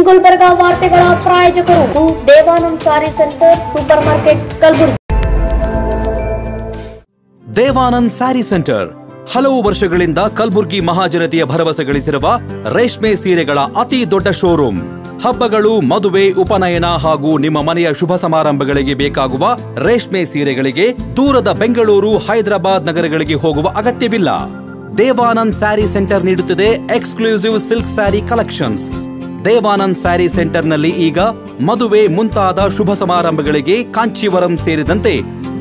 ಗುಲ್ಬರ್ಗಾ ವಾರ್ತೆಗಳ ಪ್ರಾಯೋಜಕರು Devanand sari centre super market Kalaburagi. Devanand sari centre ಹಲವು ವರ್ಷಗಳಿಂದ ಕಲಬುರಗಿ ಮಹಾಜನತೆಯ ಭರವಸೆ ಗಳಿಸಿರುವ ರೇಷ್ಮೆ ಸೀರೆಗಳ ಅತಿ ದೊಡ್ಡ ಶೋರೂಮ್. ಹಬ್ಬಗಳು, ಮದುವೆ, ಉಪನಯನ ಹಾಗೂ ನಿಮ್ಮ ಮನೆಯ ಶುಭ ಸಮಾರಂಭಗಳಿಗೆ ಬೇಕಾಗುವ ರೇಷ್ಮೆ ಸೀರೆಗಳಿಗೆ ದೂರದ ಬೆಂಗಳೂರು, ಹೈದರಾಬಾದ್ ನಗರಗಳಿಗೆ ಹೋಗುವ ಅಗತ್ಯವಿಲ್ಲ. ದೇವಾನಂದ್ ಸ್ಯಾರಿ ಸೆಂಟರ್ ನೀಡುತ್ತಿದೆ exclusive silk sari collections. Devanand sari ಸೆಂಟರ್ನಲ್ಲಿ ಈಗ ಮದುವೆ ಮುಂತಾದ ಶುಭ ಸಮಾರಂಭಗಳಿಗೆ ಕಾಂಚೀವರಂ ಸೇರಿದಂತೆ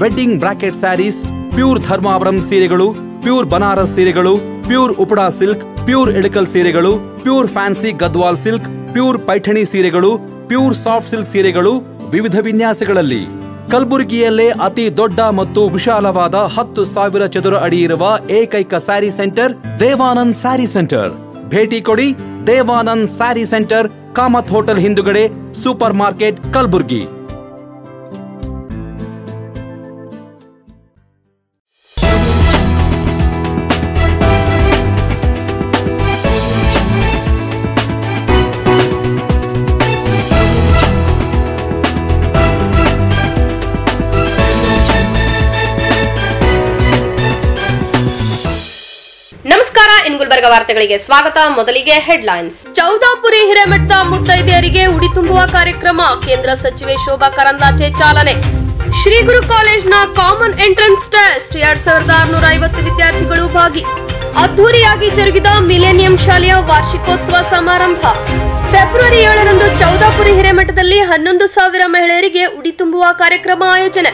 wedding brocade saris, pure Dharmavaram ಸೀರೆಗಳು, ಪ್ಯೂರ್ ಬನಾರಸ್ ಸೀರೆಗಳು, pure Uppada silk, pure Ilkal ಸೀರೆಗಳು, pure fancy Gadwal silk, pure Paithani ಸೀರೆಗಳು, ಪ್ಯೂರ್ ಸಾಫ್ಟ್ ಸಿಲ್ಕ್ ಸೀರೆಗಳು ವಿವಿಧ ವಿನ್ಯಾಸಗಳಲ್ಲಿ. ಕಲಬುರಗಿಯಲ್ಲೇ ಅತಿ ದೊಡ್ಡ ಮತ್ತು ವಿಶಾಲವಾದ 10,000 ಚದುರ ಅಡಿ ಇರುವ ಏಕೈಕ ಸ್ಯಾರಿ ಸೆಂಟರ್ ದೇವಾನಂದ್ ಸ್ಯಾರಿ ಸೆಂಟರ್. ಭೇಟಿ ಕೊಡಿ. ದೇವಾನಂದ್ ಸ್ಯಾರಿ ಸೆಂಟರ್, ಕಾಮತ್ ಹೋಟೆಲ್ ಹಿಂದುಗಡೆ, ಸೂಪರ್ ಮಾರ್ಕೆಟ್, ಕಲಬುರಗಿ. ನಮಸ್ಕಾರ, ಇನ್ ಗುಲ್ಬರ್ಗಾ ವಾರ್ತೆಗಳಿಗೆ ಸ್ವಾಗತ. ಮೊದಲಿಗೆ ಹೆಡ್ಲೈನ್ಸ್. ಚೌದಾಪುರಿ ಹಿರೇಮಠದ ಮುತ್ತೈದೆಯರಿಗೆ ಉಡಿ ತುಂಬುವ ಕಾರ್ಯಕ್ರಮ, ಕೇಂದ್ರ ಸಚಿವೆ ಶೋಭಾ ಕರಂದ್ಲಾಜೆ ಚಾಲನೆ. ಶ್ರೀ ಗುರು ಕಾಲೇಜ್ನ ಕಾಮನ್ ಎಂಟ್ರೆನ್ಸ್ ಟೆಸ್ಟ್ 2650 ವಿದ್ಯಾರ್ಥಿಗಳು ಭಾಗಿ. ಅದ್ದೂರಿಯಾಗಿ ಜರುಗಿದ ಮಿಲೇನಿಯಂ ಶಾಲೆಯ ವಾರ್ಷಿಕೋತ್ಸವ ಸಮಾರಂಭ. ಫೆಬ್ರವರಿ 7ರಂದು ಚೌದಾಪುರಿ ಹಿರೇಮಠದಲ್ಲಿ 11,000 ಮಹಿಳೆಯರಿಗೆ ಉಡಿ ತುಂಬುವ ಕಾರ್ಯಕ್ರಮ ಆಯೋಜನೆ.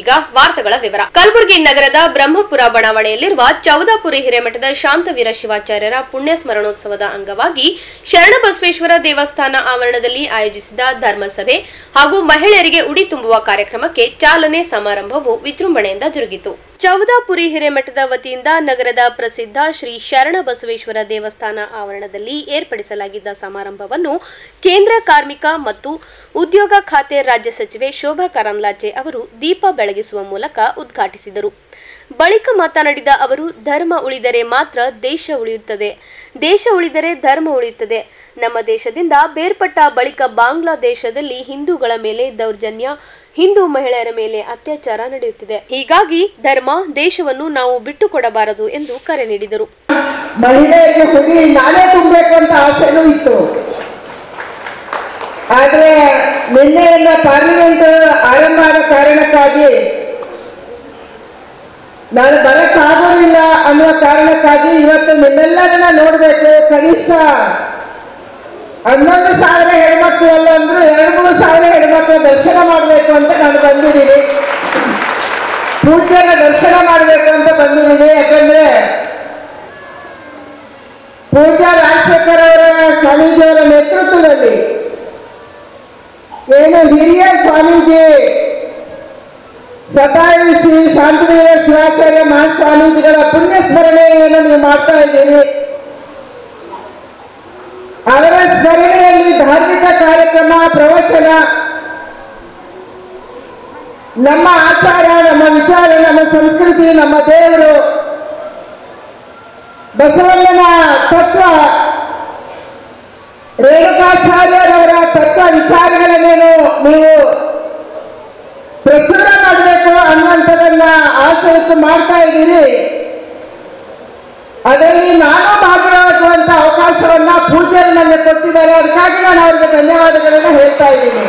ಈಗ ವಾರ್ತೆಗಳ ವಿವರ. ಕಲಬುರಗಿ ನಗರದ ಬ್ರಹ್ಮಪುರ ಬಡಾವಣೆಯಲ್ಲಿರುವ ಚೌದಾಪುರಿ ಹಿರೇಮಠದ ಶಾಂತವೀರ ಶಿವಾಚಾರ್ಯರ ಪುಣ್ಯ ಸ್ಮರಣೋತ್ಸವದ ಅಂಗವಾಗಿ ಶರಣಬಸವೇಶ್ವರ ದೇವಸ್ಥಾನ ಆವರಣದಲ್ಲಿ ಆಯೋಜಿಸಿದ ಧರ್ಮಸಭೆ ಹಾಗೂ ಮಹಿಳೆಯರಿಗೆ ಉಡಿ ತುಂಬುವ ಕಾರ್ಯಕ್ರಮಕ್ಕೆ ಚಾಲನೆ ಸಮಾರಂಭವು ವಿಜೃಂಭಣೆಯಿಂದ ಜರುಗಿತು. ಚೌದಾಪುರಿ ಹಿರೇಮಠದ ವತಿಯಿಂದ ನಗರದ ಪ್ರಸಿದ್ಧ ಶ್ರೀ ಶರಣಬಸವೇಶ್ವರ ದೇವಸ್ಥಾನ ಆವರಣದಲ್ಲಿ ಏರ್ಪಡಿಸಲಾಗಿದ್ದ ಸಮಾರಂಭವನ್ನು ಕೇಂದ್ರ ಕಾರ್ಮಿಕ ಮತ್ತು ಉದ್ಯೋಗ ಖಾತೆ ರಾಜ್ಯ ಸಚಿವೆ ಶೋಭಾ ಕರಂದ್ಲಾಜೆ ಅವರು ದೀಪ ಬೆಳಗಿಸುವ ಮೂಲಕ ಉದ್ಘಾಟಿಸಿದರು. ಬಳಿಕ ಮಾತನಾಡಿದ ಅವರು, ಧರ್ಮ ಉಳಿದರೆ ಮಾತ್ರ ದೇಶ ಉಳಿಯುತ್ತದೆ, ದೇಶ ಉಳಿದರೆ ಧರ್ಮ ಉಳಿಯುತ್ತದೆ. ನಮ್ಮ ದೇಶದಿಂದ ಬೇರ್ಪಟ್ಟ ಬಳಿಕ ಬಾಂಗ್ಲಾದೇಶದಲ್ಲಿ ಹಿಂದೂಗಳ ಮೇಲೆ ದೌರ್ಜನ್ಯ, ಹಿಂದೂ ಮಹಿಳೆಯರ ಮೇಲೆ ಅತ್ಯಾಚಾರ ನಡೆಯುತ್ತಿದೆ. ಹೀಗಾಗಿ ಧರ್ಮ, ದೇಶವನ್ನು ನಾವು ಬಿಟ್ಟುಕೊಡಬಾರದು ಎಂದು ಕರೆ ನೀಡಿದರು. ಮಹಿಳೆಯರಿಗೆ ಹುಡಿ ನಾನೇ ತುಂಬಬೇಕು ಅಂತ ಆಸೆನೂ ಇತ್ತು. ಆದ್ರೆ ನಿನ್ನೆಯಿಂದ ಪಾರ್ಲಿಮೆಂಟ್ ಆರಂಭ ಆದ ಕಾರಣಕ್ಕಾಗಿ ನಾನು ಬರಕ್ಕಾಗೋದಿಲ್ಲ ಅನ್ನುವ ಕಾರಣಕ್ಕಾಗಿ ಇವತ್ತು ನಿಮ್ಮೆಲ್ಲರನ್ನ ನೋಡ್ಬೇಕು. ಕನಿಷ್ಠ 11,000 ಹೆಣ್ಮಕ್ಳು ಅಲ್ಲ ಅಂದ್ರು 2,000-3,000 ಹೆಣ್ಮಕ್ಳ ದರ್ಶನ ಮಾಡಬೇಕು ಅಂತ ನಾನು ಬಂದಿದ್ದೀನಿ. ಪೂಜ್ಯನ ದರ್ಶನ ಮಾಡಬೇಕು ಅಂತ ಬಂದಿದ್ದೀನಿ. ಯಾಕಂದ್ರೆ ಪೂಜ್ಯ ರಾಜಶೇಖರ್ ಅವರ ಸ್ವಾಮೀಜಿಯವರ ನೇತೃತ್ವದಲ್ಲಿ ಏನು ಹಿರಿಯ ಸ್ವಾಮೀಜಿ ಸತಾಯಿ ಶ್ರೀ ಶಾಂತವೀರ ಶಿವಾಚಾರ್ಯ ಮಹಾಸ್ವಾಮೀಜಿಗಳ ಪುಣ್ಯ ಸ್ಮರಣೆಯನ್ನು ನೀವು ಮಾಡ್ತಾ ಇದ್ದೀರಿ. ಅವರ ಸ್ಮರಣೆಯಲ್ಲಿ ಧಾರ್ಮಿಕ ಕಾರ್ಯಕ್ರಮ, ಪ್ರವಚನ, ನಮ್ಮ ಆಚಾರ, ನಮ್ಮ ವಿಚಾರ, ನಮ್ಮ ಸಂಸ್ಕೃತಿ, ನಮ್ಮ ದೇವರು, ಬಸವಣ್ಣನ ತತ್ವ, ರೇಣುಕಾಚಾರ್ಯರವರ ತತ್ವ ವಿಚಾರಗಳನ್ನೇನು ನೀವು ಪ್ರಚುರ ಮಾಡಬೇಕು ಅನ್ನುವಂಥದನ್ನ ಆಸೆ ಇಟ್ಟು ಮಾಡ್ತಾ ಇದ್ದೀರಿ. ಅದರಲ್ಲಿ ನಾನು ಭಾಗಿಯಾಗುವಂತ ಅವಕಾಶವನ್ನ ಪೂಜ್ಯರು ನನಗೆ ಕೊಟ್ಟಿದ್ದಾರೆ. ಅದಕ್ಕಾಗಿ ನಾನು ಅವರಿಗೆ ಧನ್ಯವಾದಗಳನ್ನ ಹೇಳ್ತಾ ಇದ್ದೀನಿ.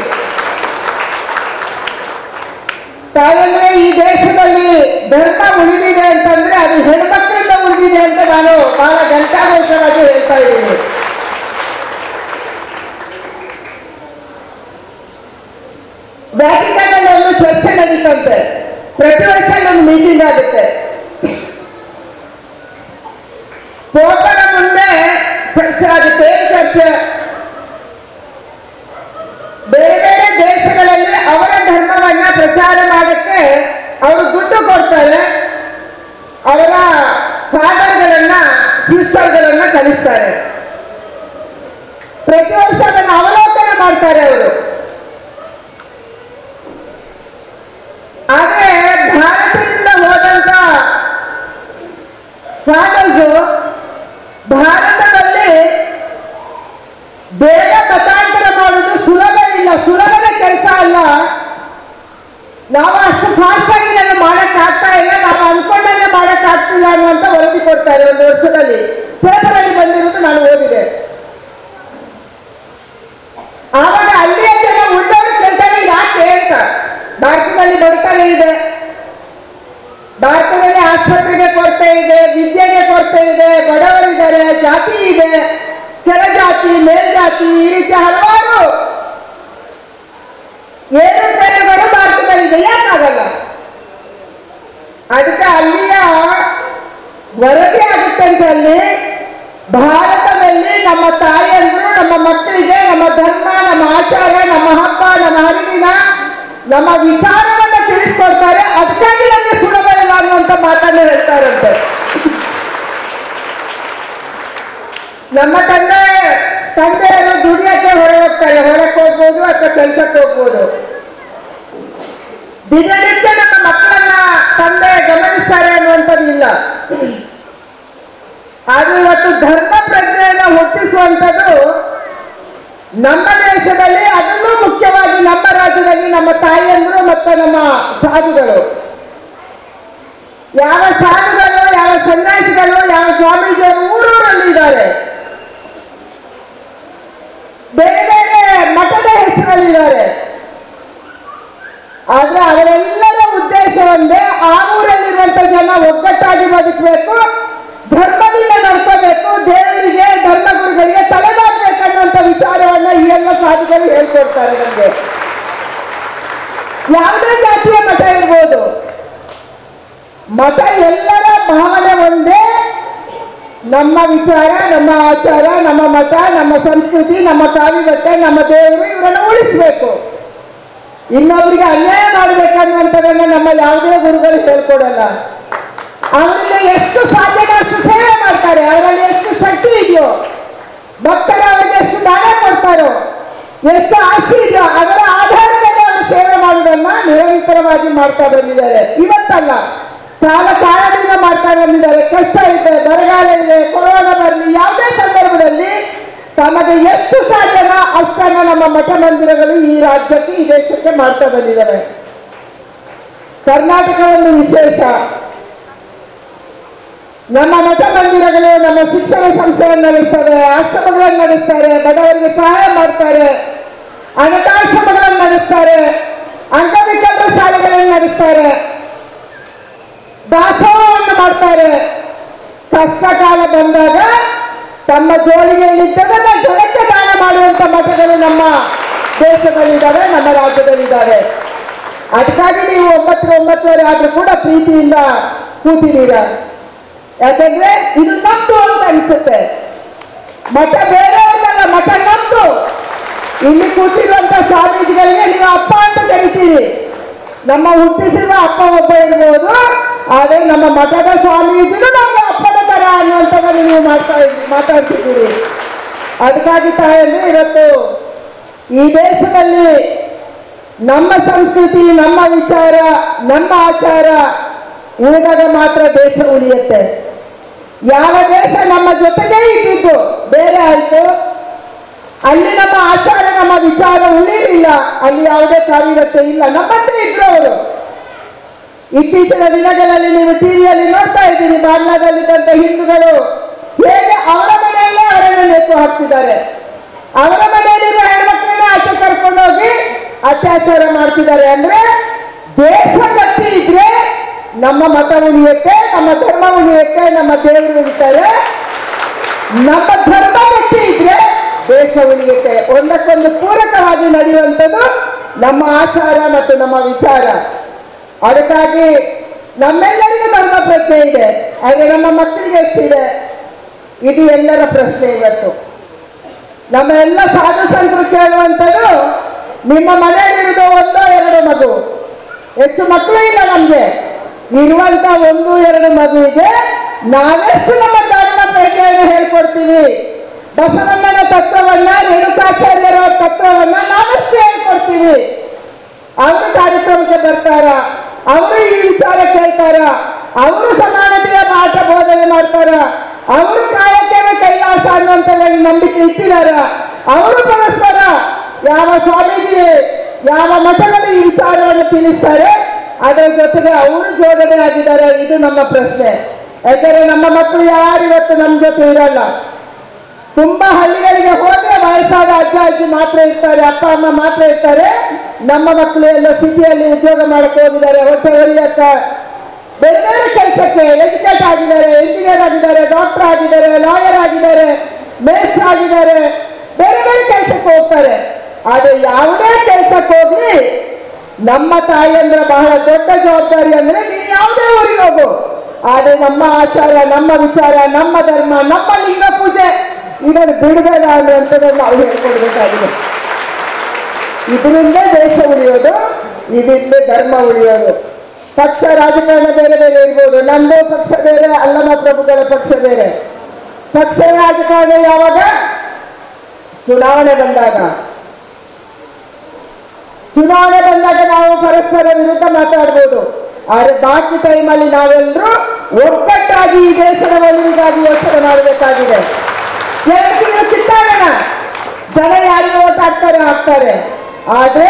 ತಾಯಂದ್ರೆ ಈ ದೇಶದಲ್ಲಿ ಧರ್ಮ ಉಳಿದಿದೆ ಅಂತಂದ್ರೆ ಅದು ಹೆಣ್ಮಕ್ಳಿಂದ ಉಳಿದಿದೆ ಅಂತ ನಾನು ಬಹಳ ಘಂಟಾಘೋಷವಾಗಿ ಹೇಳ್ತಾ ಇದ್ದೀನಿ. ವ್ಯಾಟಿಕನ್ ಅಲ್ಲಿ ಒಂದು ಚರ್ಚೆ ನಡೀತಂತೆ. ಪ್ರತಿ ವರ್ಷ ಒಂದು ಮೀಟಿಂಗ್ ಆಗುತ್ತೆ. ಪೋಪನ ಮುಂದೆ ಚರ್ಚೆ ಆಗುತ್ತೆ. ಚರ್ಚೆ ಬೇರೆ ಬೇರೆ ದೇಶಗಳಲ್ಲಿ ಅವರ ಧರ್ಮವನ್ನ ಪ್ರಚಾರ ಮಾಡಕ್ಕೆ ಅವರು ದುಡ್ಡು ಕೊಡ್ತಾರೆ. ಅವರ ಫಾದರ್ಗಳನ್ನ, ಸಿಸ್ಟರ್ಗಳನ್ನ ಕಲಿಸ್ತಾರೆ. ಪ್ರತಿ ವರ್ಷ ಅದನ್ನು ಅವಲೋಕನ ಮಾಡ್ತಾರೆ ಅವರು. ಆದ್ರೆ ಭಾರತದಿಂದ ಹೋದಂತ ಫಾದರ್ಸು ಭಾರತದಲ್ಲಿ ತಿಳಿಸ್ಕೊಡ್ತಾರೆ ಒಂದು ವರ್ಷದಲ್ಲಿ. ಪೇಪರಲ್ಲಿ ಬಂದಿರೋದು ನಾನು ಓದಿದೆ. ಆವಾಗ ಅಲ್ಲಿಯ ಜನ ಉಳ್ಳವರು ಕೇಳ್ತಾರೆ ಯಾಕೆ ಅಂತ. ಭಾರತದಲ್ಲಿ ಬಡತನ ಇದೆ, ಭಾರತದಲ್ಲಿ ಆಸ್ಪತ್ರೆಗೆ ಕೊರತೆ ಇದೆ, ವಿದ್ಯೆಗೆ ಕೊರತೆ ಇದೆ, ಬಡವರಿದ್ದಾರೆ, ಜಾತಿ ಇದೆ, ಕೆಳಜಾತಿ ಮೇಲ್ಜಾತಿ, ಈ ರೀತಿ ಹಲವಾರು ಏರುಪೇರುಗಳು ಭಾರತದಲ್ಲಿದೆ. ಯಾಕಾಗಲ್ಲ? ಅದಕ್ಕೆ ಅಲ್ಲಿಯ ವರದಿ ಆಗುತ್ತೆ ಅಂತ ಅಲ್ಲಿ ಭಾರತದಲ್ಲಿ ನಮ್ಮ ತಾಯಿಯಂದ್ರು ನಮ್ಮ ಮಕ್ಕಳಿಗೆ ನಮ್ಮ ಧರ್ಮ, ನಮ್ಮ ಆಚಾರ, ನಮ್ಮ ಹಬ್ಬ, ನಮ್ಮ ಹರಿದಿನ, ನಮ್ಮ ವಿಚಾರವನ್ನ ತಿಳಿಸ್ಕೊಡ್ತಾರೆ. ಅದಕ್ಕಾಗಿ ನಮಗೆ ಸುಲಭ ಇಲ್ಲ ಅನ್ನುವಂತ ಮಾತನ್ನ ಹೇಳ್ತಾರಂತೆ. ನಮ್ಮ ತಂದೆಯರು ದುಡಿಯಕ್ಕೆ ಹೊರಗೆ ಹೋಗ್ತಾರೆ, ಹೊರಕ್ಕೆ ಹೋಗ್ಬೋದು ಅಥವಾ ಕೆಲ್ಸಕ್ಕೆ ಹೋಗ್ಬೋದು. ದಿನನಿತ್ಯ ನಮ್ಮ ಮಕ್ಕಳನ್ನ ತಂದೆ ಗಮನಿಸ್ತಾರೆ ಅನ್ನುವಂಥದ್ದು ಇಲ್ಲ. ಆದ್ರೆ ಇವತ್ತು ಧರ್ಮ ಪ್ರಜ್ಞೆಯನ್ನು ಹುಟ್ಟಿಸುವಂಥದ್ದು ನಮ್ಮ ದೇಶದಲ್ಲಿ, ಅದನ್ನೂ ಮುಖ್ಯವಾಗಿ ನಮ್ಮ ರಾಜ್ಯದಲ್ಲಿ ನಮ್ಮ ತಾಯಿಯಂದ್ರು ಮತ್ತು ನಮ್ಮ ಸಾಧುಗಳು. ಯಾವ ಸಾಧುಗಳು, ಯಾವ ಸನ್ಯಾಸಿಗಳು, ಯಾವ ಸ್ವಾಮೀಜಿಯವರು ಊರೂರಲ್ಲಿ ಇದ್ದಾರೆ, ಬೇರೆ ಬೇರೆ ಮಠದ ಹೆಸರಲ್ಲಿದ್ದಾರೆ. ಆದ್ರೆ ಅವರೆಲ್ಲರ ಉದ್ದೇಶ ಒಂದೇ, ಆ ಊರಲ್ಲಿರುವಂತ ಜನ ಒಗ್ಗಟ್ಟಾಗಿ ಬದುಕಬೇಕು, ಧರ್ಮದಿಂದ ನಡ್ಕೋಬೇಕು, ದೇವರಿಗೆ ಧರ್ಮಗುರುಗಳಿಗೆ ತಲೆಬಾಗಬೇಕನ್ನುವಂತ ವಿಚಾರವನ್ನ ಈ ಎಲ್ಲ ಸಾಧುಗಳು ಹೇಳ್ಕೊಡ್ತಾರೆ ನಮಗೆ. ಯಾವುದೇ ಜಾತಿಯ ಮಠ ಇರ್ಬೋದು, ಮಠ ಎಲ್ಲರ ಭಾವನೆ ಒಂದೇ, ನಮ್ಮ ವಿಚಾರ, ನಮ್ಮ ಆಚಾರ, ನಮ್ಮ ಮಠ, ನಮ್ಮ ಸಂಸ್ಕೃತಿ, ನಮ್ಮ ಕಾವಿಬಟ್ಟೆ, ನಮ್ಮ ದೇವರು, ಇವರನ್ನು ಉಳಿಸ್ಬೇಕು. ಇನ್ನೊಬ್ಬರಿಗೆ ಅನ್ಯಾಯ ಮಾಡಬೇಕನ್ನುವಂಥದ್ದನ್ನ ನಮ್ಮ ಯಾವುದೇ ಗುರುಗಳು ಹೇಳ್ಕೊಡಲ್ಲ. ಅವರಿಗೆ ಎಷ್ಟು ಸಾಧ್ಯನೋ ಅಷ್ಟು ಸೇವೆ ಮಾಡ್ತಾರೆ. ಅವರಲ್ಲಿ ಎಷ್ಟು ಶಕ್ತಿ ಇದೆಯೋ, ಭಕ್ತರು ಅವರಿಗೆ ಎಷ್ಟು ದಾನ ಕೊಡ್ತಾರೋ, ಎಷ್ಟು ಆಸ್ತಿ ಇದೆಯೋ, ಅದರ ಆಧಾರದಲ್ಲಿ ಅವರು ಸೇವೆ ಮಾಡುವುದನ್ನ ನಿರಂತರವಾಗಿ ಮಾಡ್ತಾ ಬಂದಿದ್ದಾರೆ. ಇವತ್ತಲ್ಲ, ಕಾಲದಿಂದ ಮಾಡ್ತಾ ಬಂದಿದ್ದಾರೆ. ಕಷ್ಟ ಇದೆ, ಬರಗಾಲ ಇದೆ, ಕೊರೋನಾ ಬರಲಿ, ಯಾವುದೇ ಸಂದರ್ಭದಲ್ಲಿ ತಮಗೆ ಎಷ್ಟು ಸಾಧ್ಯನೋ ಅಷ್ಟನ್ನ ನಮ್ಮ ಮಠ ಮಂದಿರಗಳು ಈ ರಾಜ್ಯಕ್ಕೆ, ಈ ದೇಶಕ್ಕೆ ಮಾಡ್ತಾ ಬಂದಿದ್ದಾರೆ. ಕರ್ನಾಟಕ ಒಂದು ವಿಶೇಷ. ನಮ್ಮ ಮಠ ಮಂದಿರಗಳು ನಮ್ಮ ಶಿಕ್ಷಣ ಸಂಸ್ಥೆಯನ್ನು ನಡೆಸ್ತಾರೆ, ಆಶ್ರಮಗಳನ್ನು ನಡೆಸ್ತಾರೆ, ಬಡವರಿಗೆ ಸಹಾಯ ಮಾಡ್ತಾರೆ, ಅನಾಥಾಶ್ರಮಗಳನ್ನು ನಡೆಸ್ತಾರೆ, ಅಂಗವಿಕಲರ ಶಾಲೆಗಳನ್ನು ನಡೆಸ್ತಾರೆ, ದಾಸೋಹವನ್ನು ಮಾಡ್ತಾರೆ. ಕಷ್ಟ ಕಾಲ ಬಂದಾಗ ತಮ್ಮ ಜೋಳಿಗೆಯಲ್ಲಿದ್ದದನ್ನ ಜನಕ್ಕೆ ದಾನ ಮಾಡುವಂತ ಮಠಗಳು ನಮ್ಮ ದೇಶದಲ್ಲಿದ್ದಾವೆ, ನಮ್ಮ ರಾಜ್ಯದಲ್ಲಿದ್ದಾವೆ. ಅದಕ್ಕಾಗಿ ನೀವು 9:30 ಆದ್ರೂ ಕೂಡ ಪ್ರೀತಿಯಿಂದ ಕೂತಿದ್ದೀರಾ. ಯಾಕಂದ್ರೆ ಇದು ನಮ್ದು ಅಂತ ಅನಿಸುತ್ತೆ. ಮಠ ಬೇರೆಯವ್ರಲ್ಲ, ಮಠ ನಮ್ದು. ಇಲ್ಲಿ ಕೂತಿರುವಂತ ಸ್ವಾಮೀಜಿಗಳಿಗೆ ನೀವು ಅಪ್ಪ ಅಂತ ಕರಿತೀರಿ. ನಮ್ಮ ಹುಟ್ಟಿಸಿರುವ ಅಪ್ಪ ಒಬ್ಬ ಇರ್ಬೋದು, ಆದ್ರೆ ನಮ್ಮ ಮಠದ ಸ್ವಾಮೀಜಿಗಳು ನಮ್ಮ ಅಪ್ಪನ ತರ ಅನ್ನುವಂಥದ್ದನ್ನು ನೀವು ಮಾತಾಡ್ತಿದ್ದೀರಿ. ಅದಕ್ಕಾಗಿ ತಾಯಂದ್ರೆ ಇವತ್ತು ಈ ದೇಶದಲ್ಲಿ ನಮ್ಮ ಸಂಸ್ಕೃತಿ, ನಮ್ಮ ವಿಚಾರ, ನಮ್ಮ ಆಚಾರ ಉಳಿದಾಗ ಮಾತ್ರ ದೇಶ ಉಳಿಯುತ್ತೆ. ಯಾವ ದೇಶ ನಮ್ಮ ಜೊತೆಗೆ ಇದ್ದಿದ್ದು ಬೇರೆ ಆಯ್ತು, ಅಲ್ಲಿ ನಮ್ಮ ಆಚಾರ, ನಮ್ಮ ವಿಚಾರ ಉಳಿಲಿಲ್ಲ, ಅಲ್ಲಿ ಯಾವುದೇ ಕಾವಿಗಟ್ಟೆ ಇಲ್ಲ, ನಮ್ಮಂತೆ ಇದ್ರು ಅವರು. ಇತ್ತೀಚಿನ ದಿನಗಳಲ್ಲಿ ನೀವು ಟಿವಿಯಲ್ಲಿ ನೋಡ್ತಾ ಇದ್ದೀರಿ, ಬಾಂಗ್ಲಾದಲ್ಲಿದ್ದಂತ ಹಿಂದೂಗಳು ಹೇಗೆ ಅವರ ಮನೆಯಲ್ಲೇ ಅವರನ್ನು ನೇತು ಹಾಕ್ತಿದ್ದಾರೆ. ಅವರ ಮನೆಯಲ್ಲಿರುವ ಹೆಣ್ಮಕ್ಳನ್ನ ಆಚೆ ಕರ್ಕೊಂಡೋಗಿ ಅತ್ಯಾಚಾರ ಮಾಡ್ತಿದ್ದಾರೆ. ಅಂದ್ರೆ ದೇಶ ಗಟ್ಟಿ ಇದ್ರೆ ನಮ್ಮ ಮತ ಉಳಿಯುತ್ತೆ, ನಮ್ಮ ಧರ್ಮ ಉಳಿಯುತ್ತೆ, ನಮ್ಮ ದೇವರು ಉಳಿತಾರೆ. ನಮ್ಮ ಧರ್ಮ ಗಟ್ಟಿ ಇದ್ರೆ ದೇಶ ಉಳಿಯುತ್ತೆ. ಒಂದಕ್ಕೊಂದು ಪೂರಕವಾಗಿ ನಡೆಯುವಂಥದ್ದು ನಮ್ಮ ಆಚಾರ ಮತ್ತು ನಮ್ಮ ವಿಚಾರ. ಅದಕ್ಕಾಗಿ ನಮ್ಮೆಲ್ಲರಿಗೂ ಧರ್ಮ ಪ್ರಜ್ಞೆ ಇದೆ, ಆದರೆ ನಮ್ಮ ಮಕ್ಕಳಿಗೆ ಎಷ್ಟಿದೆ? ಇದು ಎಲ್ಲರ ಪ್ರಶ್ನೆ. ಇವತ್ತು ನಮ್ಮ ಎಲ್ಲ ಸಾಧು ಸಂತರು ಕೇಳುವಂಥದ್ದು, ನಿಮ್ಮ ಮನೆಯಲ್ಲಿರುವುದು 1-2 ಮಗು, ಹೆಚ್ಚು ಮಕ್ಕಳು ಇಲ್ಲ ನಮ್ಗೆ. ಇರುವಂತ 1-2 ಮಗುವಿಗೆ ನಾವೆಷ್ಟು ನಮ್ಮ ಧರ್ಮ ಪ್ರಜ್ಞೆಯನ್ನು ಹೇಳ್ಕೊಡ್ತೀವಿ? ಬಸವಣ್ಣನ ತತ್ವವನ್ನ, ರೇಣುಕಾಚಾರ್ಯರ ತತ್ವವನ್ನ ನಾವೆಷ್ಟು ಹೇಳ್ಕೊಡ್ತೀವಿ? ಅವರು ಕಾರ್ಯಕ್ರಮಕ್ಕೆ ಬರ್ತಾರ, ಅವರು ಈ ವಿಚಾರ ಕೇಳ್ತಾರ, ಅವರು ಸಮಾನತೆಯ ಪಾಠ ಬೋಧನೆ ಮಾಡ್ತಾರ, ಅವರು ಕಾಯಕ್ಕೆ ಕೈಲಾಸ ಅನ್ನುವಂತ ನಂಬಿಕೆ ಇಟ್ಟಿದಾರ. ಅವರು ಪರಸ್ಪರ ಯಾವ ಸ್ವಾಮೀಜಿ, ಯಾವ ಮಠಗಳು ಈ ವಿಚಾರವನ್ನು ತಿಳಿಸ್ತಾರೆ, ಅದರ ಜೊತೆಗೆ ಅವರು ಜೋಡಣೆ ಆಗಿದ್ದಾರೆ. ಇದು ನಮ್ಮ ಪ್ರಶ್ನೆ. ಯಾಕಂದ್ರೆ ನಮ್ಮ ಮಕ್ಕಳು ಯಾರು ಇವತ್ತು ನಮ್ಮ ಜೊತೆ ಇರಲ್ಲ. ತುಂಬಾ ಹಳ್ಳಿಗಳಿಗೆ ಹೋದ್ರೆ ವಯಸ್ಸಾದ ಅಜ್ಜ ಅಜ್ಜಿ ಮಾತ್ರ ಇರ್ತಾರೆ, ಅಪ್ಪ ಅಮ್ಮ ಮಾತ್ರ ಇರ್ತಾರೆ. ನಮ್ಮ ಮಕ್ಕಳು ಎಲ್ಲ ಸಿಟಿಯಲ್ಲಿ ಉದ್ಯೋಗ ಮಾಡಕ್ಕೆ ಹೋಗಿದ್ದಾರೆ, ಹೊಟ್ಟೆ ಹೊರಿಯಕ್ಕ ಬೇರೆ ಬೇರೆ ಕೆಲಸಕ್ಕೆ ಎಜುಕೇಟ್ ಆಗಿದ್ದಾರೆ, ಇಂಜಿನಿಯರ್ ಆಗಿದ್ದಾರೆ, ಡಾಕ್ಟರ್ ಆಗಿದ್ದಾರೆ, ಲಾಯರ್ ಆಗಿದ್ದಾರೆ, ಮೇಸ್ಟರ್ ಆಗಿದ್ದಾರೆ, ಬೇರೆ ಬೇರೆ ಕೆಲಸಕ್ಕೆ ಹೋಗ್ತಾರೆ. ಆದ್ರೆ ಯಾವುದೇ ಕೆಲಸಕ್ಕೆ ಹೋಗ್ಲಿ ನಮ್ಮ ತಾಯಿಯಂದ್ರ ಬಹಳ ದೊಡ್ಡ ಜವಾಬ್ದಾರಿ ಅಂದ್ರೆ ನೀನು ಯಾವುದೇ ಊರಿಗೆ ಹೋಗು, ಆದ್ರೆ ನಮ್ಮ ಆಚಾರ, ನಮ್ಮ ವಿಚಾರ, ನಮ್ಮ ಧರ್ಮ, ನಮ್ಮ ಲಿಂಗ ಪೂಜೆ ಇದನ್ನು ಬಿಡಬೇಡ ಅನ್ನುವಂಥದ್ದನ್ನು ನಾವು ಹೇಳ್ಕೊಡ್ಬೇಕಾಗಿದೆ. ಇದರಿಂದ ದೇಶ ಉಳಿಯೋದು, ಇದರಿಂದ ಧರ್ಮ ಉಳಿಯೋದು. ಪಕ್ಷ ರಾಜಕಾರಣ ಬೇರೆ ಬೇರೆ ಇರ್ಬೋದು, ನಮ್ಮದೇ ಪಕ್ಷ ಬೇರೆ, ಅಲ್ಲಮ ಪ್ರಭುಗಳ ಪಕ್ಷ ಬೇರೆ. ಪಕ್ಷ ರಾಜಕಾರಣ ಯಾವಾಗ? ಚುನಾವಣೆ ಬಂದಾಗ ನಾವು ಪರಸ್ಪರ ವಿರುದ್ಧ ಮಾತಾಡ್ಬೋದು. ಆದ್ರೆ ಬಾಕಿ ಟೈಮಲ್ಲಿ ನಾವೆಲ್ಲರೂ ಒಗ್ಗಟ್ಟಾಗಿ ಈ ದೇಶದ ಒಳಿಗಾಗಿ ಯೋಚನೆ ಮಾಡಬೇಕಾಗಿದೆ. ಎಲ್ಲರಿಗೂ ಕಿತ್ತಾಡೋಣ, ಜನ ಯಾರಿಗೆ ಓಟ್ ಹಾಕ್ತಾರೆ. ಆದ್ರೆ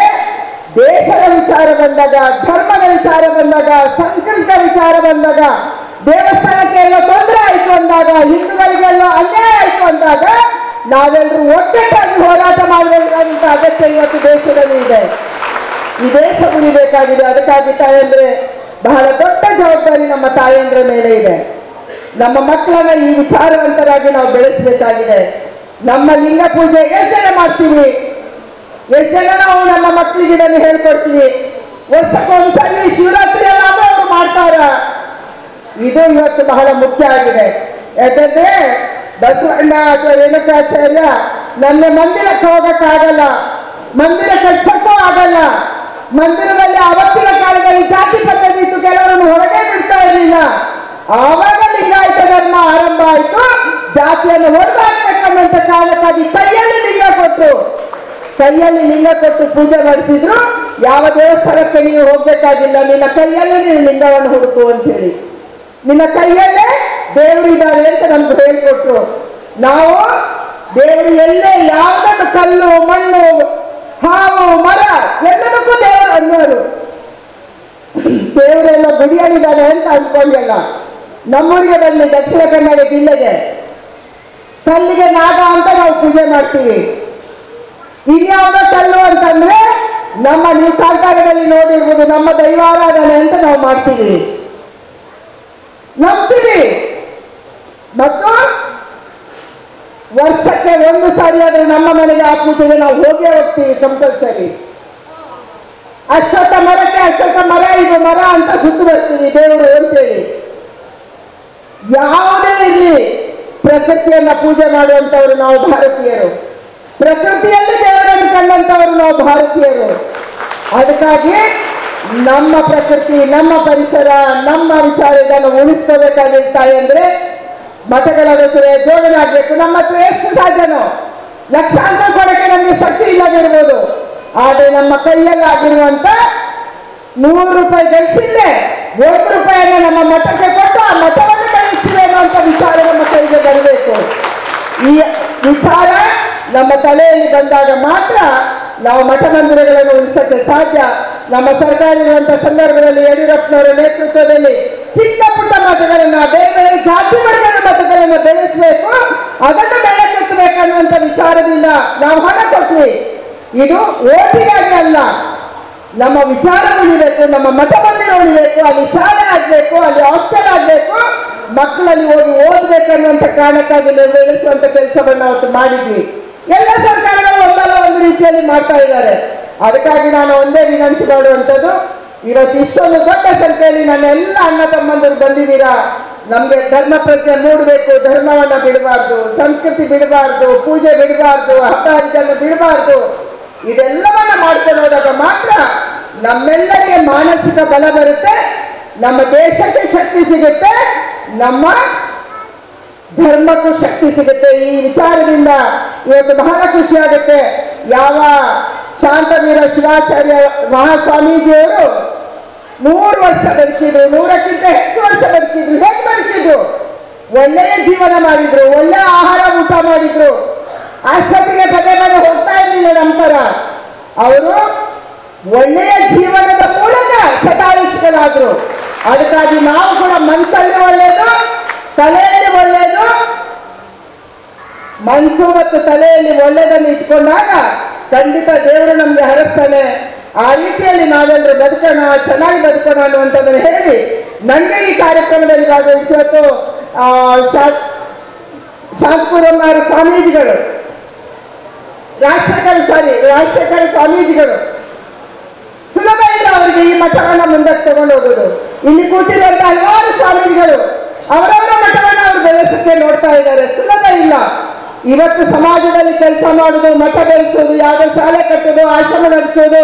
ದೇಶದ ವಿಚಾರ ಬಂದಾಗ, ಧರ್ಮದ ವಿಚಾರ ಬಂದಾಗ, ಸಂಸ್ಕೃತ ವಿಚಾರ ಬಂದಾಗ, ದೇವಸ್ಥಾನಕ್ಕೆ ಎಲ್ಲ ತೊಂದರೆ ಆಯ್ತು ಅಂದಾಗ, ಹಿಂದೂಗಳಿಗೆಲ್ಲ ಅನ್ಯಾಯ ಆಯ್ತು ಅಂದಾಗ ನಾವೆಲ್ಲರೂ ಒಗ್ಗಟ್ಟಾಗಿ ಹೋರಾಟ ಮಾಡಬೇಕಾದಂತ ಅಗತ್ಯ ಇವತ್ತು ದೇಶದಲ್ಲಿ ಇದೆ. ಈ ದೇಶ ಉಳಿಬೇಕಾಗಿದೆ. ಅದಕ್ಕಾಗಿ ತಾಯಂದ್ರೆ ಬಹಳ ದೊಡ್ಡ ಜವಾಬ್ದಾರಿ ನಮ್ಮ ತಾಯಂದ್ರ ಮೇಲೆ ಇದೆ. ನಮ್ಮ ಮಕ್ಕಳನ್ನ ಈ ವಿಚಾರವಂತರಾಗಿ ನಾವು ಬೆಳೆಸಬೇಕಾಗಿದೆ. ನಮ್ಮ ಲಿಂಗ ಪೂಜೆ ಎಷ್ಟು ಜನ ಮಾಡ್ತೀವಿ, ಎಷ್ಟು ಜನ ನಾವು ನಮ್ಮ ಮಕ್ಕಳಿಗೆ ಇದನ್ನು ಹೇಳ್ಕೊಡ್ತೀವಿ. ವರ್ಷಕ್ಕೊಂದ್ಸರಿ ಶಿವರಾತ್ರಿ ಎಲ್ಲ ಅವರು ಮಾಡ್ತಾರ. ಇದು ಇವತ್ತು ಬಹಳ ಮುಖ್ಯ ಆಗಿದೆ. ಯಾಕಂದ್ರೆ ಬಸವಣ್ಣ ಅಥವಾ ರೇಣುಕಾಚಾರ್ಯ ನಮ್ಮ ಮಂದಿರಕ್ಕೆ ಹೋಗಕ್ಕಾಗಲ್ಲ, ಮಂದಿರ ಕಟ್ಸಕ್ಕೂ ಆಗಲ್ಲ. ಮಂದಿರದಲ್ಲಿ ಅವತ್ತಿನ ಕಾಲದಲ್ಲಿ ಜಾತಿ ಪದ್ಧತಿ ಇತ್ತು, ಕೆಲವರನ್ನು ಹೊರಗೆ ಬಿಡ್ತಾ ಇರಲಿಲ್ಲ. ಆವಾಗ ಲಿಂಗಾಯತ ಧರ್ಮ ಆರಂಭ ಆಯ್ತು. ಜಾತಿಯನ್ನು ಹೊರದಾಕ್ಬೇಕನ್ನಂತ ಕಾಲಕ್ಕಾಗಿ ಕೈಯಲ್ಲಿ ಲಿಂಗ ಕೊಟ್ಟು ಪೂಜೆ ಮಾಡಿಸಿದ್ರು. ಯಾವ ದೇವಸ್ಥಾನಕ್ಕೆ ನೀವು ಹೋಗ್ಬೇಕಾಗಿಲ್ಲ, ನಿನ್ನ ಕೈಯಲ್ಲಿ ನೀನು ಲಿಂಗವನ್ನು ಹುಡುಕು ಅಂತ ಹೇಳಿ, ನಿನ್ನ ಕೈಯಲ್ಲೇ ದೇವರು ಇದ್ದಾರೆ ಅಂತ ನಮ್ಗೆ ಹೇಳ್ಕೊಟ್ರು. ನಾವು ದೇವರು ಎಲ್ಲೇ ಯಾವುದನ್ನು ಕಲ್ಲು, ಮಣ್ಣು, ಹಾವು, ಮರ ಎಲ್ಲದಕ್ಕೂ ದೇವರು ಅನ್ನೋರು. ದೇವರೆಲ್ಲ ಗುಡಿಯಲ್ಲಿದ್ದಾರೆ ಅಂತ ಅಂದ್ಕೊಂಡಿಲ್ಲ. ನಮ್ಮೂರಿಗೆ ಬನ್ನಿ, ದಕ್ಷಿಣ ಕನ್ನಡ ಜಿಲ್ಲೆಗೆ ಕಲ್ಲಿಗೆ ನಾಗ ಅಂತ ನಾವು ಪೂಜೆ ಮಾಡ್ತೀವಿ. ಇನ್ಯಾವುದೋ ಕಲ್ಲು ಅಂತಂದ್ರೆ ನೀವು ಕಾಂತಾರದಲ್ಲಿ ನೋಡಿರ್ಬೋದು, ನಮ್ಮ ದೈವಾರಾಧನೆ ಅಂತ ನಾವು ಮಾಡ್ತೀವಿ, ನಂಬ್ತೀವಿ. ಮತ್ತು ವರ್ಷಕ್ಕೆ ಒಂದು ಸಾರಿ ಆದ್ರೆ ನಮ್ಮ ಮನೆಗೆ ಆ ಪೂಜೆಗೆ ನಾವು ಹೋಗ್ತೀವಿ ಕಂಪಲ್ಸರಿ. ಅಶ್ವತ್ಥ ಮರ ಇದು ಮರ ಅಂತ ಸುತ್ತು ಬರ್ತೀವಿ ದೇವರು ಅಂತೇಳಿ. ಯಾವುದೇ ಇರಲಿ, ಪ್ರಕೃತಿಯನ್ನ ಪೂಜೆ ಮಾಡುವಂತವ್ರು ನಾವು ಭಾರತೀಯರು, ಪ್ರಕೃತಿಯಲ್ಲಿ ದೇವರನ್ನು ಕಂಡಂತವ್ರು ನಾವು ಭಾರತೀಯರು. ಅದಕ್ಕಾಗಿ ನಮ್ಮ ಪ್ರಕೃತಿ, ನಮ್ಮ ಪರಿಸರ, ನಮ್ಮ ವಿಚಾರ ಇದನ್ನು ಉಳಿಸ್ಕೋಬೇಕಾಗಿರ್ತಾರೆ ಅಂದ್ರೆ ಮಠಗಳ ಜೊತೆ ಜೋಡಣೆ ಆಗ್ಬೇಕು. ನಮ್ಮ ಹತ್ರ ಎಷ್ಟು ಸಾಧ್ಯನೋ ಲಕ್ಷಾಂತರ ಕೊಡಕ್ಕೆ ನಮಗೆ ಶಕ್ತಿ ಇಲ್ಲದಿರ್ಬೋದು, ಆದ್ರೆ ನಮ್ಮ ಕೈಯಲ್ಲಾಗಿರುವಂತ 100 ರೂಪಾಯಿ ಗಳಿಸಿದ್ರೆ 1 ರೂಪಾಯಿಯನ್ನ ನಮ್ಮ ಮಠಕ್ಕೆ ಕೊಟ್ಟು ಆ ಮಠವನ್ನು ಬೆಳೆಸ್ತೀವಿ ಅನ್ನುವಂಥ ವಿಚಾರ ನಮ್ಮ ಕೈಗೆ ಬರಬೇಕು. ಈ ವಿಚಾರ ನಮ್ಮ ತಲೆಯಲ್ಲಿ ಬಂದಾಗ ಮಾತ್ರ ನಾವು ಮಠ ಮಂದಿರಗಳನ್ನು ಉಳಿಸಕ್ಕೆ ಸಾಧ್ಯ. ನಮ್ಮ ಸರ್ಕಾರ ಇರುವಂತಹ ಸಂದರ್ಭದಲ್ಲಿ ಯಡಿಯೂರಪ್ಪನವರ ನೇತೃತ್ವದಲ್ಲಿ ಚಿಕ್ಕ ಪುಟ್ಟ ಮಠಗಳನ್ನ, ಬೇರೆ ಬೇರೆ ಜಾತಿ ವರ್ಗದ ಮಠಗಳನ್ನ ಬೆಳೆಸಬೇಕು, ಅದನ್ನು ಬೆಳೆಸಬೇಕನ್ನುವಂತ ವಿಚಾರದಿಂದ ನಾವು ಹಣ ಕೊಟ್ವಿ. ಇದು ಓಟಿಗಾಗಿ ಅಲ್ಲ, ನಮ್ಮ ವಿಚಾರ ಉಳಿಬೇಕು, ನಮ್ಮ ಮಠ ಮಂದಿರ ಉಳಿಬೇಕು, ಅಲ್ಲಿ ಶಾಲೆ ಆಗ್ಬೇಕು, ಅಲ್ಲಿ ಹಾಸ್ಟೆಲ್ ಆಗ್ಬೇಕು, ಮಕ್ಕಳಲ್ಲಿ ಹೋಗಿ ಓದ್ಬೇಕನ್ನುವಂತ ಕಾರಣಕ್ಕಾಗಿ ಬೆಳೆಸುವಂತ ಕೆಲಸವನ್ನು ಅವತ್ತು ಮಾಡಿದ್ವಿ. ಎಲ್ಲ ಸರ್ಕಾರಗಳು ಒಂದಲ್ಲ ಒಂದು ರೀತಿಯಲ್ಲಿ ಮಾಡ್ತಾ ಇದ್ದಾರೆ. ಅದಕ್ಕಾಗಿ ನಾನು ಒಂದೇ ವಿನಂತಿ ಮಾಡುವಂಥದ್ದು, ಇವತ್ತು ಇಷ್ಟೊಂದು ದೊಡ್ಡ ಸಂಖ್ಯೆಯಲ್ಲಿ ನನ್ನ ಎಲ್ಲ ಅಣ್ಣ ತಮ್ಮಂದರು ಬಂದಿದ್ದೀರಾ. ನಮ್ಗೆ ಧರ್ಮ ಪ್ರಜ್ಞೆ ಮೂಡಬೇಕು, ಧರ್ಮವನ್ನ ಬಿಡಬಾರ್ದು, ಸಂಸ್ಕೃತಿ ಬಿಡಬಾರ್ದು, ಪೂಜೆ ಬಿಡಬಾರ್ದು, ಹಬ್ಬ ಹರಿದನ್ನು ಬಿಡಬಾರ್ದು. ಇದೆಲ್ಲವನ್ನ ಮಾಡ್ಕೊಂಡು ಹೋದಾಗ ಮಾತ್ರ ನಮ್ಮೆಲ್ಲರಿಗೆ ಮಾನಸಿಕ ಬಲ ಬರುತ್ತೆ, ನಮ್ಮ ದೇಶಕ್ಕೆ ಶಕ್ತಿ ಸಿಗುತ್ತೆ, ನಮ್ಮ ಧರ್ಮಕ್ಕೂ ಶಕ್ತಿ ಸಿಗುತ್ತೆ. ಈ ವಿಚಾರದಿಂದ ಇವತ್ತು ಬಹಳ ಖುಷಿ ಆಗುತ್ತೆ. ಯಾವ ಶಾಂತವೀರ ಶಿವಾಚಾರ್ಯ ಮಹಾಸ್ವಾಮೀಜಿಯವರು 100 ವರ್ಷ ಬದುಕಿದ್ರು, 100ಕ್ಕಿಂತ ಹೆಚ್ಚು ವರ್ಷ ಬದುಕಿದ್ರು. ಹೇಗೆ ಬದುಕಿದ್ರು? ಒಳ್ಳೆಯ ಜೀವನ ಮಾಡಿದ್ರು, ಒಳ್ಳೆಯ ಆಹಾರ ಊಟ ಮಾಡಿದ್ರು, ಆಸ್ಪತ್ರೆಗೆ ಪದೇ ಪದೇ ಹೋಗ್ತಾ ಇರಲಿಲ್ಲ. ನಂತರ ಅವರು ಒಳ್ಳೆಯ ಜೀವನದ ಮೂಲಕ ಶತಾಯುಷ್ಕರಾದ್ರು. ಅದಕ್ಕಾಗಿ ನಾವು ಕೂಡ ಮನಸ್ಸಲ್ಲಿ ಒಳ್ಳೆಯದು, ತಲೆಯಲ್ಲಿ ಒಳ್ಳೆಯದು, ಮನಸ್ಸು ಮತ್ತು ತಲೆಯಲ್ಲಿ ಒಳ್ಳೆಯದನ್ನು ಇಟ್ಕೊಂಡಾಗ ಖಂಡಿತ ದೇವರು ನಮ್ಗೆ ಹರಸ್ತಾನೆ. ಆ ರೀತಿಯಲ್ಲಿ ನಾವೆಲ್ಲರೂ ಬದುಕೋಣ, ಚೆನ್ನಾಗಿ ಬದುಕೋಣ ಅನ್ನುವಂಥದ್ದನ್ನು ಹೇಳಿ ನನಗೆ ಈ ಕಾರ್ಯಕ್ರಮದಲ್ಲಿ ಭಾಗವಹಿಸೋದು ಶಾಂತಪುರಮ್ಮನವರ ಸ್ವಾಮೀಜಿಗಳು, ರಾಜಶೇಖರ ಸ್ವಾಮೀಜಿಗಳು ಸುಲಭ ಇಲ್ಲ ಅವರಿಗೆ ಈ ಮಠವನ್ನ ಮುಂದಕ್ಕೆ ತಗೊಂಡು ಹೋಗೋದು. ಇಲ್ಲಿ ಕೂತಿರುವಂತ ಹಲವಾರು ಸ್ವಾಮೀಜಿಗಳು ಅವರವರ ಮಠವನ್ನ ಅವರು ಬೆಳೆಸಕ್ಕೆ ನೋಡ್ತಾ ಇದ್ದಾರೆ. ಸುಲಭ ಇಲ್ಲ. ಇವತ್ತು ಸಮಾಜದಲ್ಲಿ ಕೆಲಸ ಮಾಡೋದು, ಮಠ ಬೆಳೆಸೋದು, ಯಾವುದೋ ಶಾಲೆ ಕಟ್ಟೋದು, ಆಶ್ರಮ ನಡೆಸೋದು,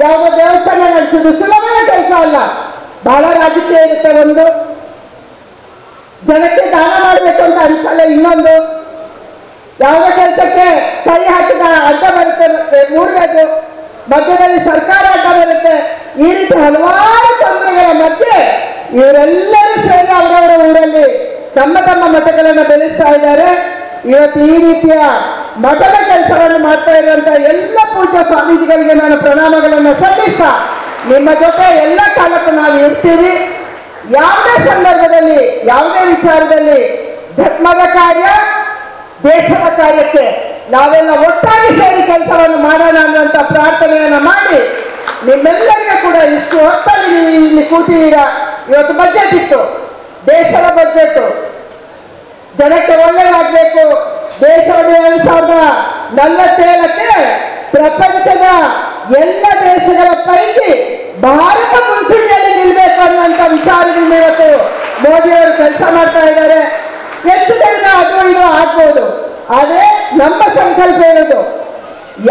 ಯಾವುದೋ ದೇವಸ್ಥಾನ ನಡೆಸೋದು ಸುಲಭದ ಕೆಲಸ ಅಲ್ಲ. ಬಹಳ ರಾಜಕೀಯ ಇರುತ್ತೆ. ಒಂದು ಜನಕ್ಕೆ ದಾನ ಮಾಡಬೇಕು ಅಂತ ಅನ್ಸಲ್ಲ, ಇನ್ನೊಂದು ಯಾವುದೋ ಕೆಲಸಕ್ಕೆ ಕೈ ಹಾಕಿದ ಅಡ್ಡ ಬರುತ್ತೆ, ಮೂರನೇದು ಮಧ್ಯದಲ್ಲಿ ಸರ್ಕಾರ ಅಡ್ಡ ಬರುತ್ತೆ. ಈ ರೀತಿ ಹಲವಾರು ತೊಂದರೆಗಳ ಮಧ್ಯೆ ಇವರೆಲ್ಲರೂ ಸೇರಿ ಅವರವರ ಊರಲ್ಲಿ ತಮ್ಮ ತಮ್ಮ ಮಠಗಳನ್ನು ಬೆಳೆಸ್ತಾ ಇದ್ದಾರೆ. ಇವತ್ತು ಈ ರೀತಿಯ ಮಠದ ಕೆಲಸವನ್ನು ಮಾಡ್ತಾ ಇರುವಂತ ಎಲ್ಲ ಪೂಜ್ಯ ಸ್ವಾಮೀಜಿಗಳಿಗೆ ನಾನು ಪ್ರಣಾಮಗಳನ್ನು ಸಲ್ಲಿಸ್ತಾ ನಿಮ್ಮ ಜೊತೆ ಎಲ್ಲ ಕಾಲಕ್ಕೂ ನಾವು ಇರ್ತೀವಿ. ಯಾವುದೇ ಸಂದರ್ಭದಲ್ಲಿ, ಯಾವುದೇ ವಿಚಾರದಲ್ಲಿ ಧರ್ಮದ ಕಾರ್ಯ, ದೇಶದ ಕಾರ್ಯಕ್ಕೆ ನಾವೆಲ್ಲ ಒಟ್ಟಾಗಿ ಸೇರಿ ಕೆಲಸವನ್ನು ಮಾಡೋಣ ಅನ್ನುವಂಥ ಪ್ರಾರ್ಥನೆಯನ್ನು ಮಾಡಿ ನಿಮ್ಮೆಲ್ಲರಿಗೂ ಕೂಡ ಇಷ್ಟು ಹೊತ್ತಲ್ಲಿ ನೀವು ಇಲ್ಲಿ ಕೂತಿದ್ದೀರಾ. ಇವತ್ತು ಬಜೆಟ್ ಇತ್ತು, ದೇಶದ ಬಜೆಟ್ ಜನಕ್ಕೆ ಒಳ್ಳೆಯದಾಗಬೇಕು. ದೇಶವನ್ನು 2047ಕ್ಕೆ ಪ್ರಪಂಚದ ಎಲ್ಲ ದೇಶಗಳ ಪೈಕಿ ಭಾರತ ಮುಂಚೂಣಿಯಲ್ಲಿ ನಿಲ್ಲಬೇಕು ಅನ್ನುವಂಥ ವಿಚಾರದಿಂದ ಇವತ್ತು ಮೋದಿಯವರು ಕೆಲಸ ಮಾಡ್ತಾ ಇದ್ದಾರೆ. ಹೆಚ್ಚು ಕಡಿಮೆ ಅದು ಇದು ಆಗ್ಬೋದು, ಆದರೆ ನಮ್ಮ ಸಂಕಲ್ಪ ಇರೋದು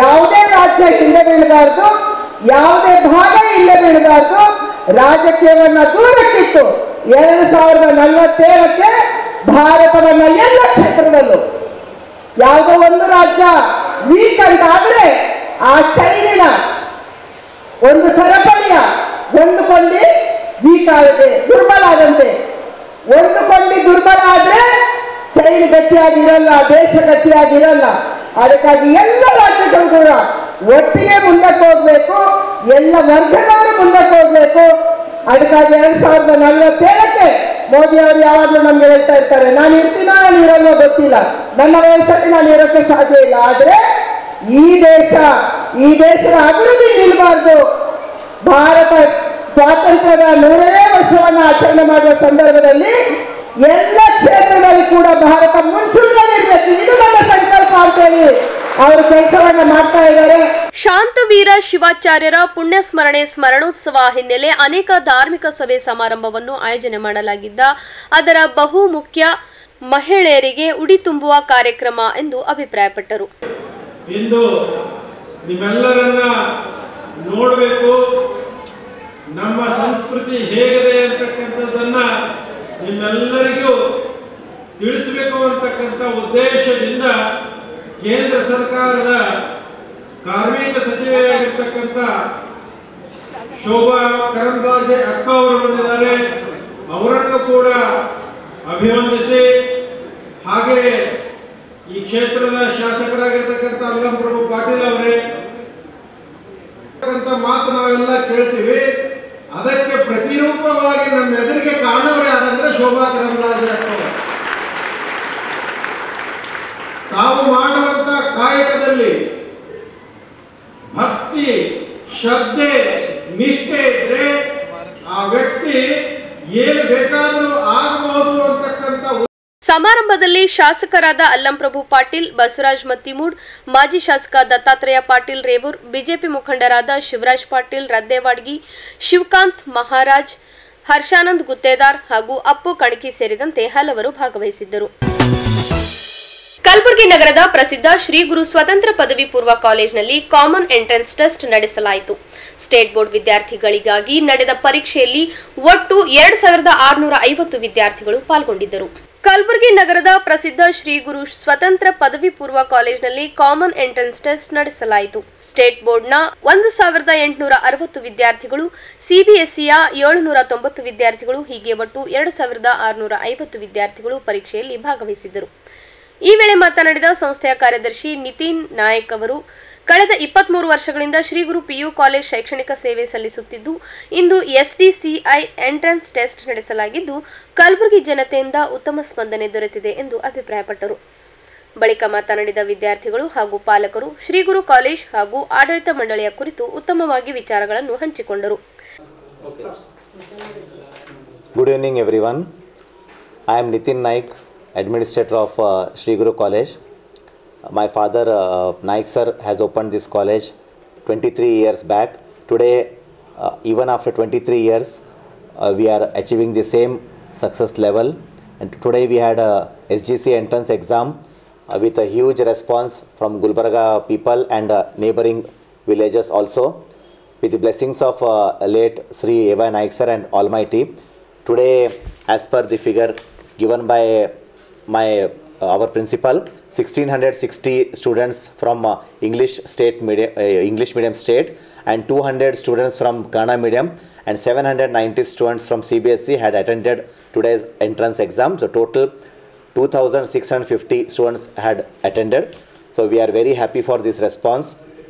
ಯಾವುದೇ ರಾಜ್ಯ ಹಿಂದೆ ಬೀಳಬಾರ್ದು, ಯಾವುದೇ ಭಾಗ ಹಿಂದೆ ಬೀಳಬಾರ್ದು. ರಾಜಕೀಯವನ್ನ ದೂರಕ್ಕಿಟ್ಟು 2047ಕ್ಕೆ ಭಾರತವನ್ನ ಎಲ್ಲ ಕ್ಷೇತ್ರದಲ್ಲೂ ಯಾವುದೋ ಒಂದು ರಾಜ್ಯ ವೀಕ್ ಅಂತ ಆದ್ರೆ ಆ ಚೈನಿನ ಒಂದು ಸರಪಳಿಯ ಒಂದು ಕೊಂಡಿ ವೀಕ್ ಆಗುತ್ತೆ, ದುರ್ಬಲ ಆದಂತೆ. ಒಂದು ಕೊಂಡಿ ದುರ್ಬಲ ಆದ್ರೆ ಚೈನ್ ಗಟ್ಟಿಯಾಗಿರಲ್ಲ, ದೇಶ ಗಟ್ಟಿಯಾಗಿರಲ್ಲ. ಅದಕ್ಕಾಗಿ ಎಲ್ಲ ರಾಜ್ಯಗಳು ಕೂಡ ಒಟ್ಟಿಗೆ ಮುಂದಕ್ಕೆ ಹೋಗ್ಬೇಕು, ಎಲ್ಲ ವರ್ಗದವರು ಮುಂದಕ್ಕೆ ಹೋಗ್ಬೇಕು. ಅದಕ್ಕಾಗಿ 2047ಕ್ಕೆ ಮೋದಿ ಅವರು ಯಾವಾಗಲೂ ನಮ್ಗೆ ಹೇಳ್ತಾ ಇರ್ತಾರೆ, ನಾನು ಇರ್ತೀನೋ ನಾನು ಇರಲ್ಲೋ ಗೊತ್ತಿಲ್ಲ, ನನ್ನ ವಯಸ್ಸಲ್ಲಿ ನಾನು ಇರೋಕ್ಕೆ ಸಾಧ್ಯ ಇಲ್ಲ, ಆದ್ರೆ ಈ ದೇಶದ ಅಭಿವೃದ್ಧಿ ನಿಲ್ಬಾರ್ದು. ಭಾರತ ಸ್ವಾತಂತ್ರ್ಯದ 100ನೇ ವರ್ಷವನ್ನು ಆಚರಣೆ ಮಾಡುವ ಸಂದರ್ಭದಲ್ಲಿ ಎಲ್ಲ ಕ್ಷೇತ್ರದಲ್ಲಿ ಕೂಡ ಭಾರತ ಮುಂಚೂಣಿಯಲ್ಲಿರ್ಬೇಕು, ಇದು ನನ್ನ ಸಂಕಲ್ಪ ಅಂತ ಹೇಳಿ ಅವರು ಕೆಲಸವನ್ನ ಮಾಡ್ತಾ ಇದ್ದಾರೆ. ಶಾಂತವೀರ ಶಿವಾಚಾರ್ಯರ ಪುಣ್ಯ ಸ್ಮರಣೋತ್ಸವ ಹಿನ್ನೆಲೆ ಅನೇಕ ಧಾರ್ಮಿಕ ಸಭೆ ಸಮಾರಂಭವನ್ನು ಆಯೋಜನೆ ಮಾಡಲಾಗಿದ್ದ ಅದರ ಬಹು ಮುಖ್ಯ ಮಹಿಳೆಯರಿಗೆ ಉಡಿ ತುಂಬುವ ಕಾರ್ಯಕ್ರಮ ಎಂದು ಅಭಿಪ್ರಾಯಪಟ್ಟರು. ಇಂದು ನಿಮ್ಮೆಲ್ಲರನ್ನ ನೋಡಬೇಕು, ನಮ್ಮ ಸಂಸ್ಕೃತಿ ಹೇಗಿದೆ ಅಂತಕ್ಕಂಥದ್ದನ್ನ ನಿಮ್ಮೆಲ್ಲರಿಗೂ ತಿಳಿಸಬೇಕು ಅಂತಕ್ಕಂಥ ಉದ್ದೇಶದಿಂದ ಕೇಂದ್ರ ಸರ್ಕಾರದ ಕಾರ್ಮಿಕ ಸಚಿವೆಯಾಗಿರ್ತಕ್ಕಂಥ ಶೋಭಾ ಕರಂದ್ಲಾಜೆ ಅಕ್ಕ ಅವರು ಬಂದಿದ್ದಾರೆ. ಅವರನ್ನು ಕೂಡ ಅಭಿವಂದಿಸಿ, ಹಾಗೆ ಈ ಕ್ಷೇತ್ರದ ಶಾಸಕರಾಗಿರ್ತಕ್ಕಂಥ ಅಲ್ಲಂ ಪ್ರಭು ಪಾಟೀಲ್ ಅವರೇ ಮಾತು ನಾವೆಲ್ಲ ಕೇಳ್ತೀವಿ. ಅದಕ್ಕೆ ಪ್ರತಿರೂಪವಾಗಿ ನಮ್ಮ ಎದುರಿಗೆ ಕಾಣೋರೆ ಯಾರಂದ್ರೆ ಶೋಭಾ ಕರಂದ್ಲಾಜೆ ಅಕ್ಕ ಅವರು. ತಾವು ಮಾಡುವಂತ ಕಾಯಕದಲ್ಲಿ ಭಕ್ತಿ, ಶ್ರದ್ಧೆ, ನಿಷ್ಠೆ ಇದ್ರೆ ಆ ವ್ಯಕ್ತಿ ಏನು ಬೇಕಾದರೂ ಆಗಬಹುದು ಅಂತಕ್ಕಂಥ. ಸಮಾರಂಭದಲ್ಲಿ ಶಾಸಕರಾದ ಅಲ್ಲಂಪ್ರಭು ಪಾಟೀಲ್, ಬಸವರಾಜ್ ಮತ್ತಿಮೂಡ್, ಮಾಜಿ ಶಾಸಕ ದತ್ತಾತ್ರೇಯ ಪಾಟೀಲ್ ರೇವೂರ್, ಬಿಜೆಪಿ ಮುಖಂಡರಾದ ಶಿವರಾಜ್ ಪಾಟೀಲ್ ರದ್ದೇವಾಡ್ಗಿ, ಶಿವಕಾಂತ್ ಮಹಾರಾಜ್, ಹರ್ಷಾನಂದ್ ಗುತ್ತೇದಾರ್ ಹಾಗೂ ಅಪ್ಪು ಕಣಕಿ ಸೇರಿದಂತೆ ಹಲವರು ಭಾಗವಹಿಸಿದ್ದರು. ಕಲಬುರಗಿ ನಗರದ ಪ್ರಸಿದ್ಧ ಶ್ರೀ ಗುರು ಸ್ವತಂತ್ರ ಪದವಿ ಪೂರ್ವ ಕಾಲೇಜಿನಲ್ಲಿ ಕಾಮನ್ ಎಂಟ್ರೆನ್ಸ್ ಟೆಸ್ಟ್ ನಡೆಸಲಾಯಿತು. ಸ್ಟೇಟ್ ಬೋರ್ಡ್ ವಿದ್ಯಾರ್ಥಿಗಳಿಗಾಗಿ ನಡೆದ ಪರೀಕ್ಷೆಯಲ್ಲಿ ಒಟ್ಟು 2650 ವಿದ್ಯಾರ್ಥಿಗಳು ಪಾಲ್ಗೊಂಡಿದ್ದರು. ಕಲಬುರಗಿ ನಗರದ ಪ್ರಸಿದ್ಧ ಶ್ರೀ ಗುರು ಸ್ವತಂತ್ರ ಪದವಿ ಪೂರ್ವ ಕಾಲೇಜಿನಲ್ಲಿ ಕಾಮನ್ ಎಂಟ್ರೆನ್ಸ್ ಟೆಸ್ಟ್ ನಡೆಸಲಾಯಿತು. ಸ್ಟೇಟ್ ಬೋರ್ಡ್ನ 1860 ವಿದ್ಯಾರ್ಥಿಗಳು, ಸಿಬಿಎಸ್ಇಯ 790 ವಿದ್ಯಾರ್ಥಿಗಳು, ಹೀಗೆ ಒಟ್ಟು 2650 ವಿದ್ಯಾರ್ಥಿಗಳು ಪರೀಕ್ಷೆಯಲ್ಲಿ ಭಾಗವಹಿಸಿದ್ದರು. ಈ ವೇಳೆ ಮಾತನಾಡಿದ ಸಂಸ್ಥೆಯ ಕಾರ್ಯದರ್ಶಿ ನಿತಿನ್ ನಾಯಕ್ ಅವರು, ಕಳೆದ 23 ವರ್ಷಗಳಿಂದ ಶ್ರೀಗುರು ಪಿಯು ಕಾಲೇಜ್ ಶೈಕ್ಷಣಿಕ ಸೇವೆ ಸಲ್ಲಿಸುತ್ತಿದ್ದು ಇಂದು ಎಸ್ಡಿಸಿಐ ಎಂಟ್ರನ್ಸ್ ಟೆಸ್ಟ್ ನಡೆಸಲಾಗಿದ್ದು ಕಲಬುರಗಿ ಜನತೆಯಿಂದ ಉತ್ತಮ ಸ್ಪಂದನೆ ದೊರೆತಿದೆ ಎಂದು ಅಭಿಪ್ರಾಯಪಟ್ಟರು. ಬಳಿಕ ಮಾತನಾಡಿದ ವಿದ್ಯಾರ್ಥಿಗಳು ಹಾಗೂ ಪಾಲಕರು ಶ್ರೀಗುರು ಕಾಲೇಜ್ ಹಾಗೂ ಆಡಳಿತ ಮಂಡಳಿಯ ಕುರಿತು ಉತ್ತಮವಾಗಿ ವಿಚಾರಗಳನ್ನು ಹಂಚಿಕೊಂಡರು. Good evening everyone. I am Nitin Naik, administrator of Sri Guru College. My father Naik sir has opened this college 23 years back. Today even after 23 years we are achieving the same success level, and today we had a SGC entrance exam with a huge response from Gulbarga people and neighboring villages also. With the blessings of late Sri Eva Naik sir and Almighty, today as per the figure given by our principal, 1660 students from English medium state and 200 students from Kannada medium and 790 students from CBSE had attended today's entrance exam. So total 2650 students had attended. So we are very happy for this response.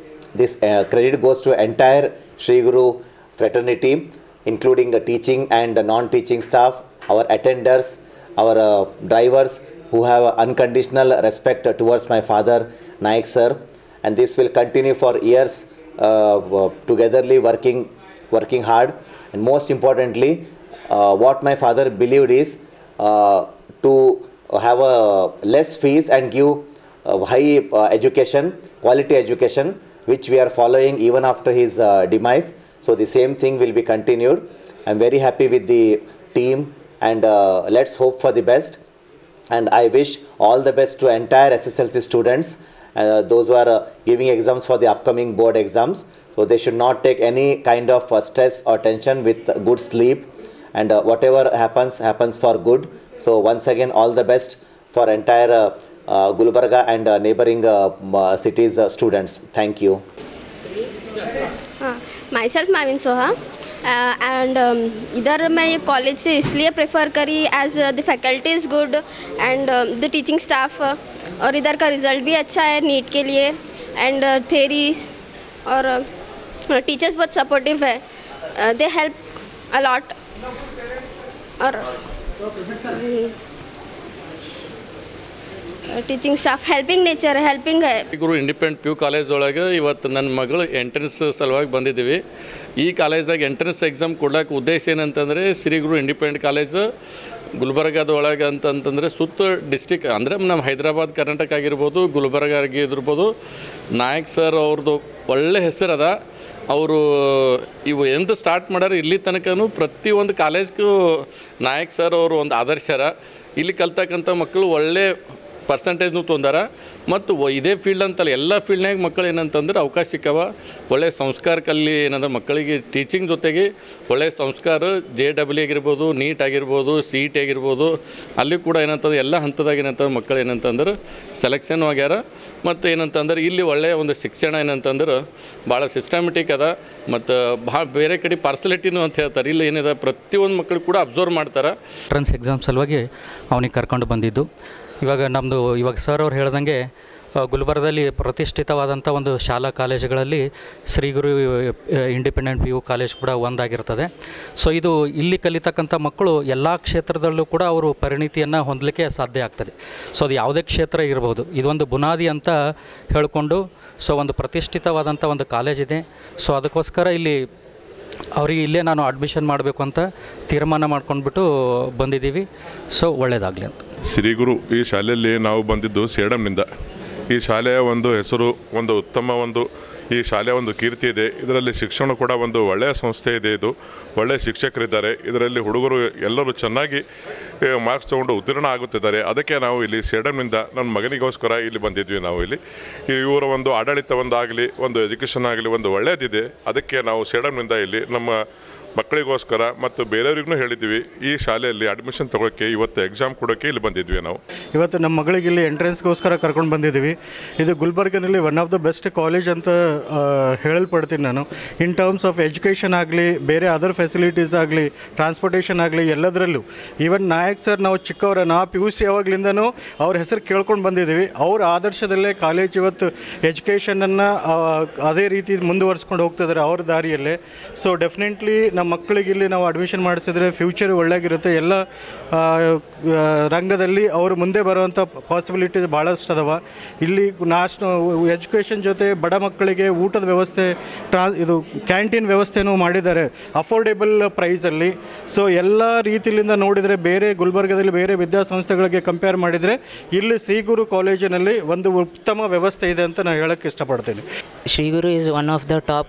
This credit goes to entire Sri Guru fraternity, including the teaching and the non-teaching staff, our attenders, our drivers who have unconditional respect towards my father Naik sir, and this will continue for years togetherly working hard. And most importantly, what my father believed is to have a less fees and give high education, quality education, which we are following even after his demise. So the same thing will be continued. I am very happy with the team, and let's hope for the best. And I wish all the best to entire SSLC students, those who are giving exams for the upcoming board exams. So they should not take any kind of stress or tension, with good sleep, and whatever happens for good. So once again, all the best for entire Gulbarga and neighboring cities students. Thank you. Myself Mavin Soha, and इधर मैं ये college से इसलिए prefer करी as the faculty is good and the teaching staff, और इधर का result भी अच्छा है नीट के लिए, एंड थेरीज और टीचर्स बहुत सपोर्टिव है, दे हेल्प अलॉट. और teaching staff helping nature, helping है. ಗುರು ಇಂಡಿಪೆಂಡೆಂಟ್ ಪಿ ಯು ಕಾಲೇಜ್ ಒಳಗೆ ಇವತ್ತು ನನ್ನ ಮಗಳು ಎಂಟ್ರೆನ್ಸ್ ಸಲುವಾಗಿ ಬಂದಿದ್ದೀವಿ. ಈ ಕಾಲೇಜ್ದಾಗ ಎಂಟ್ರೆನ್ಸ್ ಎಕ್ಸಾಮ್ ಕೊಡ್ಲಿಕ್ಕೆ ಉದ್ದೇಶ ಏನಂತಂದರೆ, ಶ್ರೀ ಗುರು ಇಂಡಿಪೆಂಡೆಂಟ್ ಕಾಲೇಜ್ ಗುಲ್ಬರ್ಗಾದ ಒಳಗೆ ಅಂತಂತಂದರೆ ಸುತ್ತ ಡಿಸ್ಟಿಕ್ ಅಂದರೆ ನಮ್ಮ ಹೈದರಾಬಾದ್ ಕರ್ನಾಟಕ ಆಗಿರ್ಬೋದು, ಗುಲ್ಬರ್ಗ ಆಗಿರ್ಬೋದು, ನಾಯಕ್ ಸರ್ ಅವ್ರದ್ದು ಒಳ್ಳೆ ಹೆಸರದ. ಅವರು ಇವು ಎಂದು ಸ್ಟಾರ್ಟ್ ಮಾಡ್ಯಾರ ಇಲ್ಲಿ ತನಕನೂ ಪ್ರತಿಯೊಂದು ಕಾಲೇಜ್ಗೂ ನಾಯಕ್ ಸರ್ ಅವರು ಒಂದು ಆದರ್ಶರ. ಇಲ್ಲಿ ಕಲ್ತಕ್ಕಂಥ ಮಕ್ಕಳು ಒಳ್ಳೆ ಪರ್ಸಂಟೇಜ್ನು ತೊಂದಾರ, ಮತ್ತು ಇದೇ ಫೀಲ್ಡ್ ಅಂತಲ್ಲ ಎಲ್ಲ ಫೀಲ್ಡ್ನಾಗ ಮಕ್ಕಳು ಏನಂತಂದ್ರೆ ಅವಕಾಶ ಸಿಕ್ಕವ. ಒಳ್ಳೆಯ ಸಂಸ್ಕಾರ ಕಲ್ಲಿ ಏನಂದ್ರೆ ಮಕ್ಕಳಿಗೆ ಟೀಚಿಂಗ್ ಜೊತೆಗೆ ಒಳ್ಳೆಯ ಸಂಸ್ಕಾರ, JEE ಆಗಿರ್ಬೋದು, ನೀಟ್ ಆಗಿರ್ಬೋದು, CET ಆಗಿರ್ಬೋದು, ಅಲ್ಲಿ ಕೂಡ ಏನಂತಂದ್ರೆ ಎಲ್ಲ ಹಂತದಾಗ ಏನಂತಂದ್ರೆ ಮಕ್ಕಳು ಏನಂತಂದ್ರೆ ಸೆಲೆಕ್ಷನ್ ಆಗ್ಯಾರ. ಮತ್ತು ಏನಂತಂದ್ರೆ ಇಲ್ಲಿ ಒಳ್ಳೆಯ ಒಂದು ಶಿಕ್ಷಣ ಏನಂತಂದ್ರೆ ಭಾಳ ಸಿಸ್ಟಮೆಟಿಕ್ ಅದ, ಮತ್ತು ಭಾಳ ಬೇರೆ ಕಡೆ ಪಾರ್ಸಲಿಟಿನೂ ಅಂತ ಹೇಳ್ತಾರೆ. ಇಲ್ಲಿ ಏನಿದೆ ಪ್ರತಿಯೊಂದು ಮಕ್ಕಳು ಕೂಡ ಅಬ್ಸರ್ವ್ ಮಾಡ್ತಾರೆ. ಎಂಟ್ರನ್ಸ್ ಎಕ್ಸಾಮ್ ಸಲುವಾಗಿ ಅವನಿಗೆ ಕರ್ಕೊಂಡು ಬಂದಿದ್ದು. ಇವಾಗ ಸರ್ ಅವ್ರು ಹೇಳ್ದಂಗೆ ಗುಲ್ಬರ್ಗದಲ್ಲಿ ಪ್ರತಿಷ್ಠಿತವಾದಂಥ ಒಂದು ಶಾಲಾ ಕಾಲೇಜುಗಳಲ್ಲಿ ಶ್ರೀ ಗುರು ಇಂಡಿಪೆಂಡೆಂಟ್ PU ಕಾಲೇಜ್ ಕೂಡ ಒಂದಾಗಿರ್ತದೆ. ಸೊ ಇದು ಇಲ್ಲಿ ಕಲಿತಕ್ಕಂಥ ಮಕ್ಕಳು ಎಲ್ಲ ಕ್ಷೇತ್ರದಲ್ಲೂ ಕೂಡ ಅವರು ಪರಿಣಿತಿಯನ್ನು ಹೊಂದಲಿಕ್ಕೆ ಸಾಧ್ಯ ಆಗ್ತದೆ. ಸೊ ಅದು ಯಾವುದೇ ಕ್ಷೇತ್ರ ಇರ್ಬೋದು, ಇದೊಂದು ಬುನಾದಿ ಅಂತ ಹೇಳಿಕೊಂಡು ಸೊ ಒಂದು ಪ್ರತಿಷ್ಠಿತವಾದಂಥ ಒಂದು ಕಾಲೇಜ್ ಇದೆ. ಸೊ ಅದಕ್ಕೋಸ್ಕರ ಇಲ್ಲಿ ಅವರಿಗೆ ಇಲ್ಲೇ ನಾನು ಅಡ್ಮಿಷನ್ ಮಾಡಬೇಕು ಅಂತ ತೀರ್ಮಾನ ಮಾಡ್ಕೊಂಡ್ಬಿಟ್ಟು ಬಂದಿದ್ದೀವಿ. ಸೊ ಒಳ್ಳೆಯದಾಗಲಿ ಅಂತ. ಶ್ರೀ ಗುರು ಈ ಶಾಲೆಯಲ್ಲಿ ನಾವು ಬಂದಿದ್ದು ಸೇಡಂನಿಂದ. ಈ ಶಾಲೆಯ ಒಂದು ಹೆಸರು, ಒಂದು ಉತ್ತಮ ಈ ಶಾಲೆಯ ಒಂದು ಕೀರ್ತಿ ಇದೆ. ಇದರಲ್ಲಿ ಶಿಕ್ಷಣ ಕೂಡ ಒಂದು ಒಳ್ಳೆಯ ಸಂಸ್ಥೆ ಇದೆ. ಇದು ಒಳ್ಳೆಯ ಶಿಕ್ಷಕರಿದ್ದಾರೆ. ಇದರಲ್ಲಿ ಹುಡುಗರು ಎಲ್ಲರೂ ಚೆನ್ನಾಗಿ ಮಾರ್ಕ್ಸ್ ತೊಗೊಂಡು ಉತ್ತೀರ್ಣ ಆಗುತ್ತಿದ್ದಾರೆ. ಅದಕ್ಕೆ ನಾವು ಇಲ್ಲಿ ಸೇಡಂನಿಂದ ನನ್ನ ಮಗನಿಗೋಸ್ಕರ ಇಲ್ಲಿ ಬಂದಿದ್ವಿ. ನಾವು ಇಲ್ಲಿ ಇವರ ಒಂದು ಆಡಳಿತ ಆಗಲಿ, ಒಂದು ಎಜುಕೇಷನ್ ಆಗಲಿ ಒಂದು ಒಳ್ಳೆಯದಿದೆ. ಅದಕ್ಕೆ ನಾವು ಸೇಡಂನಿಂದ ಇಲ್ಲಿ ನಮ್ಮ ಮಕ್ಕಳಿಗೋಸ್ಕರ ಮತ್ತು ಬೇರೆಯವ್ರಿಗೂ ಹೇಳಿದ್ವಿ. ಈ ಶಾಲೆಯಲ್ಲಿ ಅಡ್ಮಿಷನ್ ತೊಗೊಳಕ್ಕೆ ಇವತ್ತು ಎಕ್ಸಾಮ್ ಕೊಡೋಕ್ಕೆ ಇಲ್ಲಿ ಬಂದಿದ್ವಿ ನಾವು. ಇವತ್ತು ನಮ್ಮ ಮಗಳಿಗೆ ಇಲ್ಲಿ ಎಂಟ್ರೆನ್ಸ್ಗೋಸ್ಕರ ಕರ್ಕೊಂಡು ಬಂದಿದ್ದೀವಿ. ಇದು ಗುಲ್ಬರ್ಗನಲ್ಲಿ one of the best college ಅಂತ ಹೇಳಲ್ಪಡ್ತೀನಿ ನಾನು. ಇನ್ ಟರ್ಮ್ಸ್ ಆಫ್ ಎಜುಕೇಷನ್ ಆಗಲಿ, ಬೇರೆ ಅದರ್ ಫೆಸಿಲಿಟೀಸ್ ಆಗಲಿ, ಟ್ರಾನ್ಸ್ಪೋರ್ಟೇಷನ್ ಆಗಲಿ, ಎಲ್ಲದರಲ್ಲೂ. ಈವನ್ ನಾಯಕ್ ಸರ್ ನಾವು ಚಿಕ್ಕವರ PUC ಯಾವಾಗಲಿಂದನೂ ಅವ್ರ ಹೆಸರು ಕೇಳ್ಕೊಂಡು ಬಂದಿದ್ದೀವಿ. ಅವ್ರ ಆದರ್ಶದಲ್ಲೇ ಕಾಲೇಜ್ ಇವತ್ತು ಎಜುಕೇಷನನ್ನು ಅದೇ ರೀತಿ ಮುಂದುವರಿಸ್ಕೊಂಡು ಹೋಗ್ತಿದ್ದಾರೆ ಅವ್ರ ದಾರಿಯಲ್ಲೇ. ಸೊ ಡೆಫಿನೆಟ್ಲಿ ನಮ್ಮ ಮಕ್ಕಳಿಗೆ ಇಲ್ಲಿ ನಾವು ಅಡ್ಮಿಷನ್ ಮಾಡಿಸಿದ್ರೆ ಫ್ಯೂಚರ್ ಒಳ್ಳೆಯಾಗಿರುತ್ತೆ. ಎಲ್ಲ ರಂಗದಲ್ಲಿ ಅವರು ಮುಂದೆ ಬರುವಂಥ ಪಾಸಿಬಿಲಿಟೀಸ್ ಭಾಳಷ್ಟು ಅದಾವ. ಇಲ್ಲಿ ಎಜುಕೇಷನ್ ಜೊತೆ ಬಡ ಮಕ್ಕಳಿಗೆ ಊಟದ ವ್ಯವಸ್ಥೆ, ಇದು ಕ್ಯಾಂಟೀನ್ ವ್ಯವಸ್ಥೆನೂ ಮಾಡಿದ್ದಾರೆ ಅಫೋರ್ಡೆಬಲ್ ಪ್ರೈಸಲ್ಲಿ. ಸೊ ಎಲ್ಲ ರೀತಿಯಿಂದ ನೋಡಿದರೆ ಬೇರೆ ಗುಲ್ಬರ್ಗದಲ್ಲಿ ಬೇರೆ ವಿದ್ಯಾಸಂಸ್ಥೆಗಳಿಗೆ ಕಂಪೇರ್ ಮಾಡಿದರೆ ಇಲ್ಲಿ ಶ್ರೀ ಗುರು ಕಾಲೇಜಿನಲ್ಲಿ ಒಂದು ಉತ್ತಮ ವ್ಯವಸ್ಥೆ ಇದೆ ಅಂತ ನಾನು ಹೇಳೋಕ್ಕೆ ಇಷ್ಟಪಡ್ತೀನಿ. Sri Guru is one of the top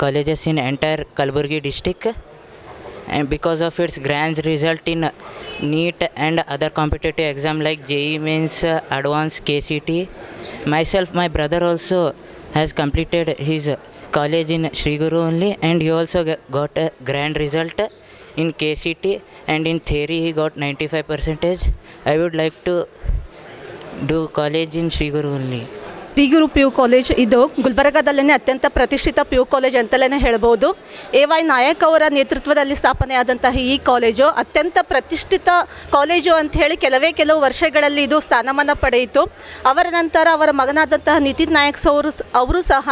colleges in entire Kalburgi district, and because of its grand result in NEET and other competitive exam like JEE Mains, Advanced, KCT. Myself, my brother also has completed his college in Sri Guru only, and he also got a grand result in KCT, and in theory he got 95%. I would like to do college in Sri Guru only. Shri Guru PU college ಇದು ಗುಲ್ಬರ್ಗಾದಲ್ಲೇ ಅತ್ಯಂತ ಪ್ರತಿಷ್ಠಿತ PU college ಅಂತಲೇ ಹೇಳ್ಬೋದು. AY Nayak ಅವರ ನೇತೃತ್ವದಲ್ಲಿ ಸ್ಥಾಪನೆಯಾದಂತಹ ಈ college ಅತ್ಯಂತ ಪ್ರತಿಷ್ಠಿತ ಕಾಲೇಜು ಅಂಥೇಳಿ ಕೆಲವು ವರ್ಷಗಳಲ್ಲಿ ಇದು ಸ್ಥಾನಮಾನ ಪಡೆಯಿತು. ಅವರ ನಂತರ ಅವರ ಮಗನಾದಂತಹ ನಿತಿನ್ ನಾಯಕ್ ಅವರು ಸಹ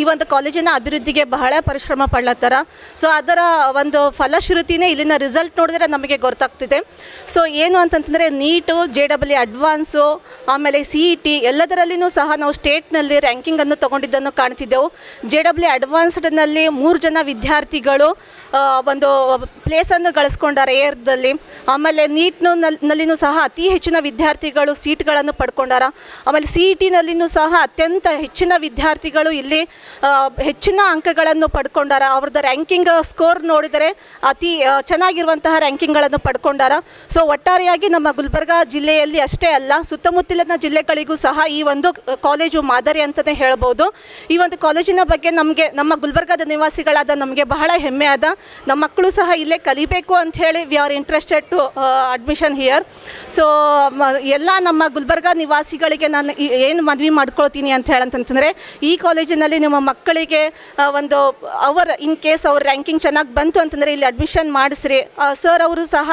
ಈ ಒಂದು ಕಾಲೇಜಿನ ಅಭಿವೃದ್ಧಿಗೆ ಬಹಳ ಪರಿಶ್ರಮ ಪಡ್ಲತ್ತಾರ. ಸೊ ಅದರ ಒಂದು ಫಲಶ್ರುತಿನೇ ಇಲ್ಲಿನ ರಿಸಲ್ಟ್ ನೋಡಿದ್ರೆ ನಮಗೆ ಗೊತ್ತಾಗ್ತಿದೆ. ಸೊ ಏನು ಅಂತಂತಂದರೆ ನೀಟು, JEE ಅಡ್ವಾನ್ಸು, ಆಮೇಲೆ CET ಎಲ್ಲದರಲ್ಲಿಯೂ ಸಹ ನಾವು ಸ್ಟೇಟ್ನಲ್ಲಿ ರ್ಯಾಂಕಿಂಗನ್ನು ತೊಗೊಂಡಿದ್ದನ್ನು ಕಾಣ್ತಿದ್ದೆವು. JEE ಅಡ್ವಾನ್ಸ್ಡ್ನಲ್ಲಿ 3 ಜನ ವಿದ್ಯಾರ್ಥಿಗಳು ಒಂದು ಪ್ಲೇಸನ್ನು ಗಳಿಸ್ಕೊಂಡಾರೆ ಏರ್ದಲ್ಲಿ. ಆಮೇಲೆ ನೀಟ್ನಲ್ಲಿನೂ ಸಹ ಅತಿ ಹೆಚ್ಚಿನ ವಿದ್ಯಾರ್ಥಿಗಳು ಸೀಟ್ಗಳನ್ನು ಪಡ್ಕೊಂಡಾರ. ಆಮೇಲೆ CETನಲ್ಲಿನೂ ಸಹ ಅತ್ಯಂತ ಹೆಚ್ಚಿನ ವಿದ್ಯಾರ್ಥಿಗಳು ಇಲ್ಲಿ ಹೆಚ್ಚಿನ ಅಂಕಗಳನ್ನು ಪಡ್ಕೊಂಡಾರ. ಅವ್ರದ್ದು ರ್ಯಾಂಕಿಂಗ್ ಸ್ಕೋರ್ ನೋಡಿದರೆ ಅತಿ ಚೆನ್ನಾಗಿರುವಂತಹ ರ್ಯಾಂಕಿಂಗ್ಗಳನ್ನು ಪಡ್ಕೊಂಡಾರ. ಸೊ ಒಟ್ಟಾರೆಯಾಗಿ ನಮ್ಮ ಗುಲ್ಬರ್ಗಾ ಜಿಲ್ಲೆಯಲ್ಲಿ ಅಷ್ಟೇ ಅಲ್ಲ, ಸುತ್ತಮುತ್ತಲಿನ ಜಿಲ್ಲೆಗಳಿಗೂ ಸಹ ಈ ಒಂದು ಕಾಲೇಜು ಮಾದರಿ ಅಂತಲೇ ಹೇಳ್ಬೋದು. ಈ ಒಂದು ಕಾಲೇಜಿನ ಬಗ್ಗೆ ನಮ್ಮ ಗುಲ್ಬರ್ಗಾದ ನಿವಾಸಿಗಳಾದ ನಮಗೆ ಬಹಳ ಹೆಮ್ಮೆ ಆದ. ನಮ್ಮ ಮಕ್ಕಳು ಸಹ ಇಲ್ಲೇ ಕಲಿಬೇಕು ಅಂತ ಹೇಳಿ we are interested to admission here. So ಎಲ್ಲ ನಮ್ಮ ಗುಲ್ಬರ್ಗಾ ನಿವಾಸಿಗಳಿಗೆ ನಾನು ಏನು ಮನವಿ ಮಾಡ್ಕೊಳ್ತೀನಿ ಅಂತ ಹೇಳಂತಂದರೆ, ಈ ಕಾಲೇಜಿನಲ್ಲಿ ನಿಮ್ಮ ಮಕ್ಕಳಿಗೆ ಒಂದು ಇನ್ ಕೇಸ್ ಅವ್ರ ರ್ಯಾಂಕಿಂಗ್ ಚೆನ್ನಾಗಿ ಬಂತು ಅಂತಂದರೆ ಇಲ್ಲಿ ಅಡ್ಮಿಷನ್ ಮಾಡಿಸ್ರಿ. ಸರ್ ಅವರು ಸಹ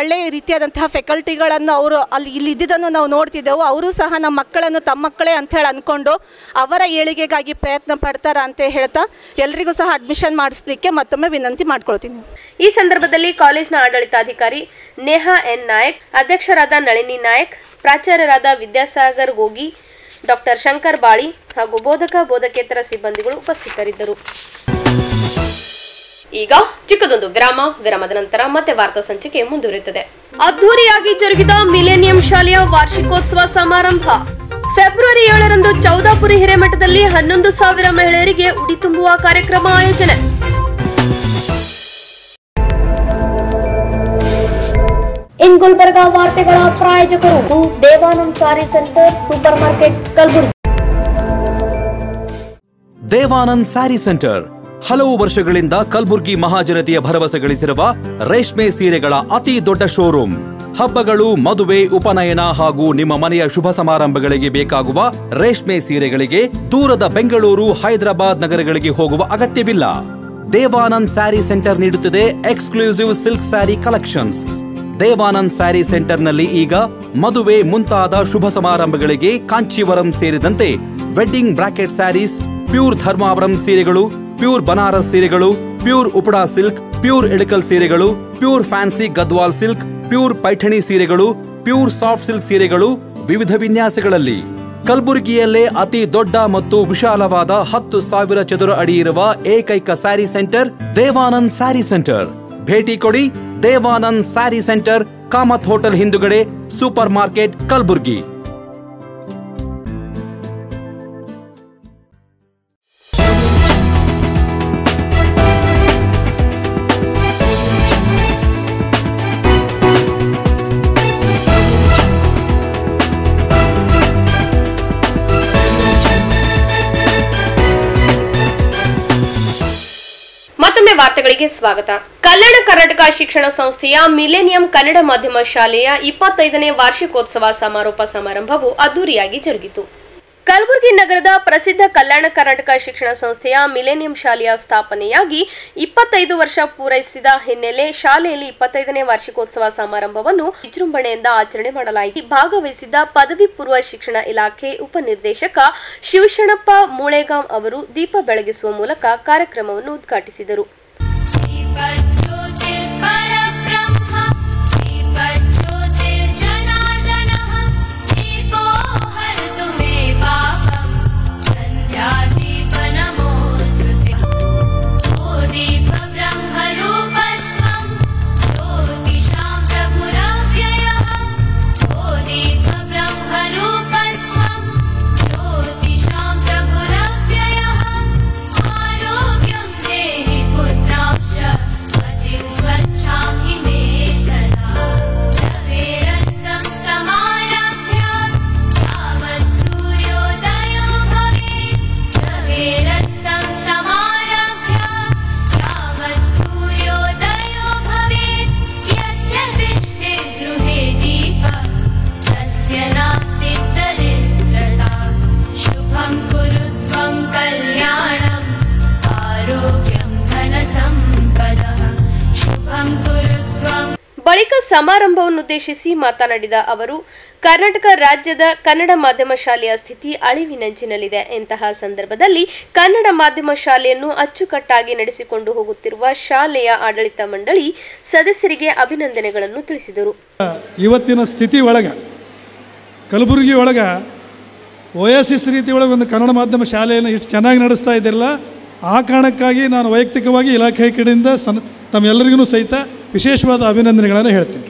ಒಳ್ಳೆಯ ರೀತಿಯಾದಂತಹ ಫ್ಯಾಕಲ್ಟಿಗಳನ್ನು ಅವರು ಇಲ್ಲಿ ಇದ್ದಿದ್ದನ್ನು ನಾವು ನೋಡ್ತಿದ್ದೆವು. ಅವರು ಸಹ ನಮ್ಮ ಮಕ್ಕಳನ್ನು ತಮ್ಮ ಮಕ್ಕಳೇ ಅಂಥೇಳಿ ಅಂದ್ಕೊಂಡು ಅವರ ಏಳಿಗೆಗಾಗಿ ಪ್ರಯತ್ನ ಪಡ್ತಾರ ಅಂತ ಹೇಳ್ತಾ ಎಲ್ರಿಗೂ ಸಹ ಅಡ್ಮಿಷನ್ ಮಾಡಿಸ್ಲಿಕ್ಕೆ ಮತ್ತೊಮ್ಮೆ ವಿನಂತಿ ಮಾಡ್ಕೊಳ್ತೀನಿ. ಈ ಸಂದರ್ಭದಲ್ಲಿ ಕಾಲೇಜಿನ ಆಡಳಿತಾಧಿಕಾರಿ ನೇಹಾ ಎನ್ ನಾಯಕ್, ಅಧ್ಯಕ್ಷರಾದ ನಳಿನಿ ನಾಯಕ್, ಪ್ರಾಚಾರ್ಯರಾದ ವಿದ್ಯಾಸಾಗರ್ ಗೋಗಿ, ಡಾಕ್ಟರ್ ಶಂಕರ್ ಬಾಳಿ ಹಾಗೂ ಬೋಧಕೇತರ ಸಿಬ್ಬಂದಿಗಳು ಉಪಸ್ಥಿತರಿದ್ದರು. ಈಗ ಚಿಕ್ಕದೊಂದು ವಿರಾಮದ ನಂತರ ಮತ್ತೆ ವಾರ್ತಾ ಸಂಚಿಕೆ ಮುಂದುವರಿಯುತ್ತದೆ. ಅದ್ದೂರಿಯಾಗಿ ಜರುಗಿದ ಮಿಲೇನಿಯಂ ಶಾಲೆಯ ವಾರ್ಷಿಕೋತ್ಸವ ಸಮಾರಂಭ ಫೆಬ್ರವರಿ 7ರಂದು ಚೌದಾಪುರಿ ಹಿರೇಮಠದಲ್ಲಿ 11,000 ಮಹಿಳೆಯರಿಗೆ ಉಡಿ ತುಂಬುವ ಕಾರ್ಯಕ್ರಮ ಆಯೋಜನೆ. ಇನ್ ಗುಲ್ಬರ್ಗಾ ವಾರ್ತೆಗಳ ಪ್ರಾಯೋಜಕರು Devanand sari centre super market Kalaburagi. Devanand sari centre ಹಲವು ವರ್ಷಗಳಿಂದ ಕಲಬುರ್ಗಿ ಮಹಾಜನತೆಯ ಭರವಸೆ ಗಳಿಸಿರುವ ರೇಷ್ಮೆ ಸೀರೆಗಳ ಅತಿ ದೊಡ್ಡ ಶೋರೂಮ್. ಹಬ್ಬಗಳು, ಮದುವೆ, ಉಪನಯನ ಹಾಗೂ ನಿಮ್ಮ ಮನೆಯ ಶುಭ ಸಮಾರಂಭಗಳಿಗೆ ಬೇಕಾಗುವ ರೇಷ್ಮೆ ಸೀರೆಗಳಿಗೆ ದೂರದ ಬೆಂಗಳೂರು, ಹೈದರಾಬಾದ್ ನಗರಗಳಿಗೆ ಹೋಗುವ ಅಗತ್ಯವಿಲ್ಲ. ದೇವಾನಂದ್ ಸ್ಯಾರಿ ಸೆಂಟರ್ ನೀಡುತ್ತದೆ exclusive silk sari collections. Devanand sari ಸೆಂಟರ್ನಲ್ಲಿ ಈಗ ಮದುವೆ ಮುಂತಾದ ಶುಭ ಸಮಾರಂಭಗಳಿಗೆ ಕಾಂಚೀವರಂ ಸೇರಿದಂತೆ wedding brocade saris, pure Dharmavaram ಸೀರೆಗಳು, ಪ್ಯೂರ್ ಬನಾರಸ್ ಸೀರೆಗಳು, pure Uppada silk, pure Ilkal ಸೀರೆಗಳು, pure fancy Gadwal silk, pure Paithani ಸೀರೆಗಳು, ಪ್ಯೂರ್ ಸಾಫ್ಟ್ ಸಿಲ್ಕ್ ಸೀರೆಗಳು ವಿವಿಧ ವಿನ್ಯಾಸಗಳಲ್ಲಿ. ಕಲಬುರಗಿಯಲ್ಲೇ ಅತಿ ದೊಡ್ಡ ಮತ್ತು ವಿಶಾಲವಾದ 10,000 ಚದುರ ಅಡಿ ಇರುವ ಏಕೈಕ ಸ್ಯಾರಿ ಸೆಂಟರ್ ದೇವಾನಂದ್ ಸ್ಯಾರಿ ಸೆಂಟರ್. ಭೇಟಿ ಕೊಡಿ. ದೇವಾನಂದ್ ಸ್ಯಾರಿ ಸೆಂಟರ್, ಕಾಮತ್ ಹೋಟೆಲ್ ಹಿಂದುಗಡೆ, ಸೂಪರ್ ಮಾರ್ಕೆಟ್, ಕಲಬುರಗಿ. ಮತ್ತೊಮ್ಮೆ ವಾರ್ತೆಗಳಿಗೆ ಸ್ವಾಗತ. ಕಲ್ಯಾಣ ಕರ್ನಾಟಕ ಶಿಕ್ಷಣ ಸಂಸ್ಥೆಯ ಮಿಲೇನಿಯಂ ಕನ್ನಡ ಮಾಧ್ಯಮ ಶಾಲೆಯ 25ನೇ ವಾರ್ಷಿಕೋತ್ಸವ ಸಮಾರೋಪ ಸಮಾರಂಭವು ಅದ್ದೂರಿಯಾಗಿ ಜರುಗಿತು. ಕಲಬುರಗಿ ನಗರದ ಪ್ರಸಿದ್ಧ ಕಲ್ಯಾಣ ಕರ್ನಾಟಕ ಶಿಕ್ಷಣ ಸಂಸ್ಥೆಯ ಮಿಲೇನಿಯಂ ಶಾಲೆಯ ಸ್ಥಾಪನೆಯಾಗಿ 25 ವರ್ಷ ಪೂರೈಸಿದ ಹಿನ್ನೆಲೆ ಶಾಲೆಯಲ್ಲಿ 25ನೇ ವಾರ್ಷಿಕೋತ್ಸವ ಸಮಾರಂಭವನ್ನು ವಿಜೃಂಭಣೆಯಿಂದ ಆಚರಣೆ ಮಾಡಲಾಯಿತು. ಭಾಗವಹಿಸಿದ್ದ ಪದವಿ ಪೂರ್ವ ಶಿಕ್ಷಣ ಇಲಾಖೆ ಉಪನಿರ್ದೇಶಕ ಶಿವಶರಣಪ್ಪ ಮೂಳೆಗಾಂವ್ ಅವರು ದೀಪ ಬೆಳಗಿಸುವ ಮೂಲಕ ಕಾರ್ಯಕ್ರಮವನ್ನು ಉದ್ಘಾಟಿಸಿದರು. ಬಳಿಕ ಸಮಾರಂಭವನ್ನುದ್ದೇಶಿಸಿ ಮಾತನಾಡಿದ ಅವರು, ಕರ್ನಾಟಕ ರಾಜ್ಯದ ಕನ್ನಡ ಮಾಧ್ಯಮ ಶಾಲೆಯ ಸ್ಥಿತಿ ಅಳಿವಿನಂಚಿನಲ್ಲಿದೆ. ಇಂತಹ ಸಂದರ್ಭದಲ್ಲಿ ಕನ್ನಡ ಮಾಧ್ಯಮ ಶಾಲೆಯನ್ನು ಅಚ್ಚುಕಟ್ಟಾಗಿ ನಡೆಸಿಕೊಂಡು ಹೋಗುತ್ತಿರುವ ಶಾಲೆಯ ಆಡಳಿತ ಮಂಡಳಿ ಸದಸ್ಯರಿಗೆ ಅಭಿನಂದನೆಗಳನ್ನು ತಿಳಿಸಿದರು. ಇವತ್ತಿನ ಸ್ಥಿತಿ ಒಳಗ ಕಲಬುರಗಿ ಒಳಗ ಓಎಸ್ಎಸ್ ರೀತಿ ಒಳಗೆ ಒಂದು ಕನ್ನಡ ಮಾಧ್ಯಮ ಶಾಲೆಯನ್ನು ಇಷ್ಟು ಚೆನ್ನಾಗಿ ನಡೆಸ್ತಾ ಇದ್ದಿರಲ್ಲ. ಆ ಕಾರಣಕ್ಕಾಗಿ ನಾನು ವೈಯಕ್ತಿಕವಾಗಿ ಇಲಾಖೆ ಕಡೆಯಿಂದ ತಮ್ಮೆಲ್ಲರಿಗೂ ಸಹಿತ ವಿಶೇಷವಾದ ಅಭಿನಂದನೆಗಳನ್ನು ಹೇಳ್ತೀನಿ.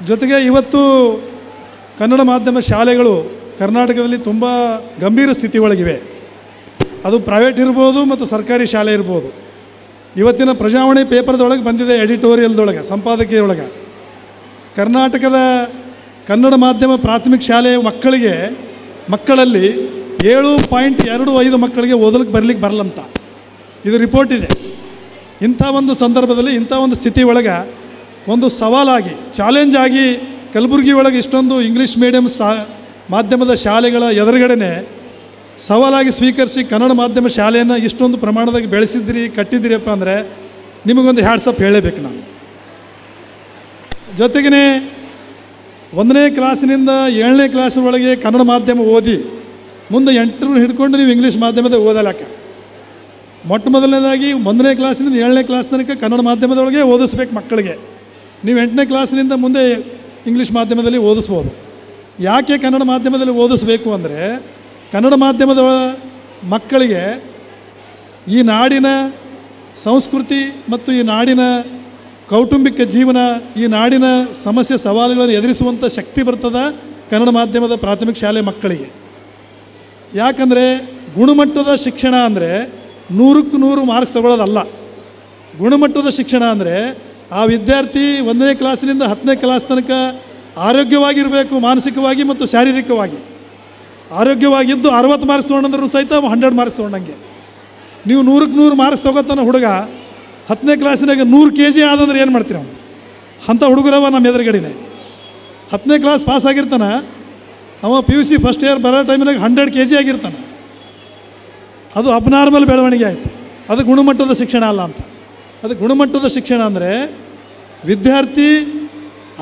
ಜೊತೆಗೆ ಇವತ್ತು ಕನ್ನಡ ಮಾಧ್ಯಮ ಶಾಲೆಗಳು ಕರ್ನಾಟಕದಲ್ಲಿ ತುಂಬ ಗಂಭೀರ ಸ್ಥಿತಿ ಒಳಗಿವೆ. ಅದು ಪ್ರೈವೇಟ್ ಇರ್ಬೋದು ಮತ್ತು ಸರ್ಕಾರಿ ಶಾಲೆ ಇರ್ಬೋದು. ಇವತ್ತಿನ ಪ್ರಜಾವಾಣಿ ಪೇಪರ್ದೊಳಗೆ ಬಂದಿದೆ, ಎಡಿಟೋರಿಯಲ್ದೊಳಗೆ ಸಂಪಾದಕೀಯೊಳಗೆ ಕರ್ನಾಟಕದ ಕನ್ನಡ ಮಾಧ್ಯಮ ಪ್ರಾಥಮಿಕ ಶಾಲೆಯ ಮಕ್ಕಳಲ್ಲಿ 7.25 ಮಕ್ಕಳಿಗೆ ಓದಲಿಕ್ಕೆ ಬರಲಿಕ್ಕೆ ಬರಲಂತ ಇದು ರಿಪೋರ್ಟ್ ಇದೆ. ಇಂಥ ಒಂದು ಸಂದರ್ಭದಲ್ಲಿ ಇಂಥ ಒಂದು ಸ್ಥಿತಿ ಒಳಗೆ ಒಂದು ಸವಾಲಾಗಿ ಚಾಲೆಂಜ್ ಆಗಿ ಕಲಬುರಗಿ ಒಳಗೆ ಇಷ್ಟೊಂದು ಇಂಗ್ಲೀಷ್ ಮೀಡಿಯಮ್ ಮಾಧ್ಯಮದ ಶಾಲೆಗಳ ಎದುರುಗಡೆನೆ ಸವಾಲಾಗಿ ಸ್ವೀಕರಿಸಿ ಕನ್ನಡ ಮಾಧ್ಯಮ ಶಾಲೆಯನ್ನು ಇಷ್ಟೊಂದು ಪ್ರಮಾಣದಾಗ ಬೆಳೆಸಿದ್ರಿ ಕಟ್ಟಿದ್ದೀರಪ್ಪ ಅಂದರೆ ನಿಮಗೊಂದು ಹ್ಯಾಟ್ಸಪ್ ಹೇಳಬೇಕು ನಾನು. ಜೊತೆಗೇ 1ನೇ ಕ್ಲಾಸಿನಿಂದ 7ನೇ ಕ್ಲಾಸಿನೊಳಗೆ ಕನ್ನಡ ಮಾಧ್ಯಮ ಓದಿ ಮುಂದೆ 8ರೂ ಹಿಡ್ಕೊಂಡು ನೀವು ಇಂಗ್ಲೀಷ್ ಮಾಧ್ಯಮದ ಓದಲಕ್ಕ. ಮೊಟ್ಟ ಮೊದಲನೇದಾಗಿ 1ನೇ ಕ್ಲಾಸಿನಿಂದ 7ನೇ ಕ್ಲಾಸ್ ತನಕ ಕನ್ನಡ ಮಾಧ್ಯಮದೊಳಗೆ ಓದಿಸ್ಬೇಕು ಮಕ್ಕಳಿಗೆ. ನೀವು 8ನೇ ಕ್ಲಾಸಿನಿಂದ ಮುಂದೆ ಇಂಗ್ಲೀಷ್ ಮಾಧ್ಯಮದಲ್ಲಿ ಓದಿಸ್ಬೋದು. ಯಾಕೆ ಕನ್ನಡ ಮಾಧ್ಯಮದಲ್ಲಿ ಓದಿಸ್ಬೇಕು ಅಂದರೆ ಕನ್ನಡ ಮಾಧ್ಯಮದ ಮಕ್ಕಳಿಗೆ ಈ ನಾಡಿನ ಸಂಸ್ಕೃತಿ ಮತ್ತು ಈ ನಾಡಿನ ಕೌಟುಂಬಿಕ ಜೀವನ, ಈ ನಾಡಿನ ಸಮಸ್ಯೆ ಸವಾಲುಗಳನ್ನು ಎದುರಿಸುವಂಥ ಶಕ್ತಿ ಬರ್ತದೆ ಕನ್ನಡ ಮಾಧ್ಯಮದ ಪ್ರಾಥಮಿಕ ಶಾಲೆ ಮಕ್ಕಳಿಗೆ. ಯಾಕಂದರೆ ಗುಣಮಟ್ಟದ ಶಿಕ್ಷಣ ಅಂದರೆ 100ಕ್ಕೆ 100 ಮಾರ್ಕ್ಸ್ ತಗೊಳ್ಳೋದಲ್ಲ. ಗುಣಮಟ್ಟದ ಶಿಕ್ಷಣ ಅಂದರೆ ಆ ವಿದ್ಯಾರ್ಥಿ 1ನೇ ಕ್ಲಾಸಿನಿಂದ 10ನೇ ಕ್ಲಾಸ್ ತನಕ ಆರೋಗ್ಯವಾಗಿರಬೇಕು, ಮಾನಸಿಕವಾಗಿ ಮತ್ತು ಶಾರೀರಿಕವಾಗಿ ಆರೋಗ್ಯವಾಗಿದ್ದು 60 ಮಾರ್ಕ್ಸ್ ತೊಗೊಂಡ್ರೂ ಸಹಿತ 100 ಮಾರ್ಕ್ಸ್ ತೊಗೊಂಡಂಗೆ. ನೀವು 100ಕ್ಕೆ 100 ಮಾರ್ಕ್ಸ್ ತೊಗೋತಾನೆ ಹುಡುಗ 10ನೇ ಕ್ಲಾಸಿನಾಗ 100 kg ಆದಂದ್ರೆ ಏನು ಮಾಡ್ತೀರಿ ಅವನು? ಅಂಥ ಹುಡುಗರವ ನಮ್ಮ ಎದುರುಗಡೆನೆ. 10ನೇ ಕ್ಲಾಸ್ ಪಾಸ್ ಆಗಿರ್ತಾನೆ, ಅವ PUC ಫಸ್ಟ್ ಇಯರ್ ಬರೋ ಟೈಮಿನಾಗ 100 kg ಆಗಿರ್ತಾನೆ. ಅದು ಅಬ್ನಾರ್ಮಲ್ ಬೆಳವಣಿಗೆ ಆಯಿತು. ಅದು ಗುಣಮಟ್ಟದ ಶಿಕ್ಷಣ ಅಲ್ಲ ಅಂತ. ಅದು ಗುಣಮಟ್ಟದ ಶಿಕ್ಷಣ ಅಂದರೆ ವಿದ್ಯಾರ್ಥಿ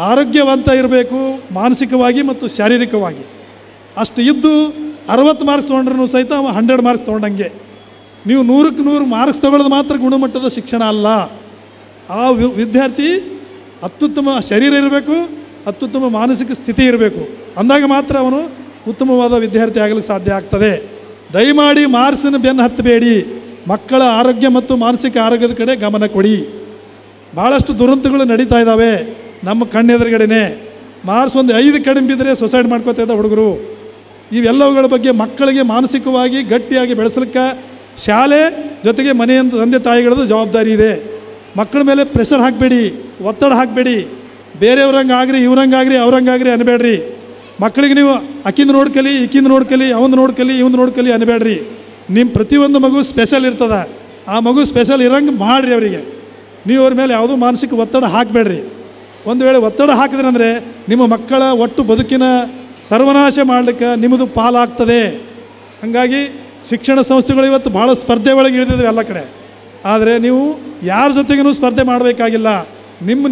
ಆರೋಗ್ಯವಂತ ಇರಬೇಕು ಮಾನಸಿಕವಾಗಿ ಮತ್ತು ಶಾರೀರಿಕವಾಗಿ. ಅಷ್ಟು ಇದ್ದು 60 ಮಾರ್ಕ್ಸ್ ತೊಗೊಂಡ್ರೂ ಸಹಿತ ಅವ 100 ಮಾರ್ಕ್ಸ್ ತೊಗೊಂಡಂಗೆ. ನೀವು 100ಕ್ಕೆ 100 ಮಾರ್ಕ್ಸ್ ತೊಗೊಳ್ಳೋದು ಮಾತ್ರ ಗುಣಮಟ್ಟದ ಶಿಕ್ಷಣ ಅಲ್ಲ. ಆ ವಿದ್ಯಾರ್ಥಿ ಅತ್ಯುತ್ತಮ ಶರೀರ ಇರಬೇಕು, ಅತ್ಯುತ್ತಮ ಮಾನಸಿಕ ಸ್ಥಿತಿ ಇರಬೇಕು. ಅಂದಾಗ ಮಾತ್ರ ಅವನು ಉತ್ತಮವಾದ ವಿದ್ಯಾರ್ಥಿ ಆಗಲಿಕ್ಕೆ ಸಾಧ್ಯ ಆಗ್ತದೆ. ದಯಮಾಡಿ ಮಾರ್ಕ್ಸನ್ನು ಬೆನ್ನು ಹತ್ತಬೇಡಿ. ಮಕ್ಕಳ ಆರೋಗ್ಯ ಮತ್ತು ಮಾನಸಿಕ ಆರೋಗ್ಯದ ಕಡೆ ಗಮನ ಕೊಡಿ. ಭಾಳಷ್ಟು ದುರಂತಗಳು ನಡೀತಾ ಇದ್ದಾವೆ ನಮ್ಮ ಕಣ್ಣೆದುರುಗಡೆನೆ. ಮಾರ್ಕ್ಸ್ ಒಂದು 5 ಕಡಿಮೆ ಬಿದ್ದರೆ ಸೊಸೈಡ್ ಮಾಡ್ಕೋತಾ ಇದ್ದ ಹುಡುಗರು. ಇವೆಲ್ಲವುಗಳ ಬಗ್ಗೆ ಮಕ್ಕಳಿಗೆ ಮಾನಸಿಕವಾಗಿ ಗಟ್ಟಿಯಾಗಿ ಬೆಳೆಸಲಿಕ್ಕೆ ಶಾಲೆ ಜೊತೆಗೆ ಮನೆಯ ತಂದೆ ತಾಯಿಗಳದ್ದು ಜವಾಬ್ದಾರಿ ಇದೆ. ಮಕ್ಕಳ ಮೇಲೆ ಪ್ರೆಷರ್ ಹಾಕಬೇಡಿ, ಒತ್ತಡ ಹಾಕಬೇಡಿ. ಬೇರೆಯವ್ರಂಗೆ ಆಗ್ರಿ, ಇವ್ರಂಗಾಗ್ರಿ, ಅವ್ರಂಗಾಗ್ರಿ ಅನ್ಬೇಡ್ರಿ. ಮಕ್ಕಳಿಗೆ ನೀವು ಅಕ್ಕಿಂದ ನೋಡ್ಕಲಿ, ಇಕ್ಕಿಂದ ನೋಡ್ಕಲಿ, ಅವಂದು ನೋಡ್ಕಲಿ, ಇವಂದು ನೋಡ್ಕಲಿ ಅನ್ಬೇಡ್ರಿ. ನಿಮ್ಮ ಪ್ರತಿಯೊಂದು ಮಗು ಸ್ಪೆಷಲ್ ಇರ್ತದೆ. ಆ ಮಗು ಸ್ಪೆಷಲ್ ಇರೋಂಗೆ ಮಾಡಿರಿ ಅವರಿಗೆ. ನೀವು ಅವ್ರ ಮೇಲೆ ಯಾವುದೂ ಮಾನಸಿಕ ಒತ್ತಡ ಹಾಕಬೇಡ್ರಿ. ಒಂದು ವೇಳೆ ಒತ್ತಡ ಹಾಕಿದ್ರೆ ಅಂದರೆ ನಿಮ್ಮ ಮಕ್ಕಳ ಒಟ್ಟು ಬದುಕಿನ ಸರ್ವನಾಶ ಮಾಡಲಿಕ್ಕೆ ನಿಮ್ಮದು ಪಾಲಾಗ್ತದೆ. ಹಾಗಾಗಿ ಶಿಕ್ಷಣ ಸಂಸ್ಥೆಗಳು ಇವತ್ತು ಭಾಳ ಸ್ಪರ್ಧೆ ಒಳಗೆ ಇಳಿದಿವೆ ಎಲ್ಲ ಕಡೆ. ಆದರೆ ನೀವು ಯಾರ ಜೊತೆಗೂ ಸ್ಪರ್ಧೆ ಮಾಡಬೇಕಾಗಿಲ್ಲ,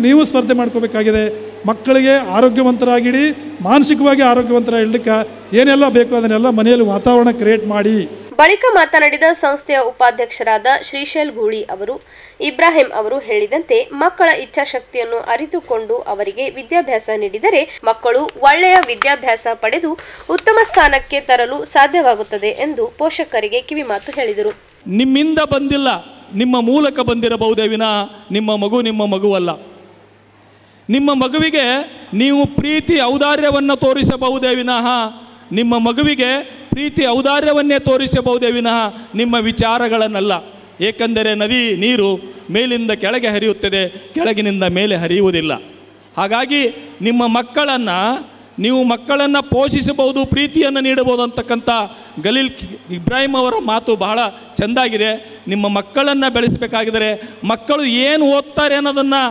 ನೀವು ಸ್ಪರ್ಧೆ ಮಾಡ್ಕೋಬೇಕಾಗಿದೆ. ಮಕ್ಕಳಿಗೆ ಆರೋಗ್ಯವಂತರಾಗಿಡಿ, ಮಾನಸಿಕವಾಗಿ ಆರೋಗ್ಯವಂತರಾಗಿಡ್ಲಿಕ್ಕೆ ಏನೆಲ್ಲ ಬೇಕೋ ಅದನ್ನೆಲ್ಲ ಮನೆಯಲ್ಲಿ ವಾತಾವರಣ ಕ್ರಿಯೇಟ್ ಮಾಡಿ. ಬಳಿಕ ಮಾತನಾಡಿದ ಸಂಸ್ಥೆಯ ಉಪಾಧ್ಯಕ್ಷರಾದ ಶ್ರೀಶೈಲ್ ಗೂಳಿ ಅವರು, ಇಬ್ರಾಹಿಂ ಅವರು ಹೇಳಿದಂತೆ ಮಕ್ಕಳ ಇಚ್ಛಾಶಕ್ತಿಯನ್ನು ಅರಿತುಕೊಂಡು ಅವರಿಗೆ ವಿದ್ಯಾಭ್ಯಾಸ ನೀಡಿದರೆ ಮಕ್ಕಳು ಒಳ್ಳೆಯ ವಿದ್ಯಾಭ್ಯಾಸ ಪಡೆದು ಉತ್ತಮ ಸ್ಥಾನಕ್ಕೆ ತರಲು ಸಾಧ್ಯವಾಗುತ್ತದೆ ಎಂದು ಪೋಷಕರಿಗೆ ಕಿವಿಮಾತು ಹೇಳಿದರು. ನಿಮ್ಮಿಂದ ಬಂದಿಲ್ಲ, ನಿಮ್ಮ ಮೂಲಕ ಬಂದಿರಬಹುದೇ ವಿನಃ ನಿಮ್ಮ ಮಗುವಲ್ಲ. ನಿಮ್ಮ ಮಗುವಿಗೆ ನೀವು ಪ್ರೀತಿ ಔದಾರ್ಯವನ್ನು ತೋರಿಸಬಹುದೇ ವಿನಃ ನಿಮ್ಮ ಮಗುವಿಗೆ ಪ್ರೀತಿ ಔದಾರ್ಯವನ್ನೇ ತೋರಿಸಬಹುದೇ ವಿನಃ ನಿಮ್ಮ ವಿಚಾರಗಳನ್ನಲ್ಲ. ಏಕೆಂದರೆ ನದಿ ನೀರು ಮೇಲಿಂದ ಕೆಳಗೆ ಹರಿಯುತ್ತದೆ, ಕೆಳಗಿನಿಂದ ಮೇಲೆ ಹರಿಯುವುದಿಲ್ಲ. ಹಾಗಾಗಿ ನಿಮ್ಮ ಮಕ್ಕಳನ್ನು ಪೋಷಿಸಬಹುದು, ಪ್ರೀತಿಯನ್ನು ನೀಡಬಹುದು ಅಂತಕ್ಕಂಥ ಗಲೀಲ್ ಇಬ್ರಾಹಿಂ ಅವರ ಮಾತು ಬಹಳ ಚೆಂದಾಗಿದೆ. ನಿಮ್ಮ ಮಕ್ಕಳನ್ನು ಬೆಳೆಸಬೇಕಾಗಿದ್ದರೆ ಮಕ್ಕಳು ಏನು ಓದ್ತಾರೆ ಅನ್ನೋದನ್ನು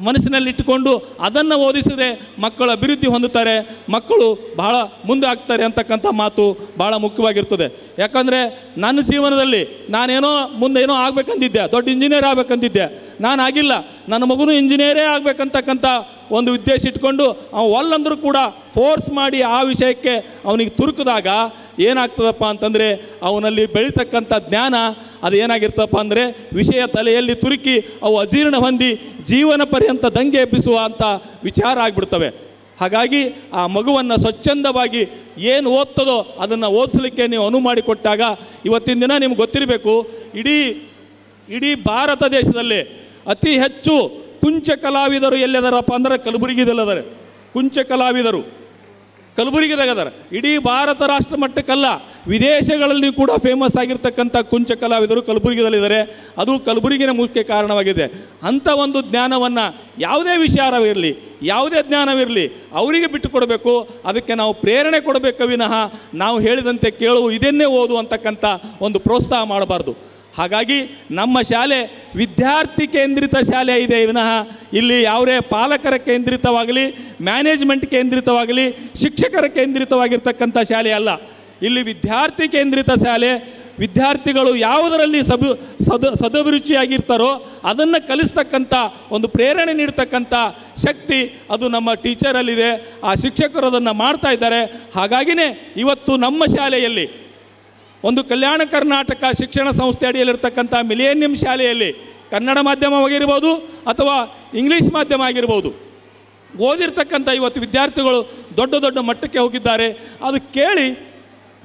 ಮನಸ್ಸಿನಲ್ಲಿಟ್ಟುಕೊಂಡು ಅದನ್ನು ಓದಿಸಿದರೆ ಮಕ್ಕಳು ಅಭಿವೃದ್ಧಿ ಹೊಂದುತ್ತಾರೆ, ಮಕ್ಕಳು ಬಹಳ ಮುಂದೆ ಆಗ್ತಾರೆ ಅಂತಕ್ಕಂಥ ಮಾತು ಭಾಳ ಮುಖ್ಯವಾಗಿರ್ತದೆ. ಯಾಕಂದರೆ ನನ್ನ ಜೀವನದಲ್ಲಿ ನಾನೇನೋ ಮುಂದೇನೋ ಆಗಬೇಕಂತಿದ್ದೆ, ದೊಡ್ಡ ಇಂಜಿನಿಯರ್ ಆಗಬೇಕಂತಿದ್ದೆ, ನಾನು ಆಗಿಲ್ಲ. ನನ್ನ ಮಗುನೂ ಇಂಜಿನಿಯರೇ ಆಗಬೇಕಂತಕ್ಕಂಥ ಒಂದು ಉದ್ದೇಶ ಇಟ್ಕೊಂಡು ಒಲ್ಲಂದರೂ ಕೂಡ ಫೋರ್ಸ್ ಮಾಡಿ ಆ ವಿಷಯಕ್ಕೆ ಅವನಿಗೆ ತುರುಕಿದಾಗ ಏನಾಗ್ತದಪ್ಪ ಅಂತಂದರೆ ಅವನಲ್ಲಿ ಬೆಳೀತಕ್ಕಂಥ ಜ್ಞಾನ ಅದು ಏನಾಗಿರ್ತಪ್ಪ ಅಂದರೆ ವಿಷಯ ತಲೆಯಲ್ಲಿ ತುರುಕಿ ಅವು ಅಜೀರ್ಣ ಹೊಂದಿ ಜೀವನ ಪರ್ಯಂತ ದಂಗೆ ಎಬ್ಬಿಸುವ ಅಂಥ ವಿಚಾರ ಆಗಿಬಿಡ್ತವೆ. ಹಾಗಾಗಿ ಆ ಮಗುವನ್ನು ಸ್ವಚ್ಛಂದವಾಗಿ ಏನು ಓದ್ತದೋ ಅದನ್ನು ಓದಿಸಲಿಕ್ಕೆ ನೀವು ಅನುವು ಮಾಡಿಕೊಟ್ಟಾಗ ಇವತ್ತಿನ ದಿನ ನಿಮ್ಗೆ ಗೊತ್ತಿರಬೇಕು, ಇಡೀ ಭಾರತ ದೇಶದಲ್ಲಿ ಅತಿ ಹೆಚ್ಚು ಕುಂಚ ಕಲಾವಿದರು ಎಲ್ಲಿದಾರಪ್ಪ ಅಂದರೆ ಕಲಬುರಗಿದಲ್ಲದಾರೆ. ಕುಂಚ ಕಲಾವಿದರು ಕಲಬುರಗಿದಾಗದಾರೆ. ಇಡೀ ಭಾರತ ರಾಷ್ಟ್ರ ಮಟ್ಟಕ್ಕಲ್ಲ, ವಿದೇಶಗಳಲ್ಲಿ ಕೂಡ ಫೇಮಸ್ ಆಗಿರ್ತಕ್ಕಂಥ ಕುಂಚ ಕಲಾವಿದರು ಕಲಬುರಗಿದಲ್ಲಿದ್ದಾರೆ. ಅದು ಕಲಬುರಗಿನ ಮುಖ್ಯ ಕಾರಣವಾಗಿದೆ. ಅಂಥ ಒಂದು ಜ್ಞಾನವನ್ನು ಯಾವುದೇ ವಿಚಾರವಿರಲಿ, ಯಾವುದೇ ಜ್ಞಾನವಿರಲಿ ಅವರಿಗೆ ಬಿಟ್ಟು ಕೊಡಬೇಕು. ಅದಕ್ಕೆ ನಾವು ಪ್ರೇರಣೆ ಕೊಡಬೇಕು ವಿನಃ ನಾವು ಹೇಳಿದಂತೆ ಕೇಳು, ಇದನ್ನೇ ಓದು ಅಂತಕ್ಕಂಥ ಒಂದು ಪ್ರೋತ್ಸಾಹ ಮಾಡಬಾರ್ದು. ಹಾಗಾಗಿ ನಮ್ಮ ಶಾಲೆ ವಿದ್ಯಾರ್ಥಿ ಕೇಂದ್ರಿತ ಶಾಲೆ ಇದೆ ವಿನಃ ಇಲ್ಲಿ ಯಾವುದೇ ಪಾಲಕರ ಕೇಂದ್ರಿತವಾಗಲಿ, ಮ್ಯಾನೇಜ್ಮೆಂಟ್ ಕೇಂದ್ರಿತವಾಗಲಿ, ಶಿಕ್ಷಕರ ಕೇಂದ್ರಿತವಾಗಿರ್ತಕ್ಕಂಥ ಶಾಲೆ ಅಲ್ಲ. ಇಲ್ಲಿ ವಿದ್ಯಾರ್ಥಿ ಕೇಂದ್ರಿತ ಶಾಲೆ. ವಿದ್ಯಾರ್ಥಿಗಳು ಯಾವುದರಲ್ಲಿ ಸದಭಿರುಚಿಯಾಗಿರ್ತಾರೋ ಅದನ್ನು ಕಲಿಸ್ತಕ್ಕಂಥ ಒಂದು ಪ್ರೇರಣೆ ನೀಡ್ತಕ್ಕಂಥ ಶಕ್ತಿ ಅದು ನಮ್ಮ ಟೀಚರಲ್ಲಿದೆ. ಆ ಶಿಕ್ಷಕರು ಅದನ್ನು ಮಾಡ್ತಾ ಇದ್ದಾರೆ. ಹಾಗಾಗಿನೇ ಇವತ್ತು ನಮ್ಮ ಶಾಲೆಯಲ್ಲಿ ಒಂದು ಕಲ್ಯಾಣ ಕರ್ನಾಟಕ ಶಿಕ್ಷಣ ಸಂಸ್ಥೆ ಅಡಿಯಲ್ಲಿರ್ತಕ್ಕಂಥ ಮಿಲೇನಿಯಂ ಶಾಲೆಯಲ್ಲಿ ಕನ್ನಡ ಮಾಧ್ಯಮವಾಗಿರ್ಬೋದು ಅಥವಾ ಇಂಗ್ಲೀಷ್ ಮಾಧ್ಯಮ ಆಗಿರ್ಬೋದು ಓದಿರ್ತಕ್ಕಂಥ ಇವತ್ತು ವಿದ್ಯಾರ್ಥಿಗಳು ದೊಡ್ಡ ದೊಡ್ಡ ಮಟ್ಟಕ್ಕೆ ಹೋಗಿದ್ದಾರೆ. ಅದು ಕೇಳಿ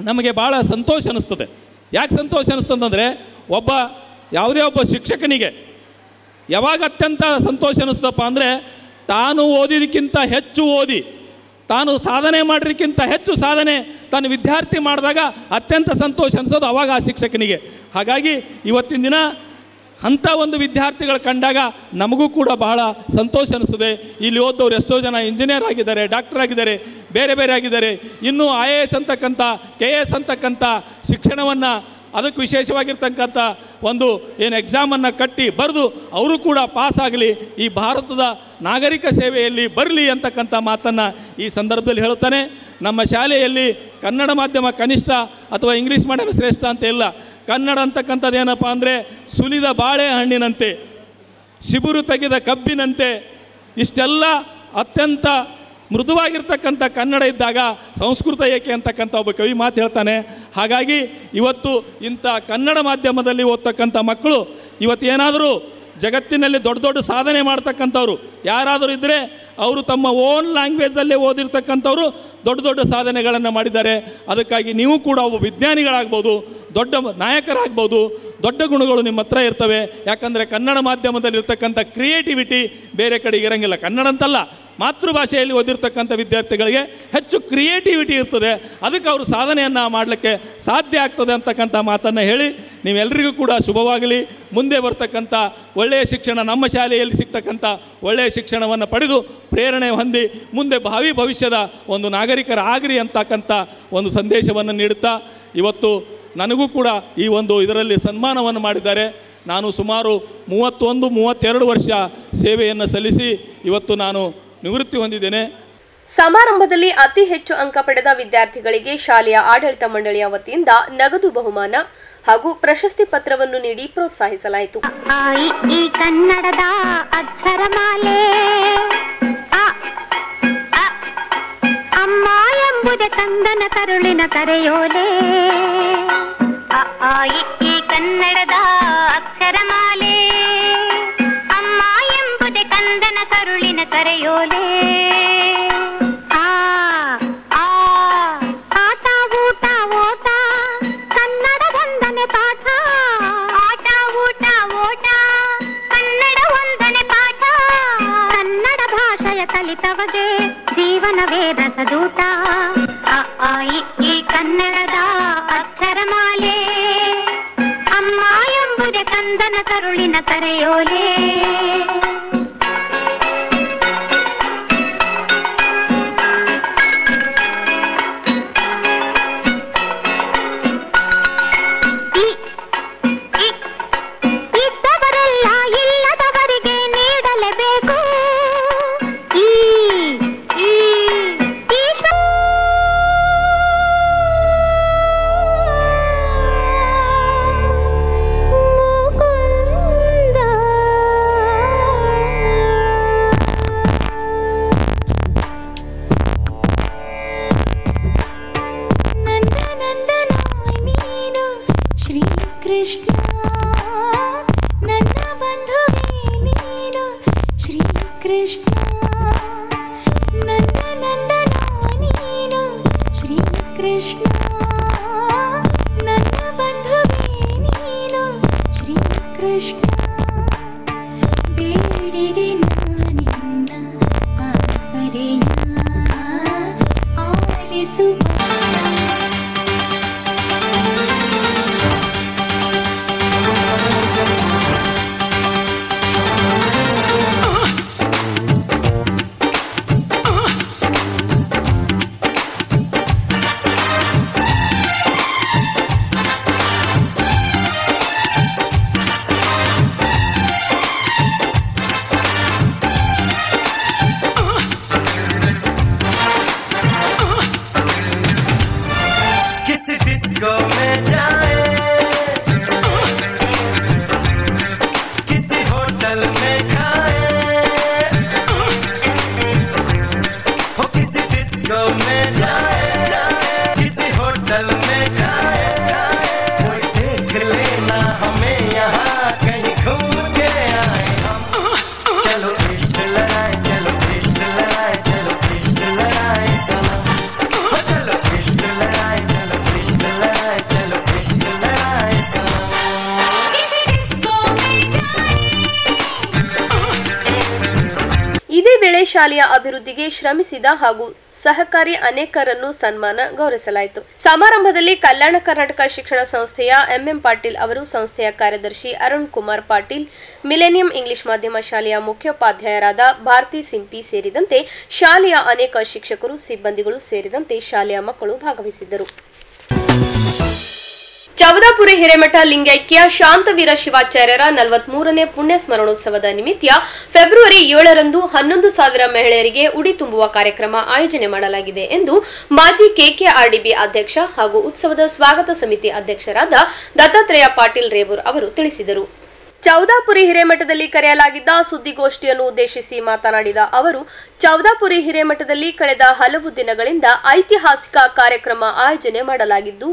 ನಮಗೆ ಭಾಳ ಸಂತೋಷ ಅನ್ನಿಸ್ತದೆ. ಯಾಕೆ ಸಂತೋಷ ಅನ್ನಿಸ್ತಂತಂದರೆ ಯಾವುದೇ ಒಬ್ಬ ಶಿಕ್ಷಕನಿಗೆ ಯಾವಾಗ ಅತ್ಯಂತ ಸಂತೋಷ ಅನ್ನಿಸ್ತಪ್ಪ ಅಂದರೆ ತಾನು ಓದಿದಕ್ಕಿಂತ ಹೆಚ್ಚು ಓದಿ, ತಾನು ಸಾಧನೆ ಮಾಡೋದಕ್ಕಿಂತ ಹೆಚ್ಚು ಸಾಧನೆ ತಾನು ವಿದ್ಯಾರ್ಥಿ ಮಾಡಿದಾಗ ಅತ್ಯಂತ ಸಂತೋಷ ಅನಿಸೋದು ಅವಾಗ ಆ ಶಿಕ್ಷಕನಿಗೆ. ಹಾಗಾಗಿ ಇವತ್ತಿನ ದಿನ ಅಂಥ ಒಂದು ವಿದ್ಯಾರ್ಥಿಗಳು ಕಂಡಾಗ ನಮಗೂ ಕೂಡ ಬಹಳ ಸಂತೋಷ ಅನಿಸ್ತದೆ. ಇಲ್ಲಿ ಓದೋರು ಎಷ್ಟೋ ಜನ ಇಂಜಿನಿಯರ್ ಆಗಿದ್ದಾರೆ, ಡಾಕ್ಟರ್ ಆಗಿದ್ದಾರೆ, ಬೇರೆ ಬೇರೆ ಆಗಿದ್ದಾರೆ. ಇನ್ನೂ IAS ಅಂತಕ್ಕಂಥ KS ಅಂತಕ್ಕಂಥ ಶಿಕ್ಷಣವನ್ನು ಅದಕ್ಕೆ ವಿಶೇಷವಾಗಿರ್ತಕ್ಕಂಥ ಒಂದು ಎಕ್ಸಾಮನ್ನು ಕಟ್ಟಿ ಬರೆದು ಅವರು ಕೂಡ ಪಾಸ್ ಆಗಲಿ, ಈ ಭಾರತದ ನಾಗರಿಕ ಸೇವೆಯಲ್ಲಿ ಬರಲಿ ಅಂತಕ್ಕಂಥ ಮಾತನ್ನು ಈ ಸಂದರ್ಭದಲ್ಲಿ ಹೇಳುತ್ತಾನೆ. ನಮ್ಮ ಶಾಲೆಯಲ್ಲಿ ಕನ್ನಡ ಮಾಧ್ಯಮ ಕನಿಷ್ಠ ಅಥವಾ ಇಂಗ್ಲೀಷ್ ಮಾಧ್ಯಮ ಶ್ರೇಷ್ಠ ಅಂತ ಇಲ್ಲ. ಕನ್ನಡ ಅಂತಕ್ಕಂಥದ್ದು ಏನಪ್ಪ ಅಂದರೆ ಸುಲಿದ ಬಾಳೆಹಣ್ಣಿನಂತೆ, ಶಿಬುರು ತೆಗೆದ ಕಬ್ಬಿನಂತೆ, ಇಷ್ಟೆಲ್ಲ ಅತ್ಯಂತ ಮೃದುವಾಗಿರ್ತಕ್ಕಂಥ ಕನ್ನಡ ಇದ್ದಾಗ ಸಂಸ್ಕೃತ ಏಕೆ ಅಂತಕ್ಕಂಥ ಒಬ್ಬ ಕವಿ ಮಾತು ಹೇಳ್ತಾನೆ. ಹಾಗಾಗಿ ಇವತ್ತು ಇಂಥ ಕನ್ನಡ ಮಾಧ್ಯಮದಲ್ಲಿ ಓದ್ತಕ್ಕಂಥ ಮಕ್ಕಳು ಇವತ್ತು ಏನಾದರೂ ಜಗತ್ತಿನಲ್ಲಿ ದೊಡ್ಡ ದೊಡ್ಡ ಸಾಧನೆ ಮಾಡ್ತಕ್ಕಂಥವ್ರು ಯಾರಾದರೂ ಇದ್ದರೆ ಅವರು ತಮ್ಮ ಓನ್ ಲ್ಯಾಂಗ್ವೇಜಲ್ಲೇ ಓದಿರ್ತಕ್ಕಂಥವ್ರು ದೊಡ್ಡ ದೊಡ್ಡ ಸಾಧನೆಗಳನ್ನು ಮಾಡಿದ್ದಾರೆ. ಅದಕ್ಕಾಗಿ ನೀವು ಕೂಡ ಒಬ್ಬ ವಿಜ್ಞಾನಿಗಳಾಗ್ಬೋದು, ದೊಡ್ಡ ನಾಯಕರಾಗ್ಬೋದು, ದೊಡ್ಡ ಗುಣಗಳು ನಿಮ್ಮ ಹತ್ರ ಇರ್ತವೆ. ಯಾಕಂದರೆ ಕನ್ನಡ ಮಾಧ್ಯಮದಲ್ಲಿರ್ತಕ್ಕಂಥ ಕ್ರಿಯೇಟಿವಿಟಿ ಬೇರೆ ಕಡೆಗೆ ಇರೋಂಗಿಲ್ಲ. ಕನ್ನಡ ಅಂತಲ್ಲ, ಮಾತೃಭಾಷೆಯಲ್ಲಿ ಓದಿರ್ತಕ್ಕಂಥ ವಿದ್ಯಾರ್ಥಿಗಳಿಗೆ ಹೆಚ್ಚು ಕ್ರಿಯೇಟಿವಿಟಿ ಇರ್ತದೆ. ಅದಕ್ಕೆ ಅವರು ಸಾಧನೆಯನ್ನು ಮಾಡಲಿಕ್ಕೆ ಸಾಧ್ಯ ಆಗ್ತದೆ ಅಂತಕ್ಕಂಥ ಮಾತನ್ನು ಹೇಳಿ ನೀವೆಲ್ಲರಿಗೂ ಕೂಡ ಶುಭವಾಗಲಿ. ಮುಂದೆ ಬರ್ತಕ್ಕಂಥ ಒಳ್ಳೆಯ ಶಿಕ್ಷಣ ನಮ್ಮ ಶಾಲೆಯಲ್ಲಿ ಸಿಗ್ತಕ್ಕಂಥ ಒಳ್ಳೆಯ ಶಿಕ್ಷಣವನ್ನು ಪಡೆದು ಪ್ರೇರಣೆ ಹೊಂದಿ ಮುಂದೆ ಭವಿಷ್ಯದ ಒಂದು ನಾಗರಿಕರಾಗ್ರಿ ಅಂತಕ್ಕಂಥ ಒಂದು ಸಂದೇಶವನ್ನು ನೀಡುತ್ತಾ ಇವತ್ತು ನನಗೂ ಕೂಡ ಈ ಒಂದು ಇದರಲ್ಲಿ ಸನ್ಮಾನವನ್ನು ಮಾಡಿದ್ದಾರೆ. ನಾನು ಸುಮಾರು 31-32 ವರ್ಷ ಸೇವೆಯನ್ನು ಸಲ್ಲಿಸಿ ಇವತ್ತು ನಾನು ನಿವೃತ್ತಿ ಹೊಂದಿದ್ದೇನೆ. ಸಮಾರಂಭದಲ್ಲಿ ಅತಿ ಹೆಚ್ಚು ಅಂಕ ಪಡೆದ ವಿದ್ಯಾರ್ಥಿಗಳಿಗೆ ಶಾಲೆಯ ಆಡಳಿತ ಮಂಡಳಿಯ ವತಿಯಿಂದ ನಗದು ಬಹುಮಾನ ಹಾಗೂ ಪ್ರಶಸ್ತಿ ಪತ್ರವನ್ನು ನೀಡಿ ಪ್ರೋತ್ಸಾಹಿಸಲಾಯಿತು. ಈ ಕನ್ನಡದ ಅಕ್ಷರಮಾಲೆ ಅಮ್ಮ ಎಂಬುದೇ ಕಂದನ ಕರುಳಿನ ಕರೆಯೋಲೆ. ಈ ಕನ್ನಡದ ಅಕ್ಷರಮಾಲೆ ಅಮ್ಮ ಎಂಬುದೇ ಕಂದನ ಕರುಳಿನ ಕರೆಯೋಲೆ. ಆಟ ಊಟ ಓಟ ಕನ್ನಡ ಒಂದನೆ ಪಾಠ. ಆಟ ಊಟ ಓಟ ಕನ್ನಡ ಒಂದನೆ ಪಾಠ. ಕನ್ನಡ ಭಾಷೆಯ ಕಲಿತವಗೆ ಜೀವನವೇ ರಸದೂತ. ಈ ಕನ್ನಡದ ಅಕ್ಷರಮಾಲೆ ಅಮ್ಮ ಎಂಬುದೇ ಕಂದನ ಕರುಳಿನ ಕರೆಯೋಲೆ. ಇದ್ದವರೆಲ್ಲ ಇಲ್ಲದವರಿಗೆ ನೀಡಲೇಬೇಕು. ಕೃಷ್ಣ ನನ್ನ ಬಂಧುವೇ ನೀನು ಶ್ರೀ ಕೃಷ್ಣ ನನ್ನ ನಂದನ ನೀನು ಶ್ರೀ ಕೃಷ್ಣ ನನ್ನ ಬಂಧುವೇ ನೀನು ಶ್ರೀ ಕೃಷ್ಣ ಬೇಡಿದೆ ನಾನಿನ್ನ ಆಸರೆಯ ಆಲಿಸುವ ಶಾಲೆಯ ಅಭಿವೃದ್ಧಿಗೆ ಶ್ರಮಿಸಿದ ಹಾಗೂ ಸಹಕಾರಿ ಅನೇಕರನ್ನು ಸನ್ಮಾನ ಗೌರವಿಸಲಾಯಿತು. ಸಮಾರಂಭದಲ್ಲಿ ಕಲ್ಯಾಣ ಕರ್ನಾಟಕ ಶಿಕ್ಷಣ ಸಂಸ್ಥೆಯ ಎಂಎಂ ಪಾಟೀಲ್ ಅವರು, ಸಂಸ್ಥೆಯ ಕಾರ್ಯದರ್ಶಿ ಅರುಣ್ ಕುಮಾರ್ ಪಾಟೀಲ್, ಮಿಲೇನಿಯಂ ಇಂಗ್ಲಿಷ್ ಮಾಧ್ಯಮ ಶಾಲೆಯ ಮುಖ್ಯೋಪಾಧ್ಯಾಯರಾದ ಭಾರತಿ ಸಿಂಪಿ ಸೇರಿದಂತೆ ಶಾಲೆಯ ಅನೇಕ ಶಿಕ್ಷಕರು, ಸಿಬ್ಬಂದಿಗಳು ಸೇರಿದಂತೆ ಶಾಲೆಯ ಮಕ್ಕಳು ಭಾಗವಹಿಸಿದ್ದರು. ಚೌದಾಪುರಿ ಹಿರೇಮಠ ಲಿಂಗೈಕ್ಯ ಶಾಂತವೀರ ಶಿವಾಚಾರ್ಯರ 43ನೇ ಪುಣ್ಯ ಸ್ಮರಣೋತ್ಸವದ ನಿಮಿತ್ತ ಫೆಬ್ರವರಿ 7ರಂದು 11,000 ಮಹಿಳೆಯರಿಗೆ ಉಡಿ ತುಂಬುವ ಕಾರ್ಯಕ್ರಮ ಆಯೋಜನೆ ಮಾಡಲಾಗಿದೆ ಎಂದು ಮಾಜಿ ಕೆಕೆಆರ್ಡಿಬಿ ಅಧ್ಯಕ್ಷ ಹಾಗೂ ಉತ್ಸವದ ಸ್ವಾಗತ ಸಮಿತಿ ಅಧ್ಯಕ್ಷರಾದ ದತ್ತಾತ್ರೇಯ ಪಾಟೀಲ್ ರೇವೂರ್ ಅವರು ತಿಳಿಸಿದರು. ಚೌದಾಪುರಿ ಹಿರೇಮಠದಲ್ಲಿ ಕರೆಯಲಾಗಿದ್ದ ಸುದ್ದಿಗೋಷ್ಠಿಯನ್ನು ಉದ್ದೇಶಿಸಿ ಮಾತನಾಡಿದ ಅವರು, ಚೌದಾಪುರಿ ಹಿರೇಮಠದಲ್ಲಿ ಕಳೆದ ಹಲವು ದಿನಗಳಿಂದ ಐತಿಹಾಸಿಕ ಕಾರ್ಯಕ್ರಮ ಆಯೋಜನೆ ಮಾಡಲಾಗಿದ್ದು,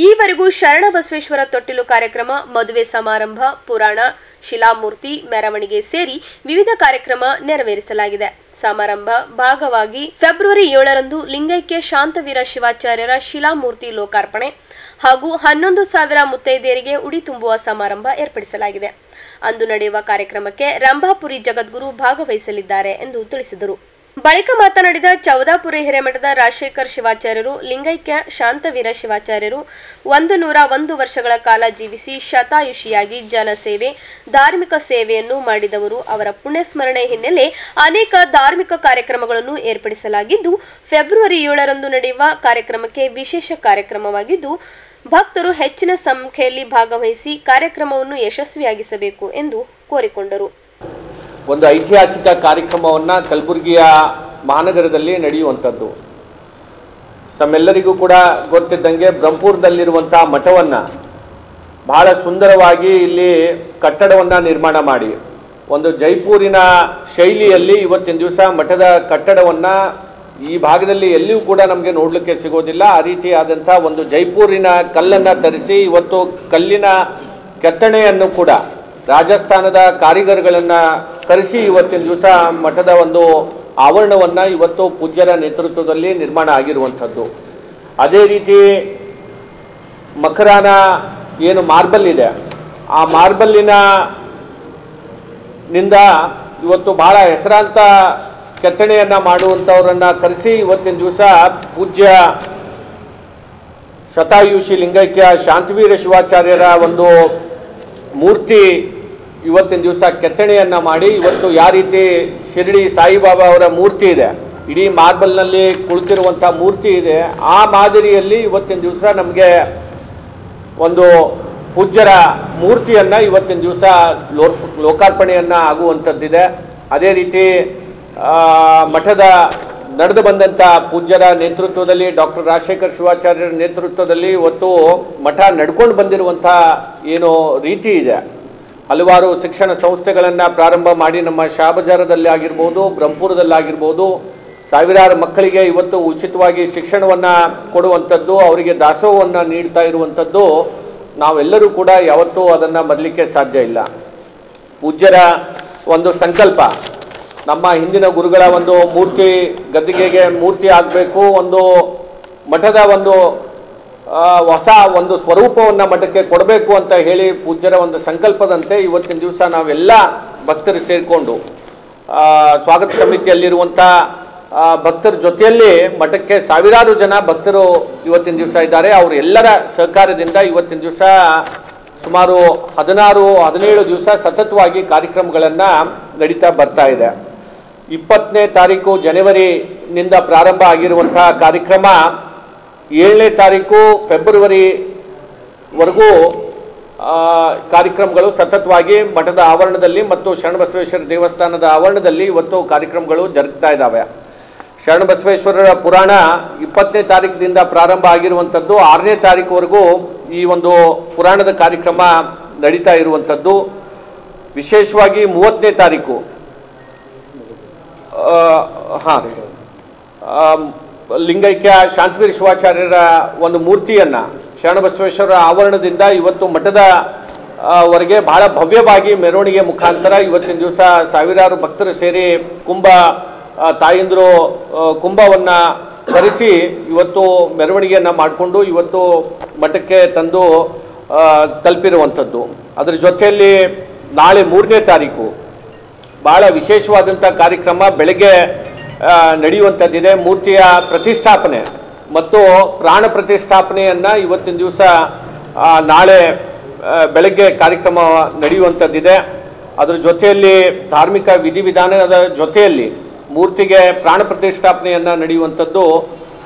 ಈವರೆಗೂ ಶರಣಬಸವೇಶ್ವರ ತೊಟ್ಟಿಲು ಕಾರ್ಯಕ್ರಮ, ಮದುವೆ ಸಮಾರಂಭ, ಪುರಾಣ, ಶಿಲಾಮೂರ್ತಿ ಮೆರವಣಿಗೆ ಸೇರಿ ವಿವಿಧ ಕಾರ್ಯಕ್ರಮ ನೆರವೇರಿಸಲಾಗಿದೆ. ಸಮಾರಂಭ ಭಾಗವಾಗಿ ಫೆಬ್ರವರಿ 7ರಂದು ಲಿಂಗೈಕ್ಯ ಶಾಂತವೀರ ಶಿವಾಚಾರ್ಯರ ಶಿಲಾಮೂರ್ತಿ ಲೋಕಾರ್ಪಣೆ ಹಾಗೂ 11,000 ಮುತ್ತೈದೆಯರಿಗೆ ಉಡಿ ತುಂಬುವ ಸಮಾರಂಭ ಏರ್ಪಡಿಸಲಾಗಿದೆ. ಅಂದು ನಡೆಯುವ ಕಾರ್ಯಕ್ರಮಕ್ಕೆ ರಂಭಾಪುರಿ ಜಗದ್ಗುರು ಭಾಗವಹಿಸಲಿದ್ದಾರೆ ಎಂದು ತಿಳಿಸಿದರು. ಬಳಿಕ ಮಾತನಾಡಿದ ಚೌದಾಪುರಿ ಹಿರೇಮಠದ ರಾಜಶೇಖರ್ ಶಿವಾಚಾರ್ಯರು, ಲಿಂಗೈಕ್ಯ ಶಾಂತವೀರ ಶಿವಾಚಾರ್ಯರು 101 ವರ್ಷಗಳ ಕಾಲ ಜೀವಿಸಿ ಶತಾಯುಷಿಯಾಗಿ ಜನಸೇವೆ, ಧಾರ್ಮಿಕ ಸೇವೆಯನ್ನು ಮಾಡಿದವರು. ಅವರ ಪುಣ್ಯಸ್ಮರಣೆ ಹಿನ್ನೆಲೆ ಅನೇಕ ಧಾರ್ಮಿಕ ಕಾರ್ಯಕ್ರಮಗಳನ್ನು ಏರ್ಪಡಿಸಲಾಗಿದ್ದು, ಫೆಬ್ರವರಿ 7ರಂದು ನಡೆಯುವ ಕಾರ್ಯಕ್ರಮಕ್ಕೆ ವಿಶೇಷ ಕಾರ್ಯಕ್ರಮವಾಗಿದ್ದು, ಭಕ್ತರು ಹೆಚ್ಚಿನ ಸಂಖ್ಯೆಯಲ್ಲಿ ಭಾಗವಹಿಸಿ ಕಾರ್ಯಕ್ರಮವನ್ನು ಯಶಸ್ವಿಯಾಗಿಸಬೇಕು ಎಂದು ಕೋರಿಕೊಂಡರು. ಒಂದು ಐತಿಹಾಸಿಕ ಕಾರ್ಯಕ್ರಮವನ್ನು ಕಲಬುರಗಿಯ ಮಹಾನಗರದಲ್ಲಿ ನಡೆಯುವಂಥದ್ದು. ತಮ್ಮೆಲ್ಲರಿಗೂ ಕೂಡ ಗೊತ್ತಿದ್ದಂಗೆ ಬ್ರಹ್ಮಪುರದಲ್ಲಿರುವಂಥ ಮಠವನ್ನು ಬಹಳ ಸುಂದರವಾಗಿ ಇಲ್ಲಿ ಕಟ್ಟಡವನ್ನು ನಿರ್ಮಾಣ ಮಾಡಿ ಒಂದು ಜೈಪುರಿನ ಶೈಲಿಯಲ್ಲಿ ಇವತ್ತಿನ ದಿವಸ ಮಠದ ಕಟ್ಟಡವನ್ನು ಈ ಭಾಗದಲ್ಲಿ ಎಲ್ಲಿಯೂ ಕೂಡ ನಮಗೆ ನೋಡಲಿಕ್ಕೆ ಸಿಗೋದಿಲ್ಲ. ಆ ರೀತಿಯಾದಂಥ ಒಂದು ಜೈಪುರಿನ ಕಲ್ಲನ್ನು ತರಿಸಿ ಇವತ್ತು ಕಲ್ಲಿನ ಕೆತ್ತನೆಯನ್ನು ಕೂಡ ರಾಜಸ್ಥಾನದ ಕಾರಿಗರ್ಗಳನ್ನು ಕರೆಸಿ ಇವತ್ತಿನ ದಿವಸ ಮಠದ ಒಂದು ಆವರಣವನ್ನು ಇವತ್ತು ಪೂಜ್ಯರ ನೇತೃತ್ವದಲ್ಲಿ ನಿರ್ಮಾಣ ಆಗಿರುವಂಥದ್ದು. ಅದೇ ರೀತಿ ಮಕರಾನ ಏನು ಮಾರ್ಬಲ್ ಇದೆ, ಆ ಮಾರ್ಬಲ್ಲಿನ ನಿಂದ ಇವತ್ತು ಬಹಳ ಹೆಸರಾಂತ ಕೆತ್ತನೆಯನ್ನು ಮಾಡುವಂಥವರನ್ನು ಕರೆಸಿ ಇವತ್ತಿನ ದಿವಸ ಪೂಜ್ಯ ಶತಾಯುಷಿ ಲಿಂಗೈಕ್ಯ ಶಾಂತವೀರ ಶಿವಾಚಾರ್ಯರ ಒಂದು ಮೂರ್ತಿ ಇವತ್ತಿನ ದಿವಸ ಕೆತ್ತನೆಯನ್ನು ಮಾಡಿ ಇವತ್ತು ಯಾವ ರೀತಿ ಶಿರಡಿ ಸಾಯಿಬಾಬಾ ಅವರ ಮೂರ್ತಿ ಇದೆ, ಇಡೀ ಮಾರ್ಬಲ್ನಲ್ಲಿ ಕುಳಿತಿರುವಂಥ ಮೂರ್ತಿ ಇದೆ, ಆ ಮಾದರಿಯಲ್ಲಿ ಇವತ್ತಿನ ದಿವಸ ನಮಗೆ ಒಂದು ಪೂಜ್ಯರ ಮೂರ್ತಿಯನ್ನು ಇವತ್ತಿನ ದಿವಸ ಲೋಕಾರ್ಪಣೆಯನ್ನು ಆಗುವಂಥದ್ದಿದೆ. ಅದೇ ರೀತಿ ಮಠದ ನಡೆದು ಬಂದಂಥ ಪೂಜ್ಯರ ನೇತೃತ್ವದಲ್ಲಿ ಡಾಕ್ಟರ್ ರಾಜಶೇಖರ್ ಶಿವಾಚಾರ್ಯರ ನೇತೃತ್ವದಲ್ಲಿ ಇವತ್ತು ಮಠ ನಡ್ಕೊಂಡು ಬಂದಿರುವಂಥ ಏನು ರೀತಿ ಇದೆ, ಹಲವಾರು ಶಿಕ್ಷಣ ಸಂಸ್ಥೆಗಳನ್ನು ಪ್ರಾರಂಭ ಮಾಡಿ ನಮ್ಮ ಶಾಬಜಾರದಲ್ಲಿ ಆಗಿರ್ಬೋದು, ಬ್ರಹ್ಮಪುರದಲ್ಲಾಗಿರ್ಬೋದು ಸಾವಿರಾರು ಮಕ್ಕಳಿಗೆ ಇವತ್ತು ಉಚಿತವಾಗಿ ಶಿಕ್ಷಣವನ್ನು ಕೊಡುವಂಥದ್ದು, ಅವರಿಗೆ ದಾಸೋಹವನ್ನು ನೀಡ್ತಾ ಇರುವಂಥದ್ದು ನಾವೆಲ್ಲರೂ ಕೂಡ ಯಾವತ್ತೂ ಅದನ್ನು ಮರಲಿಕ್ಕೆ ಸಾಧ್ಯ ಇಲ್ಲ. ಪೂಜ್ಯರ ಒಂದು ಸಂಕಲ್ಪ, ನಮ್ಮ ಹಿಂದಿನ ಗುರುಗಳ ಒಂದು ಮೂರ್ತಿ ಗದ್ದಿಗೆಗೆ ಮೂರ್ತಿ ಆಗಬೇಕು, ಒಂದು ಮಠದ ಒಂದು ಹೊಸ ಒಂದು ಸ್ವರೂಪವನ್ನು ಮಠಕ್ಕೆ ಕೊಡಬೇಕು ಅಂತ ಹೇಳಿ ಪೂಜ್ಯರ ಒಂದು ಸಂಕಲ್ಪದಂತೆ ಇವತ್ತಿನ ದಿವಸ ನಾವೆಲ್ಲ ಭಕ್ತರು ಸೇರಿಕೊಂಡು ಸ್ವಾಗತ ಸಮಿತಿಯಲ್ಲಿರುವಂಥ ಭಕ್ತರ ಜೊತೆಯಲ್ಲಿ ಮಠಕ್ಕೆ ಸಾವಿರಾರು ಜನ ಭಕ್ತರು ಇವತ್ತಿನ ದಿವಸ ಇದ್ದಾರೆ. ಅವರೆಲ್ಲರ ಸಹಕಾರದಿಂದ ಇವತ್ತಿನ ದಿವಸ ಸುಮಾರು 16-17 ದಿವಸ ಸತತವಾಗಿ ಕಾರ್ಯಕ್ರಮಗಳನ್ನು ನಡೀತಾ ಬರ್ತಾ ಇದೆ. 20ನೇ ತಾರೀಕು ಜನವರಿನಿಂದ ಪ್ರಾರಂಭ ಆಗಿರುವಂತಹ ಕಾರ್ಯಕ್ರಮ 7ನೇ ತಾರೀಕು ಫೆಬ್ರವರಿವರೆಗೂ ಕಾರ್ಯಕ್ರಮಗಳು ಸತತವಾಗಿ ಮಠದ ಆವರಣದಲ್ಲಿ ಮತ್ತು ಶರಣಬಸವೇಶ್ವರ ದೇವಸ್ಥಾನದ ಆವರಣದಲ್ಲಿ ಇವತ್ತು ಕಾರ್ಯಕ್ರಮಗಳು ಜರುಗ್ತಾ ಇದ್ದಾವೆ. ಶರಣಬಸವೇಶ್ವರರ ಪುರಾಣ 20ನೇ ತಾರೀಕಿನಿಂದ ಪ್ರಾರಂಭ ಆಗಿರುವಂಥದ್ದು 6ನೇ ತಾರೀಕುವರೆಗೂ ಈ ಒಂದು ಪುರಾಣದ ಕಾರ್ಯಕ್ರಮ ನಡೀತಾ ಇರುವಂಥದ್ದು. ವಿಶೇಷವಾಗಿ 30ನೇ ತಾರೀಕು ಲಿಂಗೈಕ್ಯ ಶಾಂತವೀರ ಶಿವಾಚಾರ್ಯರ ಒಂದು ಮೂರ್ತಿಯನ್ನು ಶರಣಬಸವೇಶ್ವರ ಆವರಣದಿಂದ ಇವತ್ತು ಮಠದ ವರೆಗೆ ಬಹಳ ಭವ್ಯವಾಗಿ ಮೆರವಣಿಗೆ ಮುಖಾಂತರ ಇವತ್ತಿನ ದಿವಸ ಸಾವಿರಾರು ಭಕ್ತರು ಸೇರಿ ತಾಯಂದಿರು ಕುಂಭವನ್ನು ಕರೆಸಿ ಇವತ್ತು ಮೆರವಣಿಗೆಯನ್ನು ಮಾಡಿಕೊಂಡು ಇವತ್ತು ಮಠಕ್ಕೆ ತಂದು ತಲುಪಿರುವಂಥದ್ದು. ಅದರ ಜೊತೆಯಲ್ಲಿ ನಾಳೆ 3ನೇ ತಾರೀಕು ಬಹಳ ವಿಶೇಷವಾದಂಥ ಕಾರ್ಯಕ್ರಮ ಬೆಳಗ್ಗೆ ನಡೆಯುವಂಥದ್ದಿದೆ. ಮೂರ್ತಿಯ ಪ್ರತಿಷ್ಠಾಪನೆ ಮತ್ತು ಪ್ರಾಣ ಪ್ರತಿಷ್ಠಾಪನೆಯನ್ನು ಇವತ್ತಿನ ದಿವಸ ನಾಳೆ ಬೆಳಗ್ಗೆ ಕಾರ್ಯಕ್ರಮ ನಡೆಯುವಂಥದ್ದಿದೆ. ಅದರ ಜೊತೆಯಲ್ಲಿ ಧಾರ್ಮಿಕ ವಿಧಿವಿಧಾನದ ಜೊತೆಯಲ್ಲಿ ಮೂರ್ತಿಗೆ ಪ್ರಾಣ ಪ್ರತಿಷ್ಠಾಪನೆಯನ್ನು ನಡೆಯುವಂಥದ್ದು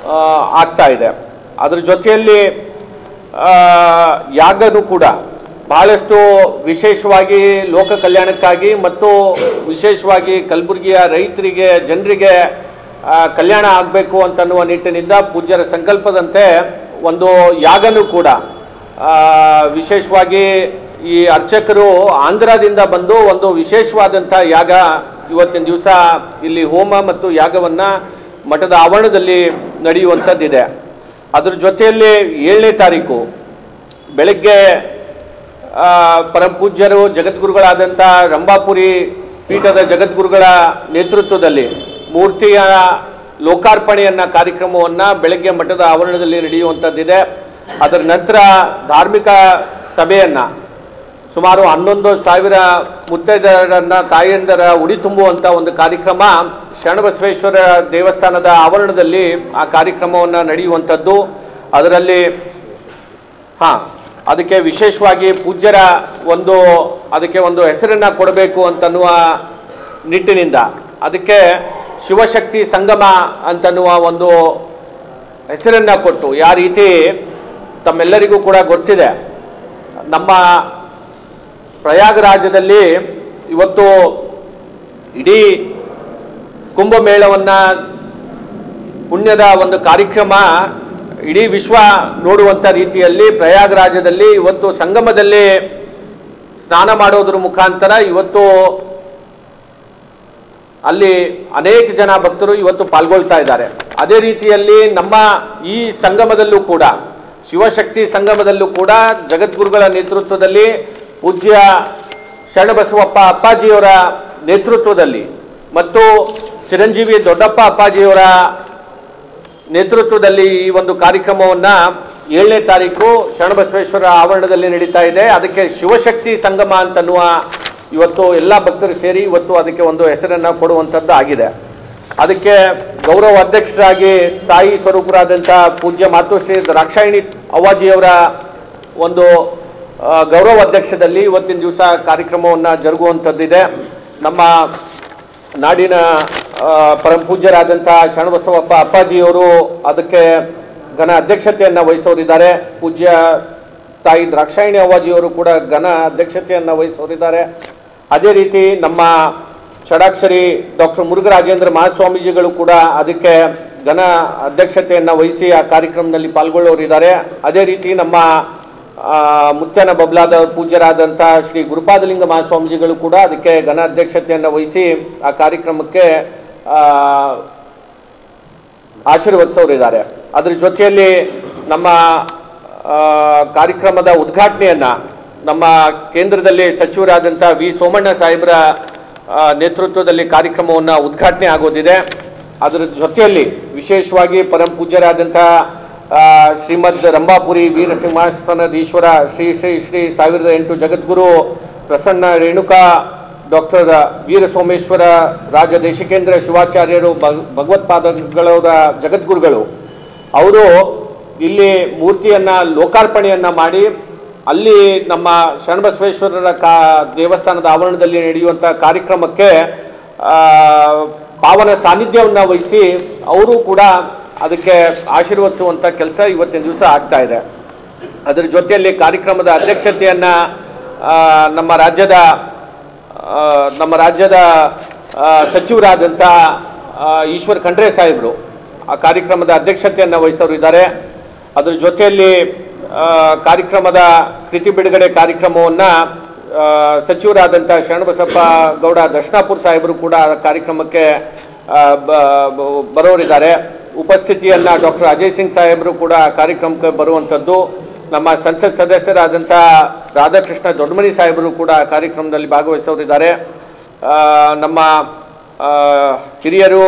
ಆಗ್ತಾ ಇದೆ. ಅದರ ಜೊತೆಯಲ್ಲಿ ಯಾಗನೂ ಕೂಡ ಬಹಳಷ್ಟು ವಿಶೇಷವಾಗಿ ಲೋಕ ಕಲ್ಯಾಣಕ್ಕಾಗಿ ಮತ್ತು ವಿಶೇಷವಾಗಿ ಕಲಬುರಗಿಯ ರೈತರಿಗೆ ಜನರಿಗೆ ಕಲ್ಯಾಣ ಆಗಬೇಕು ಅಂತನ್ನುವ ನಿಟ್ಟಿನಿಂದ ಪೂಜ್ಯರ ಸಂಕಲ್ಪದಂತೆ ಒಂದು ಯಾಗನೂ ಕೂಡ ವಿಶೇಷವಾಗಿ ಈ ಅರ್ಚಕರು ಆಂಧ್ರದಿಂದ ಬಂದು ಒಂದು ವಿಶೇಷವಾದಂಥ ಯಾಗ ಇವತ್ತಿನ ದಿವಸ ಇಲ್ಲಿ ಹೋಮ ಮತ್ತು ಯಾಗವನ್ನು ಮಠದ ಆವರಣದಲ್ಲಿ ನಡೆಯುವಂಥದ್ದಿದೆ. ಅದರ ಜೊತೆಯಲ್ಲಿ 7ನೇ ತಾರೀಕು ಬೆಳಗ್ಗೆ ಪರಮಪೂಜ್ಯರು ಜಗದ್ಗುರುಗಳಾದಂಥ ರಂಭಾಪುರಿ ಪೀಠದ ಜಗದ್ಗುರುಗಳ ನೇತೃತ್ವದಲ್ಲಿ ಮೂರ್ತಿಯ ಲೋಕಾರ್ಪಣೆಯನ್ನು ಕಾರ್ಯಕ್ರಮವನ್ನು ಬೆಳಗ್ಗೆ ಮಠದ ಆವರಣದಲ್ಲಿ ನಡೆಯುವಂಥದ್ದಿದೆ. ಅದರ ನಂತರ ಧಾರ್ಮಿಕ ಸಭೆಯನ್ನು ಸುಮಾರು 11,000 ಮುತ್ತೈದೆಯರನ್ನ ತಾಯಂದರ ಉಡಿ ತುಂಬುವಂಥ ಒಂದು ಕಾರ್ಯಕ್ರಮ ಶರಣಬಸವೇಶ್ವರ ದೇವಸ್ಥಾನದ ಆವರಣದಲ್ಲಿ ಆ ಕಾರ್ಯಕ್ರಮವನ್ನು ನಡೆಯುವಂಥದ್ದು. ಅದರಲ್ಲಿ ಅದಕ್ಕೆ ವಿಶೇಷವಾಗಿ ಪೂಜ್ಯರ ಅದಕ್ಕೆ ಒಂದು ಹೆಸರನ್ನು ಕೊಡಬೇಕು ಅಂತನ್ನುವ ನಿಟ್ಟಿನಿಂದ ಅದಕ್ಕೆ ಶಿವಶಕ್ತಿ ಸಂಗಮ ಅಂತನ್ನುವ ಒಂದು ಹೆಸರನ್ನು ಕೊಟ್ಟು ಯಾವ ರೀತಿ ತಮ್ಮೆಲ್ಲರಿಗೂ ಕೂಡ ಗೊತ್ತಿದೆ, ನಮ್ಮ ಪ್ರಯಾಗರಾಜದಲ್ಲಿ ಇವತ್ತು ಇಡೀ ಕುಂಭಮೇಳವನ್ನು ಪುಣ್ಯದ ಒಂದು ಕಾರ್ಯಕ್ರಮ ಇಡೀ ವಿಶ್ವ ನೋಡುವಂಥ ರೀತಿಯಲ್ಲಿ ಪ್ರಯಾಗರಾಜದಲ್ಲಿ ಇವತ್ತು ಸಂಗಮದಲ್ಲಿ ಸ್ನಾನ ಮಾಡೋದ್ರ ಮುಖಾಂತರ ಇವತ್ತು ಅಲ್ಲಿ ಅನೇಕ ಜನ ಭಕ್ತರು ಇವತ್ತು ಪಾಲ್ಗೊಳ್ತಾ ಇದ್ದಾರೆ. ಅದೇ ರೀತಿಯಲ್ಲಿ ನಮ್ಮ ಈ ಸಂಗಮದಲ್ಲೂ ಕೂಡ, ಶಿವಶಕ್ತಿ ಸಂಗಮದಲ್ಲೂ ಕೂಡ ಜಗದ್ಗುರುಗಳ ನೇತೃತ್ವದಲ್ಲಿ ಪೂಜ್ಯ ಶರಣಬಸವಪ್ಪ ಅಪ್ಪಾಜಿಯವರ ನೇತೃತ್ವದಲ್ಲಿ ಮತ್ತು ಚಿರಂಜೀವಿ ದೊಡ್ಡಪ್ಪ ಅಪ್ಪಾಜಿಯವರ ನೇತೃತ್ವದಲ್ಲಿ ಈ ಒಂದು ಕಾರ್ಯಕ್ರಮವನ್ನು 7ನೇ ತಾರೀಕು ಶರಣಬಸವೇಶ್ವರ ಆವರಣದಲ್ಲಿ ನಡೀತಾ ಇದೆ. ಅದಕ್ಕೆ ಶಿವಶಕ್ತಿ ಸಂಗಮ ಅಂತನ್ನುವ ಇವತ್ತು ಎಲ್ಲ ಭಕ್ತರು ಸೇರಿ ಇವತ್ತು ಅದಕ್ಕೆ ಒಂದು ಹೆಸರನ್ನು ಕೊಡುವಂಥದ್ದು ಆಗಿದೆ. ಅದಕ್ಕೆ ಗೌರವ ಅಧ್ಯಕ್ಷರಾಗಿ ತಾಯಿ ಸ್ವರೂಪರಾದಂಥ ಪೂಜ್ಯ ಮಾತುಶ್ರೀ ದ್ರಾಕ್ಷಾಯಿಣಿ ಅವ್ವಾಜಿಯವರ ಒಂದು ಗೌರವ ಅಧ್ಯಕ್ಷದಲ್ಲಿ ಇವತ್ತಿನ ದಿವಸ ಕಾರ್ಯಕ್ರಮವನ್ನು ಜರುಗುವಂಥದ್ದಿದೆ. ನಮ್ಮ ನಾಡಿನ ಪರಮ ಪೂಜ್ಯರಾದಂಥ ಶರಣಬಸವಪ್ಪ ಅಪ್ಪಾಜಿಯವರು ಅದಕ್ಕೆ ಘನ ಅಧ್ಯಕ್ಷತೆಯನ್ನು ವಹಿಸೋರಿದ್ದಾರೆ. ಪೂಜ್ಯ ತಾಯಿ ದ್ರಾಕ್ಷಾಯಿಣಿ ಅವ್ವಾಜಿಯವರು ಕೂಡ ಘನ ಅಧ್ಯಕ್ಷತೆಯನ್ನು ವಹಿಸೋರಿದ್ದಾರೆ. ಅದೇ ರೀತಿ ನಮ್ಮ ಷಡಾಕ್ಷರಿ ಡಾಕ್ಟರ್ ಮುರುಘರಾಜೇಂದ್ರ ಮಹಾಸ್ವಾಮೀಜಿಗಳು ಕೂಡ ಅದಕ್ಕೆ ಘನ ಅಧ್ಯಕ್ಷತೆಯನ್ನು ವಹಿಸಿ ಆ ಕಾರ್ಯಕ್ರಮದಲ್ಲಿ ಪಾಲ್ಗೊಳ್ಳೋರಿದ್ದಾರೆ. ಅದೇ ರೀತಿ ನಮ್ಮ ಮುತ್ತನ ಬಬ್ಲಾದ ಪೂಜ್ಯರಾದಂಥ ಶ್ರೀ ಗುರುಪಾದಲಿಂಗ ಮಹಾಸ್ವಾಮೀಜಿಗಳು ಕೂಡ ಅದಕ್ಕೆ ಘನ ಅಧ್ಯಕ್ಷತೆಯನ್ನು ವಹಿಸಿ ಆ ಕಾರ್ಯಕ್ರಮಕ್ಕೆ ಆಶೀರ್ವದಿಸೋರಿದ್ದಾರೆ. ಅದರ ಜೊತೆಯಲ್ಲಿ ನಮ್ಮ ಕಾರ್ಯಕ್ರಮದ ಉದ್ಘಾಟನೆಯನ್ನು ನಮ್ಮ ಕೇಂದ್ರದಲ್ಲಿ ಸಚಿವರಾದಂಥ ವಿ ಸೋಮಣ್ಣ ಸಾಹೇಬರ ನೇತೃತ್ವದಲ್ಲಿ ಕಾರ್ಯಕ್ರಮವನ್ನು ಉದ್ಘಾಟನೆ ಆಗೋದಿದೆ. ಅದರ ಜೊತೆಯಲ್ಲಿ ವಿಶೇಷವಾಗಿ ಪರಮ ಪೂಜ್ಯರಾದಂಥ ಶ್ರೀಮದ್ ರಂಭಾಪುರಿ ವೀರ ಸಿಂಹಾಸನದೀಶ್ವರ ಶ್ರೀ ಶ್ರೀ ಶ್ರೀ 1008 ಜಗದ್ಗುರು ಪ್ರಸನ್ನ ರೇಣುಕಾ ಡಾಕ್ಟರ್ ವೀರ ಸೋಮೇಶ್ವರ ರಾಜ ದೇಶಿಕೇಂದ್ರ ಶಿವಾಚಾರ್ಯರು ಭಗವತ್ಪಾದಗಳವರ ಜಗದ್ಗುರುಗಳು ಅವರು ಇಲ್ಲಿ ಮೂರ್ತಿಯನ್ನು ಲೋಕಾರ್ಪಣೆಯನ್ನು ಮಾಡಿ ಅಲ್ಲಿ ನಮ್ಮ ಶರಣಬಸವೇಶ್ವರರ ದೇವಸ್ಥಾನದ ಆವರಣದಲ್ಲಿ ನಡೆಯುವಂಥ ಕಾರ್ಯಕ್ರಮಕ್ಕೆ ಪಾವನ ಸಾನ್ನಿಧ್ಯವನ್ನು ವಹಿಸಿ ಅವರು ಕೂಡ ಅದಕ್ಕೆ ಆಶೀರ್ವದಿಸುವಂಥ ಕೆಲಸ ಇವತ್ತಿನ ದಿವಸ ಆಗ್ತಾ ಇದೆ. ಅದರ ಜೊತೆಯಲ್ಲಿ ಕಾರ್ಯಕ್ರಮದ ಅಧ್ಯಕ್ಷತೆಯನ್ನು ನಮ್ಮ ರಾಜ್ಯದ ಸಚಿವರಾದಂಥ ಈಶ್ವರ್ ಖಂಡ್ರೆ ಸಾಹೇಬರು ಆ ಕಾರ್ಯಕ್ರಮದ ಅಧ್ಯಕ್ಷತೆಯನ್ನು ವಹಿಸೋರು ಇದ್ದಾರೆ. ಅದರ ಜೊತೆಯಲ್ಲಿ ಕಾರ್ಯಕ್ರಮದ ಕೃತಿ ಬಿಡುಗಡೆ ಕಾರ್ಯಕ್ರಮವನ್ನು ಸಚಿವರಾದಂಥ ಶರಣಬಸಪ್ಪ ಗೌಡ ದರ್ಶನಾಪುರ ಸಾಹೇಬರು ಕೂಡ ಕಾರ್ಯಕ್ರಮಕ್ಕೆ ಬರೋರಿದ್ದಾರೆ. ಉಪಸ್ಥಿತಿಯನ್ನು ಡಾಕ್ಟರ್ ಅಜಯ್ ಸಿಂಗ್ ಸಾಹೇಬರು ಕೂಡ ಕಾರ್ಯಕ್ರಮಕ್ಕೆ ಬರುವಂಥದ್ದು. ನಮ್ಮ ಸಂಸತ್ ಸದಸ್ಯರಾದಂಥ ರಾಧಾಕೃಷ್ಣ ದೊಡ್ಡಮನಿ ಸಾಹೇಬರು ಕೂಡ ಕಾರ್ಯಕ್ರಮದಲ್ಲಿ ಭಾಗವಹಿಸೋರಿದ್ದಾರೆ. ನಮ್ಮ ಹಿರಿಯರು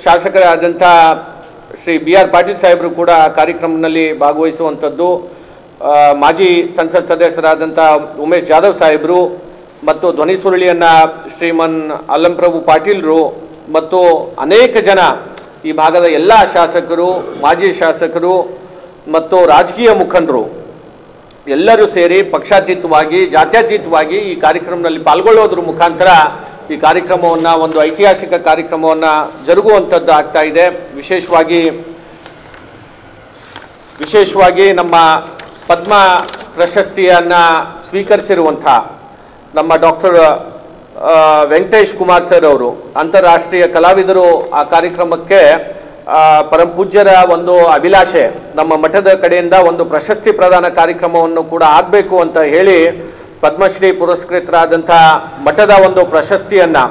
ಶಾಸಕರಾದಂಥ ಶ್ರೀ BR ಪಾಟೀಲ್ ಸಾಹೇಬರು ಕೂಡ ಕಾರ್ಯಕ್ರಮದಲ್ಲಿ ಭಾಗವಹಿಸುವಂಥದ್ದು. ಮಾಜಿ ಸಂಸತ್ ಸದಸ್ಯರಾದಂಥ ಉಮೇಶ್ ಜಾಧವ್ ಸಾಹೇಬರು ಮತ್ತು ಧ್ವನಿ ಸುರುಳಿಯನ್ನು ಶ್ರೀಮನ್ ಅಲ್ಲಂಪ್ರಭು ಪಾಟೀಲ್ರು ಮತ್ತು ಅನೇಕ ಜನ ಈ ಭಾಗದ ಎಲ್ಲ ಶಾಸಕರು, ಮಾಜಿ ಶಾಸಕರು ಮತ್ತು ರಾಜಕೀಯ ಮುಖಂಡರು ಎಲ್ಲರೂ ಸೇರಿ ಪಕ್ಷಾತೀತವಾಗಿ ಜಾತ್ಯತೀತವಾಗಿ ಈ ಕಾರ್ಯಕ್ರಮದಲ್ಲಿ ಪಾಲ್ಗೊಳ್ಳೋದ್ರ ಮುಖಾಂತರ ಈ ಕಾರ್ಯಕ್ರಮವನ್ನು ಒಂದು ಐತಿಹಾಸಿಕ ಕಾರ್ಯಕ್ರಮವನ್ನು ಜರುಗುವಂಥದ್ದು ಆಗ್ತಾ ಇದೆ. ವಿಶೇಷವಾಗಿ ನಮ್ಮ ಪದ್ಮ ಪ್ರಶಸ್ತಿಯನ್ನು ಸ್ವೀಕರಿಸಿರುವಂಥ ನಮ್ಮ ಡಾಕ್ಟರ್ ವೆಂಕಟೇಶ್ ಕುಮಾರ್ ಸರ್ ಅವರು ಅಂತಾರಾಷ್ಟ್ರೀಯ ಕಲಾವಿದರು ಆ ಕಾರ್ಯಕ್ರಮಕ್ಕೆ ಪರಮ ಪೂಜ್ಯರ ಒಂದು ಅಭಿಲಾಷೆ ನಮ್ಮ ಮಠದ ಕಡೆಯಿಂದ ಒಂದು ಪ್ರಶಸ್ತಿ ಪ್ರದಾನ ಕಾರ್ಯಕ್ರಮವನ್ನು ಕೂಡ ಆಗಬೇಕು ಅಂತ ಹೇಳಿ ಪದ್ಮಶ್ರೀ ಪುರಸ್ಕೃತರಾದಂಥ ಮಠದ ಒಂದು ಪ್ರಶಸ್ತಿಯನ್ನು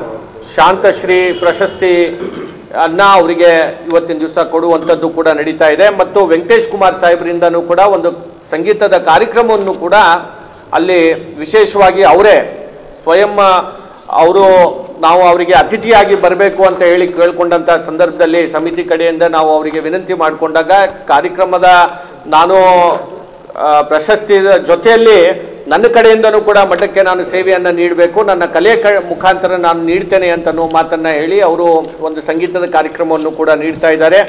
ಶಾಂತಶ್ರೀ ಪ್ರಶಸ್ತಿಯನ್ನು ಅವರಿಗೆ ಇವತ್ತಿನ ದಿವಸ ಕೊಡುವಂಥದ್ದು ಕೂಡ ನಡೀತಾ ಇದೆ. ಮತ್ತು ವೆಂಕಟೇಶ್ ಕುಮಾರ್ ಸಾಹೇಬರಿಂದನೂ ಕೂಡ ಒಂದು ಸಂಗೀತದ ಕಾರ್ಯಕ್ರಮವನ್ನು ಕೂಡ ಅಲ್ಲಿ ವಿಶೇಷವಾಗಿ ಅವರೇ ಸ್ವಯಂ ನಾವು ಅವರಿಗೆ ಅತಿಥಿಯಾಗಿ ಬರಬೇಕು ಅಂತ ಹೇಳಿ ಕೇಳ್ಕೊಂಡಂಥ ಸಂದರ್ಭದಲ್ಲಿ ಸಮಿತಿ ಕಡೆಯಿಂದ ನಾವು ಅವರಿಗೆ ವಿನಂತಿ ಮಾಡಿಕೊಂಡಾಗ ಕಾರ್ಯಕ್ರಮದ ನಾನು ಪ್ರಶಸ್ತಿ ಜೊತೆಯಲ್ಲಿ ನನ್ನ ಕಡೆಯಿಂದನೂ ಕೂಡ ಮಠಕ್ಕೆ ನಾನು ಸೇವೆಯನ್ನು ನೀಡಬೇಕು, ನನ್ನ ಕಲೆಯ ಮುಖಾಂತರ ನಾನು ನೀಡ್ತೇನೆ ಅಂತನೂ ಮಾತನ್ನು ಹೇಳಿ ಅವರು ಒಂದು ಸಂಗೀತದ ಕಾರ್ಯಕ್ರಮವನ್ನು ಕೂಡ ನೀಡ್ತಾ ಇದ್ದಾರೆ.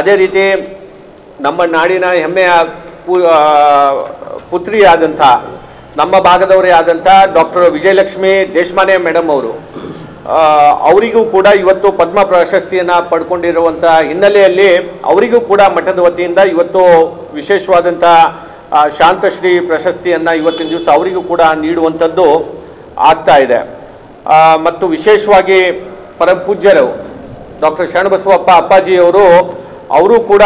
ಅದೇ ರೀತಿ ನಮ್ಮ ನಾಡಿನ ಹೆಮ್ಮೆಯ ಪುತ್ರಿಯಾದಂಥ ನಮ್ಮ ಭಾಗದವರೇ ಆದಂಥ ಡಾಕ್ಟರ್ ವಿಜಯಲಕ್ಷ್ಮಿ ದೇಶಮಾನೆ ಮೇಡಮ್ ಅವರಿಗೂ ಕೂಡ ಇವತ್ತು ಪದ್ಮ ಪ್ರಶಸ್ತಿಯನ್ನು ಪಡ್ಕೊಂಡಿರುವಂಥ ಹಿನ್ನೆಲೆಯಲ್ಲಿ ಅವರಿಗೂ ಕೂಡ ಮಠದ ವತಿಯಿಂದ ಇವತ್ತು ವಿಶೇಷವಾದಂಥ ಶಾಂತಶ್ರೀ ಪ್ರಶಸ್ತಿಯನ್ನು ಇವತ್ತಿನ ದಿವಸ ಅವರಿಗೂ ಕೂಡ ನೀಡುವಂಥದ್ದು ಆಗ್ತಾ ಇದೆ. ಮತ್ತು ವಿಶೇಷವಾಗಿ ಪರಮಪೂಜ್ಯರು ಡಾಕ್ಟರ್ ಶರಣಬಸವಪ್ಪ ಅಪ್ಪಾಜಿಯವರು ಅವರು ಕೂಡ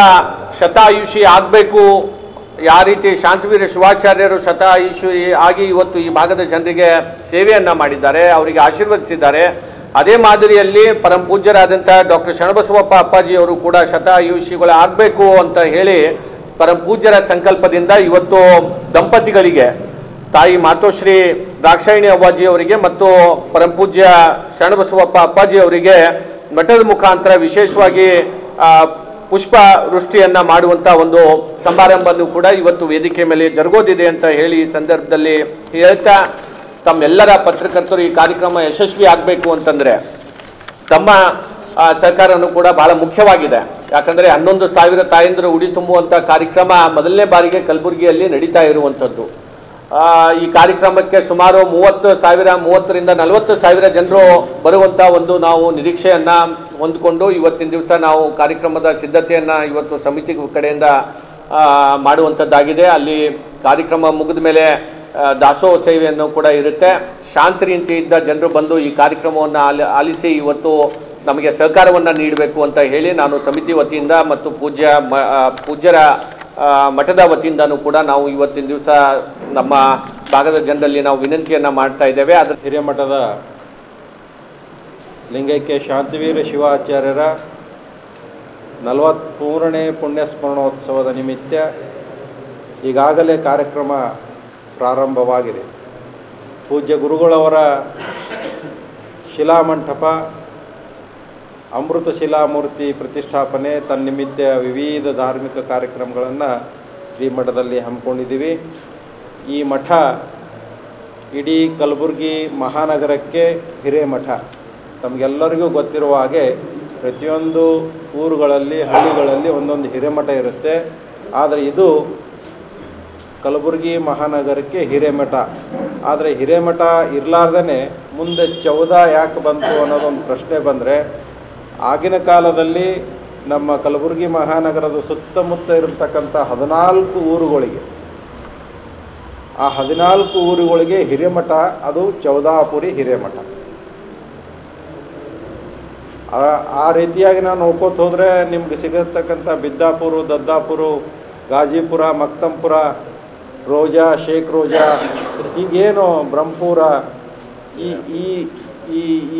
ಶತಾಯುಷಿ ಆಗಬೇಕು. ಯಾವ ರೀತಿ ಶಾಂತವೀರ ಶಿವಾಚಾರ್ಯರು ಶತಾಯುಷಿ ಆಗಿ ಇವತ್ತು ಈ ಭಾಗದ ಜನರಿಗೆ ಸೇವೆಯನ್ನು ಮಾಡಿದ್ದಾರೆ, ಅವರಿಗೆ ಆಶೀರ್ವದಿಸಿದ್ದಾರೆ, ಅದೇ ಮಾದರಿಯಲ್ಲಿ ಪರಮ ಪೂಜ್ಯರಾದಂಥ ಡಾಕ್ಟರ್ ಶರಣಬಸವಪ್ಪ ಅಪ್ಪಾಜಿಯವರು ಕೂಡ ಶತಾಯುಷಿಗಳು ಆಗಬೇಕು ಅಂತ ಹೇಳಿ ಪರಮ ಪೂಜ್ಯರ ಸಂಕಲ್ಪದಿಂದ ಇವತ್ತು ದಂಪತಿಗಳಿಗೆ ತಾಯಿ ಮಾತೋಶ್ರೀ ದ್ರಾಕ್ಷಾಯಿಣಿ ಅವ್ವಾಜಿ ಅವರಿಗೆ ಮತ್ತು ಪರಮ ಪೂಜ್ಯ ಶರಣಬಸವಪ್ಪ ಅಪ್ಪಾಜಿ ಅವರಿಗೆ ಮಠದ ಮುಖಾಂತರ ವಿಶೇಷವಾಗಿ ಪುಷ್ಪ ವೃಷ್ಟಿಯನ್ನ ಮಾಡುವಂತ ಒಂದು ಸಮಾರಂಭವನ್ನು ಕೂಡ ಇವತ್ತು ವೇದಿಕೆ ಮೇಲೆ ಜರುಗೋದಿದೆ ಅಂತ ಹೇಳಿ ಈ ಸಂದರ್ಭದಲ್ಲಿ ಹೇಳ್ತಾ, ತಮ್ಮೆಲ್ಲರ ಪತ್ರಕರ್ತರು ಈ ಕಾರ್ಯಕ್ರಮ ಯಶಸ್ವಿ ಆಗಬೇಕು ಅಂತಂದ್ರೆ ತಮ್ಮ ಸಹಕಾರನೂ ಕೂಡ ಬಹಳ ಮುಖ್ಯವಾಗಿದೆ. ಯಾಕಂದ್ರೆ 11,000 ತಾಯಂದಿರು ಉಡಿ ತುಂಬುವಂತ ಕಾರ್ಯಕ್ರಮ ಮೊದಲನೇ ಬಾರಿಗೆ ಕಲಬುರಗಿಯಲ್ಲಿ ನಡೀತಾ ಇರುವಂಥದ್ದು. ಈ ಕಾರ್ಯಕ್ರಮಕ್ಕೆ ಸುಮಾರು 30,000 ರಿಂದ 40,000 ಜನರು ಬರುವಂತ ಒಂದು ನಾವು ನಿರೀಕ್ಷೆಯನ್ನ ಹೊಂದಿಕೊಂಡು ಇವತ್ತಿನ ದಿವಸ ನಾವು ಕಾರ್ಯಕ್ರಮದ ಸಿದ್ಧತೆಯನ್ನ ಇವತ್ತು ಸಮಿತಿ ಕಡೆಯಿಂದ ಮಾಡುವಂಥದ್ದಾಗಿದೆ. ಅಲ್ಲಿ ಕಾರ್ಯಕ್ರಮ ಮುಗಿದ ಮೇಲೆ ದಾಸೋಹ ಸೇವೆಯನ್ನು ಕೂಡ ಇರುತ್ತೆ. ಶಾಂತ ರೀತಿಯಿಂದ ಜನರು ಬಂದು ಈ ಕಾರ್ಯಕ್ರಮವನ್ನು ಆಲಿಸಿ ಇವತ್ತು ನಮಗೆ ಸಹಕಾರವನ್ನು ನೀಡಬೇಕು ಅಂತ ಹೇಳಿ ನಾನು ಸಮಿತಿ ವತಿಯಿಂದ ಮತ್ತು ಪೂಜ್ಯರ ಮಠದ ವತಿಯಿಂದನೂ ಕೂಡ ನಾವು ಇವತ್ತಿನ ದಿವಸ ನಮ್ಮ ಭಾಗದ ಜನರಲ್ಲಿ ನಾವು ವಿನಂತಿಯನ್ನು ಮಾಡ್ತಾ ಇದ್ದೇವೆ. ಅದರ ಹಿರೇಮಠದ ಲಿಂಗೈಕ್ಯ ಶಾಂತವೀರ ಶಿವಾಚಾರ್ಯರ 43ನೇ ಪುಣ್ಯಸ್ಮರಣೋತ್ಸವದ ನಿಮಿತ್ತ ಈಗಾಗಲೇ ಕಾರ್ಯಕ್ರಮ ಪ್ರಾರಂಭವಾಗಿದೆ. ಪೂಜ್ಯ ಗುರುಗಳವರ ಶಿಲಾಮಂಟಪ ಅಮೃತ ಶಿಲಾಮೂರ್ತಿ ಪ್ರತಿಷ್ಠಾಪನೆ ತನ್ನಿಮಿತ್ತ ವಿವಿಧ ಧಾರ್ಮಿಕ ಕಾರ್ಯಕ್ರಮಗಳನ್ನು ಶ್ರೀಮಠದಲ್ಲಿ ಹಮ್ಮಿಕೊಂಡಿದ್ದೀವಿ. ಈ ಮಠ ಇಡೀ ಕಲಬುರಗಿ ಮಹಾನಗರಕ್ಕೆ ಹಿರೇಮಠ. ತಮಗೆಲ್ಲರಿಗೂ ಗೊತ್ತಿರುವ ಹಾಗೆ ಪ್ರತಿಯೊಂದು ಊರುಗಳಲ್ಲಿ ಹಳ್ಳಿಗಳಲ್ಲಿ ಒಂದೊಂದು ಹಿರೇಮಠ ಇರುತ್ತೆ. ಆದರೆ ಇದು ಕಲಬುರಗಿ ಮಹಾನಗರಕ್ಕೆ ಹಿರೇಮಠ. ಆದರೆ ಹಿರೇಮಠ ಇರಲಾರ್ದೇ ಮುಂದೆ ಚೌದ ಯಾಕೆ ಬಂತು ಅನ್ನೋದೊಂದು ಪ್ರಶ್ನೆ ಬಂದರೆ, ಆಗಿನ ಕಾಲದಲ್ಲಿ ನಮ್ಮ ಕಲಬುರಗಿ ಮಹಾನಗರದ ಸುತ್ತಮುತ್ತ ಇರತಕ್ಕಂಥ 14 ಊರುಗಳಿಗೆ, ಆ 14 ಊರುಗಳಿಗೆ ಹಿರೇಮಠ, ಅದು ಚೌದಾಪುರಿ ಹಿರೇಮಠ. ಆ ರೀತಿಯಾಗಿ ನಾವು ನೋಡ್ಕೋತ ಹೋದರೆ ನಿಮ್ಗೆ ಸಿಗತಕ್ಕಂಥ ಬಿದ್ದಾಪುರ, ದದ್ದಾಪುರ, ಗಾಜಿಪುರ, ಮಕ್ತಂಪುರ, ರೋಜಾ, ಶೇಖ್ ರೋಜಾ, ಹೀಗೇನು ಬ್ರಹ್ಮಪುರ,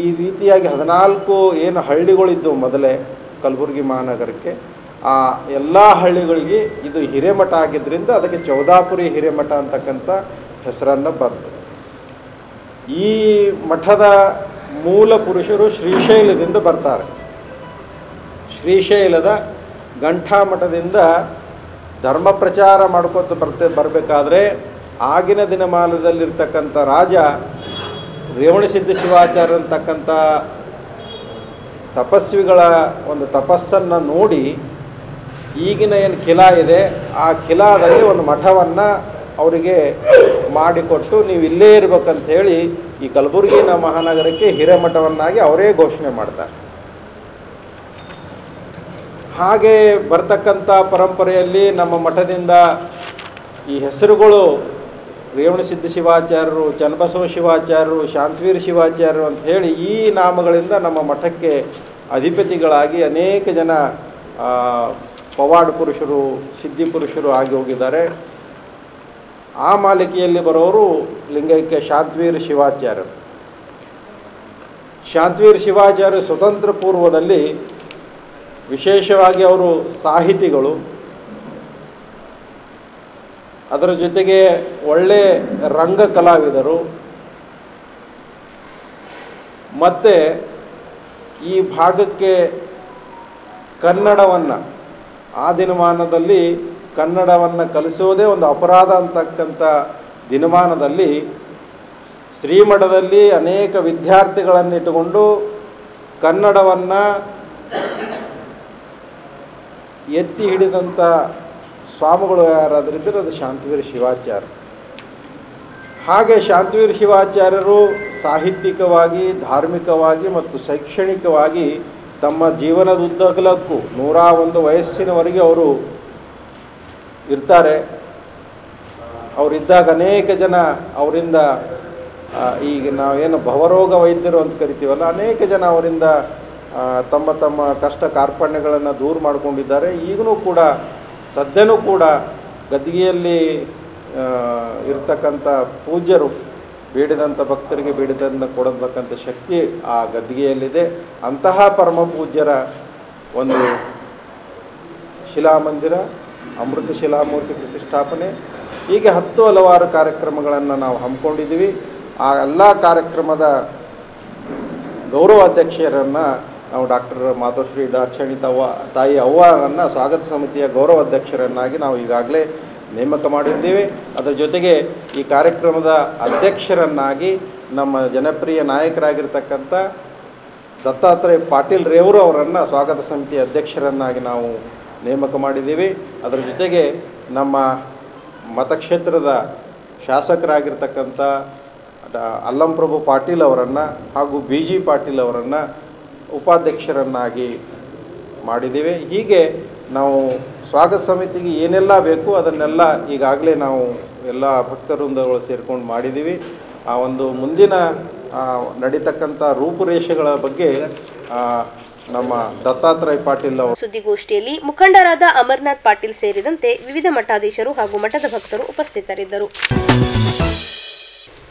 ಈ ರೀತಿಯಾಗಿ 14 ಏನು ಹಳ್ಳಿಗಳಿದ್ದವು ಮೊದಲೇ ಕಲಬುರಗಿ ಮಹಾನಗರಕ್ಕೆ, ಆ ಎಲ್ಲ ಹಳ್ಳಿಗಳಿಗೆ ಇದು ಹಿರೇಮಠ ಆಗಿದ್ದರಿಂದ ಅದಕ್ಕೆ ಚೌದಾಪುರಿ ಹಿರೇಮಠ ಅಂತಕ್ಕಂಥ ಹೆಸರನ್ನು ಬಂತು. ಈ ಮಠದ ಮೂಲ ಪುರುಷರು ಶ್ರೀಶೈಲದಿಂದ ಬರ್ತಾರೆ. ಶ್ರೀಶೈಲದ ಗಂಠಾ ಮಠದಿಂದ ಧರ್ಮ ಪ್ರಚಾರ ಮಾಡ್ಕೊತ ಬರಬೇಕಾದ್ರೆ ಆಗಿನ ದಿನಮಾನದಲ್ಲಿರ್ತಕ್ಕಂಥ ರಾಜ ರೇವಣಸಿದ್ಧ ಶಿವಾಚಾರ್ಯ ಅಂತಕ್ಕಂಥ ತಪಸ್ವಿಗಳ ಒಂದು ತಪಸ್ಸನ್ನು ನೋಡಿ ಈಗಿನ ಏನು ಖಿಲಾ ಇದೆ ಆ ಖಿಲಾದಲ್ಲಿ ಒಂದು ಮಠವನ್ನು ಅವರಿಗೆ ಮಾಡಿಕೊಟ್ಟು ನೀವು ಇಲ್ಲೇ ಇರಬೇಕಂತ ಹೇಳಿ ಈ ಕಲಬುರಗಿನ ಮಹಾನಗರಕ್ಕೆ ಹಿರೇಮಠವನ್ನಾಗಿ ಅವರೇ ಘೋಷಣೆ ಮಾಡ್ತಾರೆ. ಹಾಗೆ ಬರ್ತಕ್ಕಂಥ ಪರಂಪರೆಯಲ್ಲಿ ನಮ್ಮ ಮಠದಿಂದ ಈ ಹೆಸರುಗಳು ರೇವಣಸಿದ್ಧ ಶಿವಾಚಾರ್ಯರು, ಚನ್ನಬಸವ ಶಿವಾಚಾರ್ಯರು, ಶಾಂತವೀರ ಶಿವಾಚಾರ್ಯರು ಅಂತ ಹೇಳಿ ಈ ನಾಮಗಳಿಂದ ನಮ್ಮ ಮಠಕ್ಕೆ ಅಧಿಪತಿಗಳಾಗಿ ಅನೇಕ ಜನ ಪವಾಡ ಪುರುಷರು, ಸಿದ್ಧಿ ಪುರುಷರು ಆಗಿ ಹೋಗಿದ್ದಾರೆ. ಆ ಮಾಲಿಕೆಯಲ್ಲಿ ಬರೋರು ಲಿಂಗೈಕ್ಯ ಶಾಂತವೀರ ಶಿವಾಚಾರ್ಯರು. ಶಾಂತವೀರ ಶಿವಾಚಾರ್ಯ ಸ್ವತಂತ್ರ ಪೂರ್ವದಲ್ಲಿ ವಿಶೇಷವಾಗಿ ಅವರು ಸಾಹಿತಿಗಳು, ಅದರ ಜೊತೆಗೆ ಒಳ್ಳೆ ರಂಗ ಕಲಾವಿದರು, ಮತ್ತು ಈ ಭಾಗಕ್ಕೆ ಕನ್ನಡವನ್ನು ಆ ದಿನಮಾನದಲ್ಲಿ ಕನ್ನಡವನ್ನು ಕಲಿಸೋದೇ ಒಂದು ಅಪರಾಧ ಅಂತಕ್ಕಂಥ ದಿನಮಾನದಲ್ಲಿ ಶ್ರೀಮಠದಲ್ಲಿ ಅನೇಕ ವಿದ್ಯಾರ್ಥಿಗಳನ್ನಿಟ್ಟುಕೊಂಡು ಕನ್ನಡವನ್ನು ಎತ್ತಿ ಹಿಡಿದಂಥ ಸ್ವಾಮಿಗಳು ಯಾರಾದರಿದ್ದರೆ ಅದು ಶಾಂತವೀರ ಶಿವಾಚಾರ್ಯ. ಹಾಗೆ ಶಾಂತವೀರ ಶಿವಾಚಾರ್ಯರು ಸಾಹಿತ್ಯಿಕವಾಗಿ, ಧಾರ್ಮಿಕವಾಗಿ ಮತ್ತು ಶೈಕ್ಷಣಿಕವಾಗಿ ತಮ್ಮ ಜೀವನದುದ್ದಗಲಕ್ಕೂ 101 ವಯಸ್ಸಿನವರೆಗೆ ಅವರು ಇರ್ತಾರೆ. ಅವರಿದ್ದಾಗ ಅನೇಕ ಜನ ಅವರಿಂದ ಈಗ ನಾವೇನು ಭವರೋಗ ವೈದ್ಯರು ಅಂತ ಕರಿತೀವಲ್ಲ, ಅನೇಕ ಜನ ಅವರಿಂದ ತಮ್ಮ ತಮ್ಮ ಕಷ್ಟ ಕಾರ್ಪಣ್ಯಗಳನ್ನು ದೂರ ಮಾಡಿಕೊಂಡಿದ್ದಾರೆ. ಈಗಲೂ ಕೂಡ ಸದ್ಯನೂ ಕೂಡ ಗದ್ದಿಗೆಯಲ್ಲಿ ಇರ್ತಕ್ಕಂಥ ಪೂಜ್ಯರು ಬೇಡಿದಂಥ ಭಕ್ತರಿಗೆ ಬೇಡಿದಂಥ ಕೊಡತಕ್ಕಂಥ ಶಕ್ತಿ ಆ ಗದ್ದಿಗೆಯಲ್ಲಿದೆ. ಅಂತಹ ಪರಮ ಪೂಜ್ಯರ ಒಂದು ಶಿಲಾಮಂದಿರ, ಅಮೃತ ಶಿಲಾಮೂರ್ತಿ ಪ್ರತಿಷ್ಠಾಪನೆ, ಹೀಗೆ 10 ಹಲವಾರು ಕಾರ್ಯಕ್ರಮಗಳನ್ನು ನಾವು ಹಮ್ಮಿಕೊಂಡಿದ್ದೀವಿ. ಆ ಎಲ್ಲ ಕಾರ್ಯಕ್ರಮದ ಗೌರವ ಅಧ್ಯಕ್ಷರನ್ನು ನಾವು ಡಾಕ್ಟರ್ ಮಾತೋಶ್ರೀ ದಾಕ್ಷಾಣಿ ತಾಯಿ ಅವ್ವರನ್ನು ಸ್ವಾಗತ ಸಮಿತಿಯ ಗೌರವ ಅಧ್ಯಕ್ಷರನ್ನಾಗಿ ನಾವು ಈಗಾಗಲೇ ನೇಮಕ ಮಾಡಿದ್ದೇವೆ. ಅದರ ಜೊತೆಗೆ ಈ ಕಾರ್ಯಕ್ರಮದ ಅಧ್ಯಕ್ಷರನ್ನಾಗಿ ನಮ್ಮ ಜನಪ್ರಿಯ ನಾಯಕರಾಗಿರ್ತಕ್ಕಂಥ ದತ್ತಾತ್ರೇಯ ಪಾಟೀಲ್ ರೇವರು ಅವರನ್ನು ಸ್ವಾಗತ ಸಮಿತಿಯ ಅಧ್ಯಕ್ಷರನ್ನಾಗಿ ನಾವು ನೇಮಕ ಮಾಡಿದ್ದೀವಿ. ಅದರ ಜೊತೆಗೆ ನಮ್ಮ ಮತಕ್ಷೇತ್ರದ ಶಾಸಕರಾಗಿರ್ತಕ್ಕಂಥ ಅಲ್ಲಂಪ್ರಭು ಪಾಟೀಲ್ ಅವರನ್ನು ಹಾಗೂ BG ಪಾಟೀಲ್ ಅವರನ್ನು ಉಪಾಧ್ಯಕ್ಷರನ್ನಾಗಿ ಮಾಡಿದ್ದೀವಿ. ಹೀಗೆ ನಾವು ಸ್ವಾಗತ ಸಮಿತಿಗೆ ಏನೆಲ್ಲ ಬೇಕು ಅದನ್ನೆಲ್ಲ ಈಗಾಗಲೇ ನಾವು ಎಲ್ಲ ಭಕ್ತವೃಂದಗಳು ಸೇರ್ಕೊಂಡು ಮಾಡಿದ್ದೀವಿ. ಆ ಒಂದು ಮುಂದಿನ ನಡೀತಕ್ಕಂಥ ರೂಪುರೇಷೆಗಳ ಬಗ್ಗೆ ನಮ್ಮ ದತ್ತಾತ್ರೇಯ ಪಾಟೀಲ್ ಅವರು ಸುದ್ದಿಗೋಷ್ಠಿಯಲ್ಲಿ ಮುಖಂಡರಾದ ಅಮರನಾಥ್ ಪಾಟೀಲ್ ಸೇರಿದಂತೆ ವಿವಿಧ ಮಠಾಧೀಶರು ಹಾಗೂ ಮಠದ ಭಕ್ತರು ಉಪಸ್ಥಿತರಿದ್ದರು.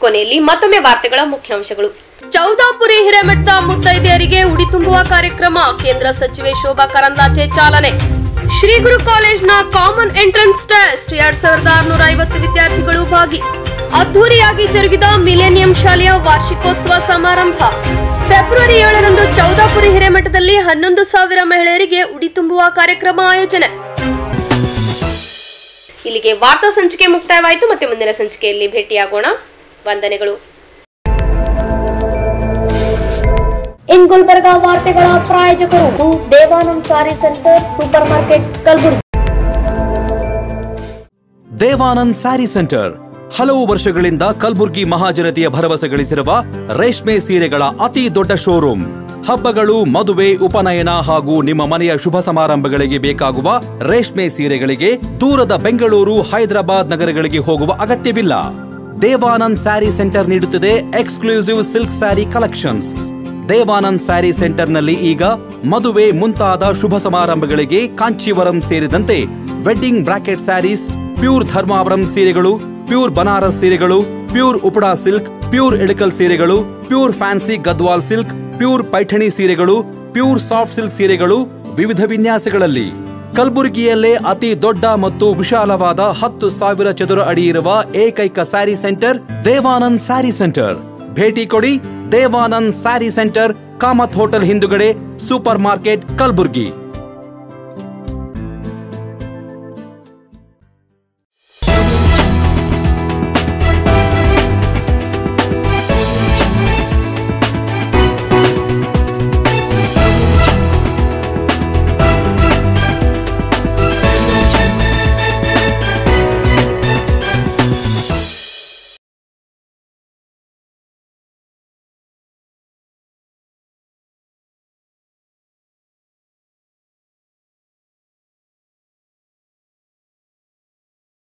ಕೊನೆಯಲ್ಲಿ ಮತ್ತೊಮ್ಮೆ ವಾರ್ತೆಗಳ ಮುಖ್ಯಾಂಶಗಳು. ಚೌದಾಪುರಿ ಹಿರೇಮಠದ ಮುತ್ತೈದೆಯರಿಗೆ ಉಡಿ ತುಂಬುವ ಕಾರ್ಯಕ್ರಮ, ಕೇಂದ್ರ ಸಚಿವೆ ಶೋಭಾ ಕರಂದ್ಲಾಜೆ ಚಾಲನೆ. ಶ್ರೀ ಗುರು ಕಾಲೇಜ್ನ ಕಾಮನ್ ಎಂಟ್ರೆನ್ಸ್ ಟೆಸ್ಟ್ 2650 ವಿದ್ಯಾರ್ಥಿಗಳು ಭಾಗಿ. ಅದ್ದೂರಿಯಾಗಿ ಜರುಗಿದ ಮಿಲೇನಿಯಂ ಶಾಲೆಯ ವಾರ್ಷಿಕೋತ್ಸವ ಸಮಾರಂಭ. ಫೆಬ್ರವರಿ 7ರಂದು ಚೌದಾಪುರಿ ಹಿರೇಮಠದಲ್ಲಿ 11,000 ಮಹಿಳೆಯರಿಗೆ ಉಡಿ ತುಂಬುವ ಕಾರ್ಯಕ್ರಮ ಆಯೋಜನೆ. ಇಲ್ಲಿಗೆ ವಾರ್ತಾ ಸಂಚಿಕೆ ಮುಕ್ತಾಯವಾಯಿತು. ಮತ್ತೆ ಮುಂದಿನ ಸಂಚಿಕೆಯಲ್ಲಿ ಭೇಟಿಯಾಗೋಣ. ವಂದನೆಗಳು. ಇನ್ ಗುಲ್ಬರ್ಗ ವಾರ್ತೆಗಳ ಪ್ರಾಯೋಜಕರು Devanand sari centre super market Kalaburagi. Devanand sari centre ಹಲವು ವರ್ಷಗಳಿಂದ ಕಲಬುರ್ಗಿ ಮಹಾಜನತೆಯ ಭರವಸೆ ಗಳಿಸಿರುವ ರೇಷ್ಮೆ ಸೀರೆಗಳ ಅತಿ ದೊಡ್ಡ ಶೋರೂಮ್. ಹಬ್ಬಗಳು, ಮದುವೆ, ಉಪನಯನ ಹಾಗೂ ನಿಮ್ಮ ಮನೆಯ ಶುಭ ಸಮಾರಂಭಗಳಿಗೆ ಬೇಕಾಗುವ ರೇಷ್ಮೆ ಸೀರೆಗಳಿಗೆ ದೂರದ ಬೆಂಗಳೂರು, ಹೈದರಾಬಾದ್ ನಗರಗಳಿಗೆ ಹೋಗುವ ಅಗತ್ಯವಿಲ್ಲ. ದೇವಾನಂದ್ ಸ್ಯಾರಿ ಸೆಂಟರ್ ನೀಡುತ್ತಿದೆ exclusive silk sari collections. Devanand sari ಸೆಂಟರ್ನಲ್ಲಿ ಈಗ ಮದುವೆ ಮುಂತಾದ ಶುಭ ಸಮಾರಂಭಗಳಿಗೆ ಕಾಂಚೀವರಂ ಸೇರಿದಂತೆ wedding brocade saris, pure Dharmavaram ಸೀರೆಗಳು, ಪ್ಯೂರ್ ಬನಾರಸ್ ಸೀರೆಗಳು, pure Uppada silk, pure Ilkal ಸೀರೆಗಳು, pure fancy Gadwal silk, pure Paithani ಸೀರೆಗಳು, ಪ್ಯೂರ್ ಸಾಫ್ಟ್ ಸಿಲ್ಕ್ ಸೀರೆಗಳು ವಿವಿಧ ವಿನ್ಯಾಸಗಳಲ್ಲಿ. ಕಲಬುರಗಿಯಲ್ಲೇ ಅತಿ ದೊಡ್ಡ ಮತ್ತು ವಿಶಾಲವಾದ 10,000 ಚದುರ ಅಡಿ ಇರುವ ಏಕೈಕ ಸ್ಯಾರಿ ಸೆಂಟರ್ ದೇವಾನಂದ್ ಸ್ಯಾರಿ ಸೆಂಟರ್. ಭೇಟಿ ಕೊಡಿ. ದೇವಾನಂದ್ ಸ್ಯಾರಿ ಸೆಂಟರ್, ಕಾಮತ್ ಹೋಟೆಲ್ ಹಿಂದುಗಡೆ, ಸೂಪರ್ ಮಾರ್ಕೆಟ್, ಕಲಬುರ್ಗಿ.